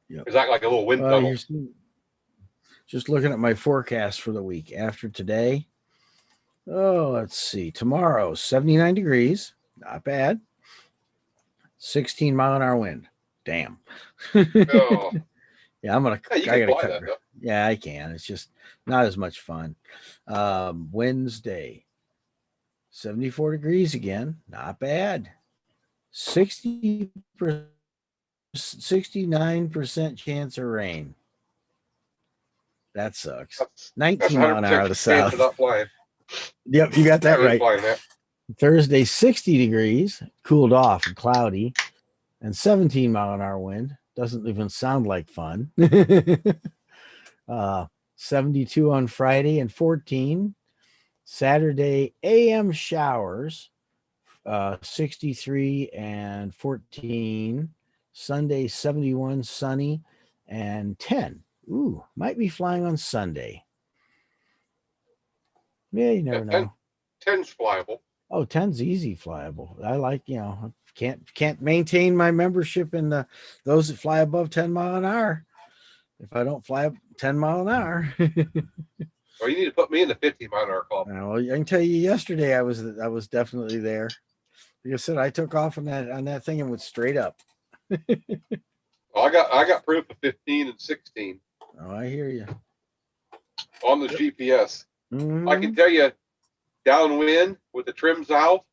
[SPEAKER 2] Yep.
[SPEAKER 3] It's acting like a little wind tunnel.
[SPEAKER 2] Just looking at my forecast for the week after today. Oh, let's see. Tomorrow, 79 degrees. Not bad. 16-mile-an-hour wind. Damn.
[SPEAKER 3] Oh.
[SPEAKER 2] Yeah, I gotta cut.
[SPEAKER 3] That,
[SPEAKER 2] yeah, I can. It's just not as much fun. Wednesday, 74 degrees again. Not bad. 69% chance of rain. That sucks. 19 mile an hour to the south. Yep, you got that right. Thursday, 60 degrees, cooled off and cloudy, and 17-mile-an-hour wind. Doesn't even sound like fun. 72 on Friday and 14. Saturday, AM showers, 63 and 14. Sunday, 71, sunny, and 10. Ooh, might be flying on Sunday. Yeah, you never know.
[SPEAKER 3] 10's flyable.
[SPEAKER 2] Oh, 10's easy flyable. I like, can't maintain my membership in those that fly above 10 mile an hour. If I don't fly up 10 mile an hour.
[SPEAKER 3] Well, you need to put me in the 15-mile-an-hour club.
[SPEAKER 2] Well, I can tell you yesterday I was definitely there. Like I said, I took off on that thing and went straight up.
[SPEAKER 3] Well, I got proof of 15 and 16.
[SPEAKER 2] Oh, I hear you.
[SPEAKER 3] On the GPS.
[SPEAKER 2] Mm-hmm.
[SPEAKER 3] I can tell you, downwind with the trims out,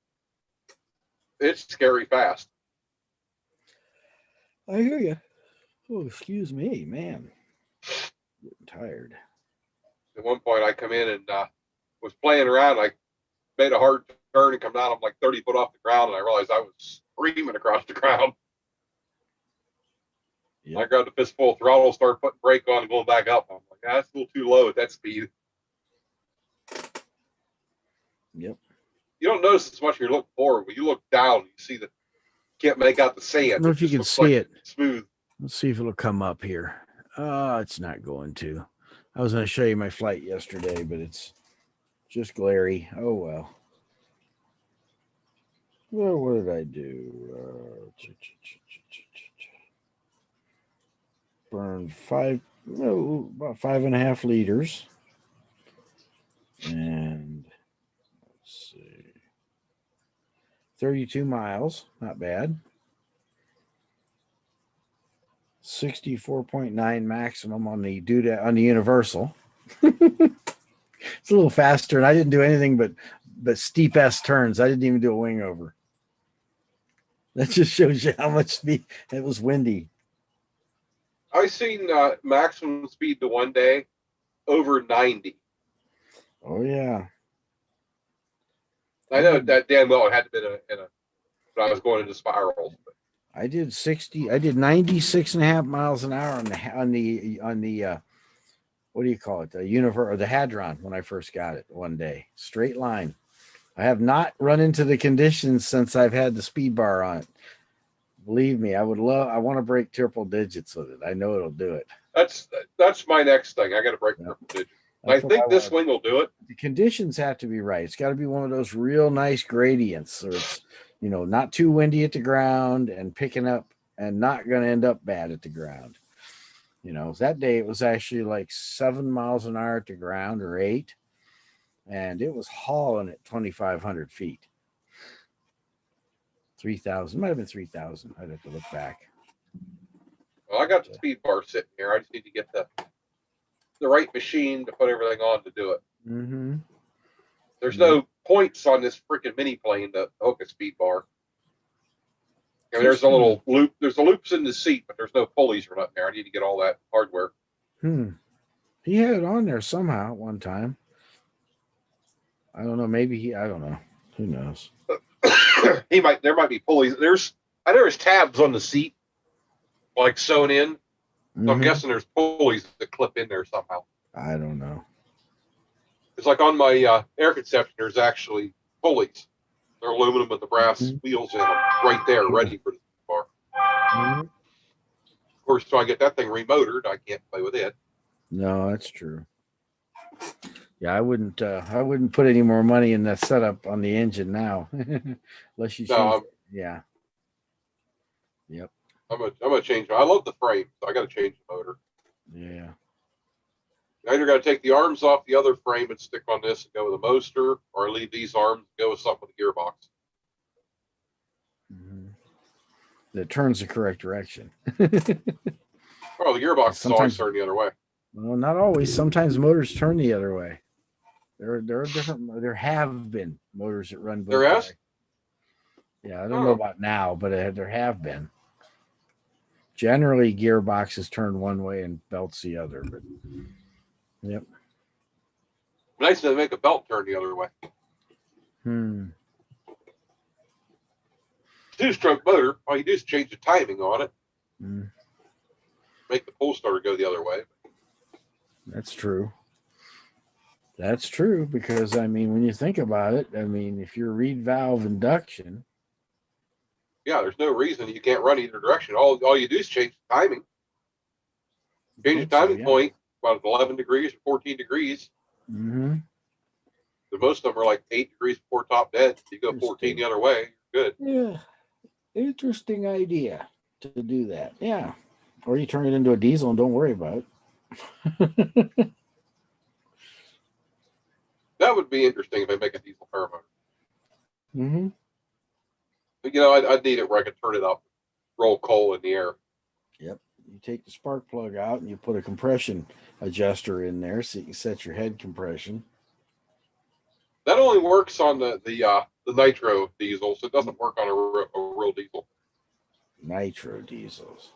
[SPEAKER 3] it's scary fast.
[SPEAKER 2] I hear you. Oh, excuse me, man. Getting tired.
[SPEAKER 3] At one point, I come in and was playing around. I made a hard turn and come down. I'm like 30 foot off the ground, and I realized I was screaming across the ground. Yep. I grabbed a fistful of throttle, started putting brake on and going back up. I'm like, that's a little too low at that speed.
[SPEAKER 2] Yep.
[SPEAKER 3] You don't notice as much when you look forward. When you look down, you see that you can't make out the sand.
[SPEAKER 2] I don't know if you can see it.
[SPEAKER 3] Smooth.
[SPEAKER 2] Let's see if it'll come up here. It's not going to. I was going to show you my flight yesterday, but it's just glary. Oh, well. Well, what did I do? Burned about 5.5 liters. And let's see. 32 miles. Not bad. 64.9 maximum on the universal. It's a little faster, and I didn't do anything but steep S turns. I didn't even do a wing over. That just shows you how much speed. It was windy.
[SPEAKER 3] I seen maximum speed to one day over 90.
[SPEAKER 2] Oh yeah.
[SPEAKER 3] I know that damn well it had to be when I was going into spirals. But
[SPEAKER 2] I did 96.5 miles an hour on the what do you call it? The Hadron when I first got it one day. Straight line. I have not run into the conditions since I've had the speed bar on it. Believe me, I want to break triple digits with it. I know it'll do it.
[SPEAKER 3] That's my next thing. I got to break triple digits. I think this wing will do it.
[SPEAKER 2] The conditions have to be right. It's got to be one of those real nice gradients, so it's not too windy at the ground and picking up and not going to end up bad at the ground. That day it was actually like 7 miles an hour at the ground or 8, and it was hauling at 2,500 feet. 3,000 might have been 3,000. I'd have to look back.
[SPEAKER 3] Well, I got the speed bar sitting here. I just need to get the right machine to put everything on to do it.
[SPEAKER 2] Mm-hmm.
[SPEAKER 3] There's no points on this freaking mini plane to hook a speed bar. I mean, there's a little loop. There's the loops in the seat, but there's no pulleys or nothing there. I need to get all that hardware.
[SPEAKER 2] He had it on there somehow at one time. I don't know. Maybe I don't know. Who knows?
[SPEAKER 3] There might be pulleys. I know there's tabs on the seat, like sewn in. So I'm guessing there's pulleys that clip in there somehow.
[SPEAKER 2] I don't know.
[SPEAKER 3] It's like on my air conception, there's actually pulleys. They're aluminum with the brass wheels in them, right there, ready for the bar. Of course, till I get that thing remotored, I can't play with it.
[SPEAKER 2] No, that's true. Yeah, I wouldn't put any more money in that setup on the engine now, unless you change. Yeah. Yep.
[SPEAKER 3] I'm gonna change. I love the frame, so I got to change the motor.
[SPEAKER 2] Yeah.
[SPEAKER 3] I either got to take the arms off the other frame and stick on this and go with a Moster, or I leave these arms and go with something with a gearbox.
[SPEAKER 2] That turns the correct direction.
[SPEAKER 3] Well, the gearbox is always turning the other way.
[SPEAKER 2] Well, not always. Sometimes motors turn the other way. There are different. There have been motors that run both
[SPEAKER 3] There has?
[SPEAKER 2] ways. Yeah, I don't know about now, but there have been. Generally, gearboxes turn one way and belts the other. But yep.
[SPEAKER 3] Nice to make a belt turn the other way. Two-stroke motor. All you do is change the timing on it. Make the pull starter go the other way.
[SPEAKER 2] That's true. That's true because I mean, when you think about it, I mean, if you're reed valve induction,
[SPEAKER 3] yeah, there's no reason you can't run either direction. All you do is change the timing. Change the timing point about 11 degrees or 14 degrees. So most of them are like 8 degrees before top dead. You go 14 the other way, you're good.
[SPEAKER 2] Yeah, interesting idea to do that. Yeah, or you turn it into a diesel and don't worry about it.
[SPEAKER 3] That would be interesting if they make a diesel power motor. But, I'd need it where I could turn it up, roll coal in the air.
[SPEAKER 2] Yep. You take the spark plug out and you put a compression adjuster in there so you can set your head compression.
[SPEAKER 3] That only works on the nitro diesel, so it doesn't work on a real diesel.
[SPEAKER 2] Nitro diesels.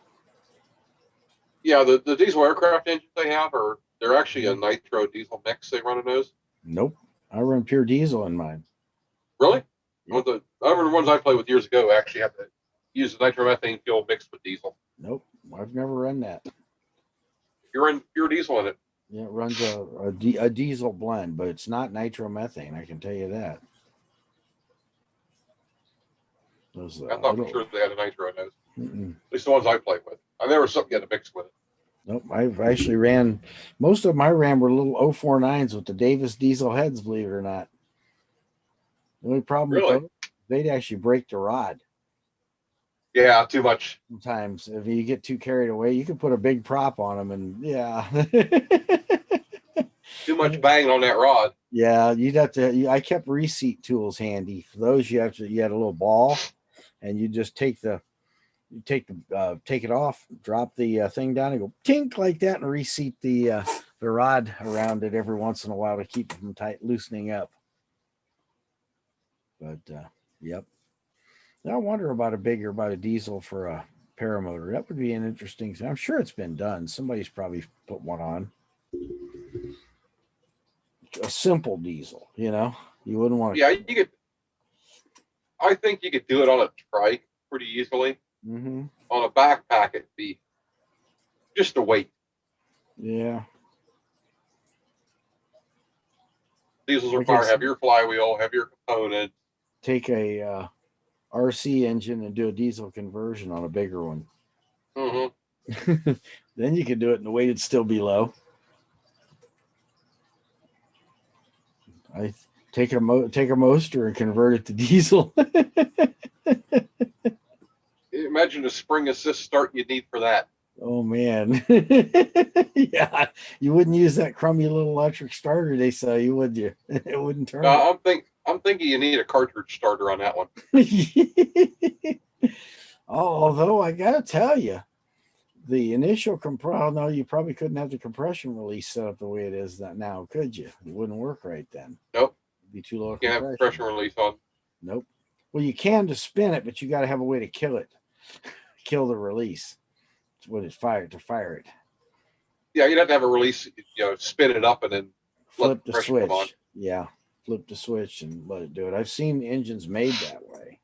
[SPEAKER 3] Yeah, the diesel aircraft engines they have they're actually a nitro diesel mix they run in those.
[SPEAKER 2] Nope. I run pure diesel in mine.
[SPEAKER 3] Really? Well, the other ones I played with years ago actually have to use the nitromethane fuel mixed with diesel.
[SPEAKER 2] Nope. I've never run that.
[SPEAKER 3] You're in pure diesel in it.
[SPEAKER 2] Yeah, it runs a diesel blend, but it's not nitromethane. I can tell you that.
[SPEAKER 3] I thought for sure they had a nitro in those. At least the ones I played with. I never something you had to mix with it.
[SPEAKER 2] Nope. I've actually ran most of my ram were little 049s with the Davis diesel heads, believe it or not. The only problem with those, they'd actually break the rod.
[SPEAKER 3] Yeah, too much.
[SPEAKER 2] Sometimes if you get too carried away, you can put a big prop on them and
[SPEAKER 3] Too much bang on that rod.
[SPEAKER 2] Yeah, you'd have to. I kept reseat tools handy. For those, you had a little ball, and you just take the You take it off, drop the thing down, and go tink like that, and reseat the rod around it every once in a while to keep it from loosening up. But yep. I wonder about a diesel for a paramotor. That would be an interesting thing. I'm sure it's been done. Somebody's probably put one on. A simple diesel, you wouldn't want to.
[SPEAKER 3] Yeah, you could. I think you could do it on a trike pretty easily.
[SPEAKER 2] Mm-hmm.
[SPEAKER 3] On a backpack, it'd be just a weight.
[SPEAKER 2] Yeah.
[SPEAKER 3] Diesels
[SPEAKER 2] Like
[SPEAKER 3] require heavier flywheel, heavier components.
[SPEAKER 2] Take a RC engine and do a diesel conversion on a bigger one.
[SPEAKER 3] Mm-hmm.
[SPEAKER 2] Then you could do it and the weight would still be low. I take a motor and convert it to diesel.
[SPEAKER 3] Imagine the spring assist start you need for that.
[SPEAKER 2] Oh man. Yeah, you wouldn't use that crummy little electric starter they sell you, would you? It wouldn't turn.
[SPEAKER 3] I'm thinking you need a cartridge starter on that one.
[SPEAKER 2] Although I gotta tell you, the initial no, you probably couldn't have the compression release set up the way it is now, could you? It wouldn't work right then.
[SPEAKER 3] Nope.
[SPEAKER 2] It'd be too low.
[SPEAKER 3] You can't have compression release on.
[SPEAKER 2] Nope. Well, you can to spin it, but you got to have a way to kill it, kill the release. When it's fired to fire it.
[SPEAKER 3] Yeah, you'd have to have a release, spin it up and then
[SPEAKER 2] flip the switch. Yeah, flip the switch and let it do it. I've seen engines made that way.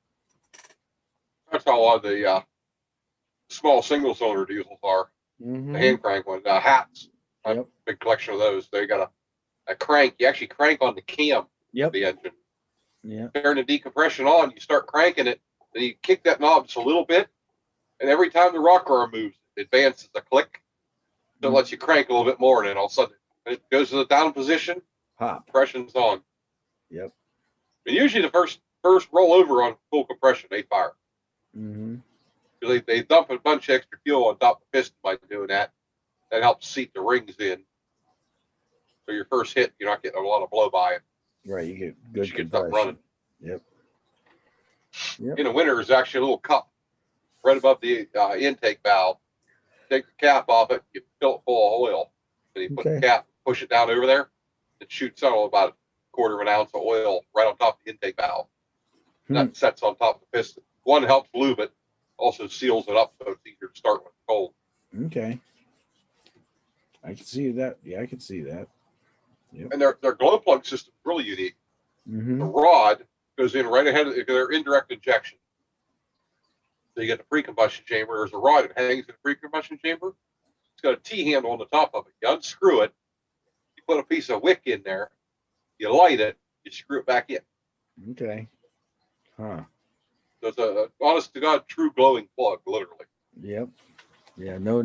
[SPEAKER 3] That's how a lot of the small single-cylinder diesels are.
[SPEAKER 2] Mm-hmm.
[SPEAKER 3] The hand crank one, hats. I have a big collection of those. They got a crank. You actually crank on the cam of the engine.
[SPEAKER 2] Yeah.
[SPEAKER 3] Turn the decompression on. You start cranking it. Then you kick that knob just a little bit, and every time the rocker arm moves, it advances a click. So it lets you crank a little bit more, and then all of a sudden it goes to the down position.
[SPEAKER 2] Pop.
[SPEAKER 3] Compression's on.
[SPEAKER 2] Yep.
[SPEAKER 3] And usually the first rollover on full compression, they fire.
[SPEAKER 2] Mm-hmm.
[SPEAKER 3] They dump a bunch of extra fuel on top of the piston by doing that. That helps seat the rings in. So your first hit, you're not getting a lot of blow by it.
[SPEAKER 2] Right, you get good
[SPEAKER 3] you get stuff running.
[SPEAKER 2] Yep.
[SPEAKER 3] In the winter, there's actually a little cup right above the intake valve. Take the cap off it, you fill it full of oil. Then you put the cap, push it down over there, it shoots out about a quarter of an ounce of oil right on top of the intake valve. That sets on top of the piston. One helps lube it, also seals it up so it's easier to start when it's cold.
[SPEAKER 2] Okay. I can see that. Yeah, I can see that. Yep.
[SPEAKER 3] And their glow plug system is really unique.
[SPEAKER 2] Mm-hmm.
[SPEAKER 3] The rod goes in right ahead of their indirect injection. So you get the pre-combustion chamber. There's a rod that hangs in the pre-combustion chamber. It's got a T-handle on the top of it. You unscrew it. You put a piece of wick in there. You light it. You screw it back in.
[SPEAKER 2] Okay. Huh.
[SPEAKER 3] So it's a honest to God, true glowing plug, literally.
[SPEAKER 2] Yep. Yeah. No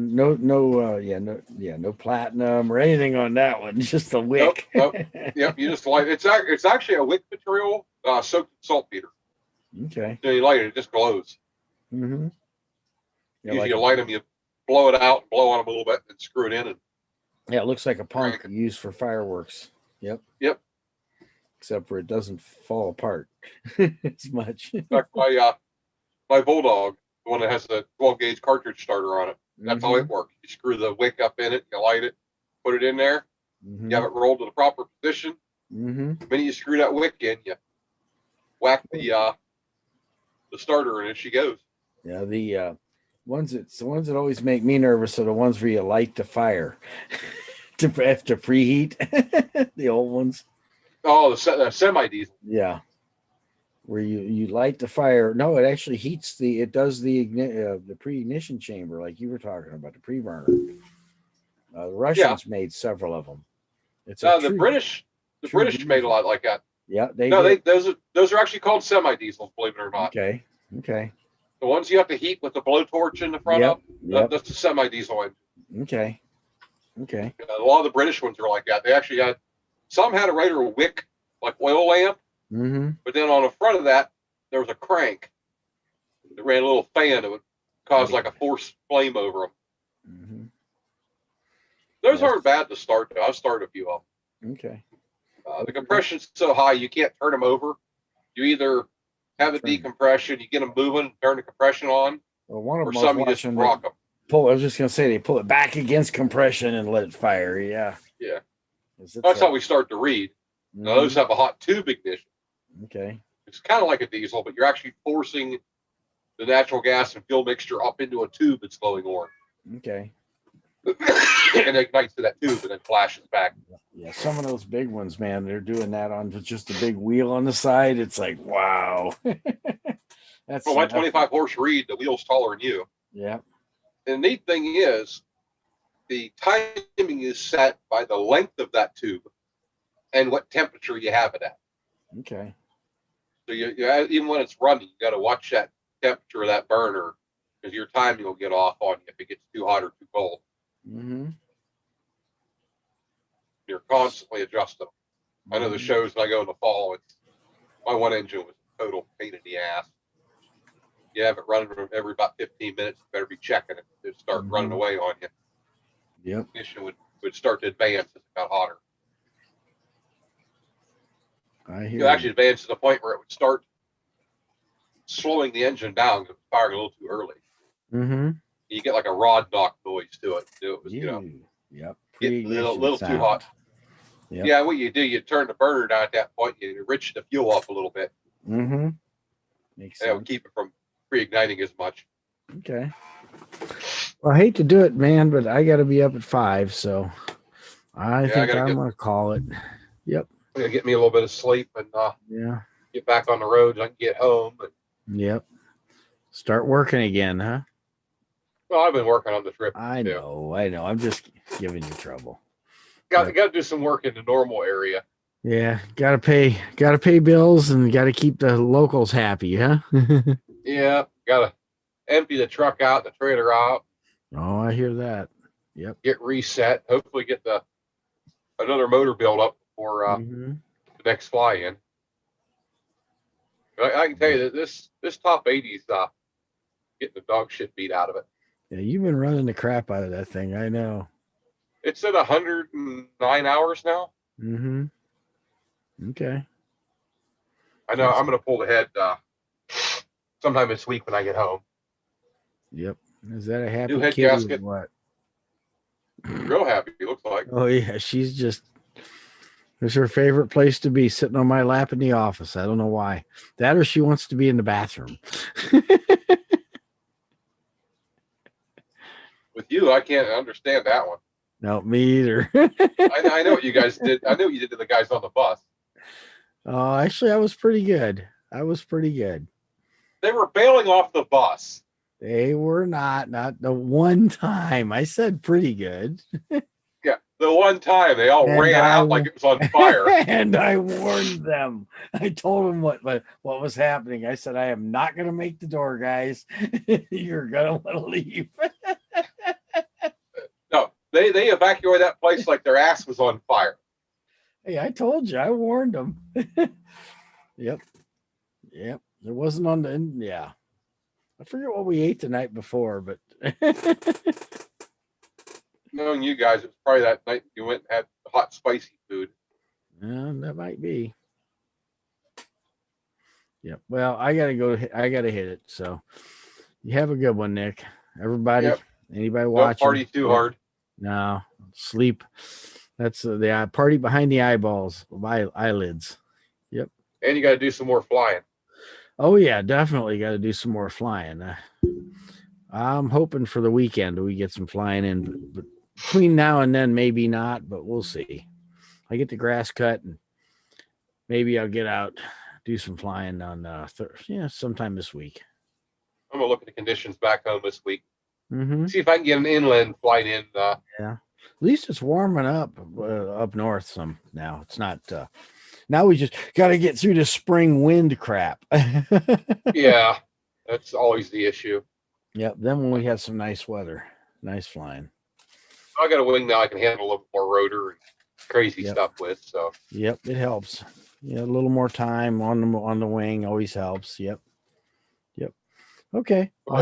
[SPEAKER 2] platinum or anything on that one. Just a wick.
[SPEAKER 3] Nope. Yep. You just light it. It's actually a wick material soaked in saltpeter.
[SPEAKER 2] Okay.
[SPEAKER 3] So you light it. It just glows.
[SPEAKER 2] Mm-hmm. Yeah,
[SPEAKER 3] Usually you light them, you blow it out, blow on them a little bit, and screw it in. And
[SPEAKER 2] it looks like a punk used for fireworks. Yep. Except for it doesn't fall apart as much.
[SPEAKER 3] In fact, my Bulldog, the one that has the 12-gauge cartridge starter on it, that's how it works. You screw the wick up in it, you light it, put it in there, you have it rolled to the proper position.
[SPEAKER 2] Mm-hmm.
[SPEAKER 3] The minute you screw that wick in, you whack the starter, and in she goes.
[SPEAKER 2] Yeah, the ones that always make me nervous are the ones where you light the fire to preheat. The old ones.
[SPEAKER 3] Oh, the semi-diesel.
[SPEAKER 2] Yeah, where you light the fire. No, it actually heats it does the pre-ignition chamber, like you were talking about, the pre-burner. The Russians made several of them. It's
[SPEAKER 3] the British made a lot like that.
[SPEAKER 2] Yeah,
[SPEAKER 3] those are actually called semi-diesels, believe it or not.
[SPEAKER 2] Okay.
[SPEAKER 3] The ones you have to heat with the blowtorch in the front of, that's a semi-diesel engine.
[SPEAKER 2] Okay.
[SPEAKER 3] A lot of the British ones are like that. They actually had, some had a regular wick, like oil lamp, but then on the front of that, there was a crank that ran a little fan that would cause like a forced flame over them.
[SPEAKER 2] Mm-hmm.
[SPEAKER 3] Those aren't bad to start, though. I've started a few of them.
[SPEAKER 2] Okay.
[SPEAKER 3] The compression's so high, you can't turn them over. You either have a decompression, you get them moving, turn the compression on,
[SPEAKER 2] Well, one of
[SPEAKER 3] Or
[SPEAKER 2] them I was
[SPEAKER 3] some you just
[SPEAKER 2] watching.
[SPEAKER 3] rock them.
[SPEAKER 2] I was just gonna say they pull it back against compression and let it fire. Yeah.
[SPEAKER 3] Yeah.
[SPEAKER 2] 'Cause it's
[SPEAKER 3] That's how we start to read. Now, those have a hot tube ignition.
[SPEAKER 2] Okay.
[SPEAKER 3] It's kind of like a diesel, but you're actually forcing the natural gas and fuel mixture up into a tube that's glowing orange.
[SPEAKER 2] Okay.
[SPEAKER 3] And it ignites to that tube and then flashes back.
[SPEAKER 2] Yeah, some of those big ones, man, they're doing that on just a big wheel on the side. It's like, wow. That's
[SPEAKER 3] Well, my 25 horse Reed, the wheel's taller than you.
[SPEAKER 2] Yeah.
[SPEAKER 3] And the neat thing is, the timing is set by the length of that tube and what temperature you have it at.
[SPEAKER 2] Okay.
[SPEAKER 3] So you even when it's running, you got to watch that temperature of that burner because your timing will get off on you if it gets too hot or too cold.
[SPEAKER 2] Mm-hmm.
[SPEAKER 3] You're constantly adjusting. I know the shows when I go in the fall, my one engine was a total pain in the ass. You have it running every about 15 minutes. You better be checking it. It'd start running away on you.
[SPEAKER 2] Yep.
[SPEAKER 3] The ignition would start to advance as it got hotter.
[SPEAKER 2] I hear
[SPEAKER 3] You actually advance to the point where it would start slowing the engine down because it's firing a little too early.
[SPEAKER 2] Mm-hmm.
[SPEAKER 3] You get like a rod knock noise to it. It was,
[SPEAKER 2] Yep.
[SPEAKER 3] getting a little too hot.
[SPEAKER 2] Yep.
[SPEAKER 3] Yeah, what you do, you turn the burner down at that point, you enrich the fuel up a little bit.
[SPEAKER 2] Mm-hmm. Makes
[SPEAKER 3] That'll
[SPEAKER 2] sense.
[SPEAKER 3] keep it from pre-igniting as much.
[SPEAKER 2] Okay. Well, I hate to do it, man, but I got to be up at 5, so I think I'm going to call it. Yep.
[SPEAKER 3] I'm gonna get me a little bit of sleep and get back on the road. I can get home.
[SPEAKER 2] Yep. Start working again, huh?
[SPEAKER 3] Well, I've been working on the trip.
[SPEAKER 2] I know. I'm just giving you trouble.
[SPEAKER 3] Got to do some work in the normal area.
[SPEAKER 2] Yeah, gotta pay bills and gotta keep the locals happy, huh?
[SPEAKER 3] Yeah, gotta empty the truck out, the trailer out.
[SPEAKER 2] Oh, I hear that. Yep.
[SPEAKER 3] Get reset. Hopefully, get another motor built up before the next fly in. I can tell you that this top 80 is getting the dog shit beat out of it.
[SPEAKER 2] Yeah, you've been running the crap out of that thing. I know.
[SPEAKER 3] It's at 109 hours now.
[SPEAKER 2] Mm-hmm. Okay.
[SPEAKER 3] I know. I'm going to pull the head sometime this week when I get home.
[SPEAKER 2] Yep. Is that a happy
[SPEAKER 3] New head
[SPEAKER 2] kitty
[SPEAKER 3] gasket.
[SPEAKER 2] or what?
[SPEAKER 3] Real happy, it looks like.
[SPEAKER 2] Oh yeah, it's her favorite place to be, sitting on my lap in the office. I don't know why. That or she wants to be in the bathroom.
[SPEAKER 3] With you, I can't understand that one.
[SPEAKER 2] No, me either.
[SPEAKER 3] I know what you guys did. I know what you did to the guys on the bus.
[SPEAKER 2] Oh, actually, I was pretty good.
[SPEAKER 3] They were bailing off the bus.
[SPEAKER 2] They were not the one time. I said pretty good.
[SPEAKER 3] Yeah, the one time they all ran out like it was on fire.
[SPEAKER 2] And I warned them. I told them what was happening. I said, I am not going to make the door, guys. You're going to want to leave.
[SPEAKER 3] No, they evacuated that place like their ass was on fire.
[SPEAKER 2] Hey, I told you. I warned them. Yep. There wasn't on the, yeah. I forget what we ate the night before, but
[SPEAKER 3] knowing you guys, it was probably that night you went and had hot, spicy food.
[SPEAKER 2] That might be. Yep. Well, I gotta go. I gotta hit it. So, you have a good one, Nick. Everybody, anybody watching?
[SPEAKER 3] Don't party too hard.
[SPEAKER 2] No, sleep. That's the party behind the eyeballs, eyelids. Yep.
[SPEAKER 3] And you got to do some more flying.
[SPEAKER 2] Oh yeah, definitely got to do some more flying. I'm hoping for the weekend we get some flying in, but between now and then, maybe not, but we'll see. I get the grass cut, and maybe I'll get out, do some flying on sometime this week.
[SPEAKER 3] I'm gonna look at the conditions back home this week.
[SPEAKER 2] Mm-hmm.
[SPEAKER 3] See if I can get an inland flight in.
[SPEAKER 2] Yeah, at least it's warming up north some now. It's not. Now we just got to get through the spring wind crap.
[SPEAKER 3] Yeah, that's always the issue.
[SPEAKER 2] Yep. Then when we have some nice weather, nice flying.
[SPEAKER 3] I got a wing now I can handle a little more rotor and crazy stuff with. So.
[SPEAKER 2] Yep, it helps. Yeah, a little more time on the wing always helps. Yep. Okay.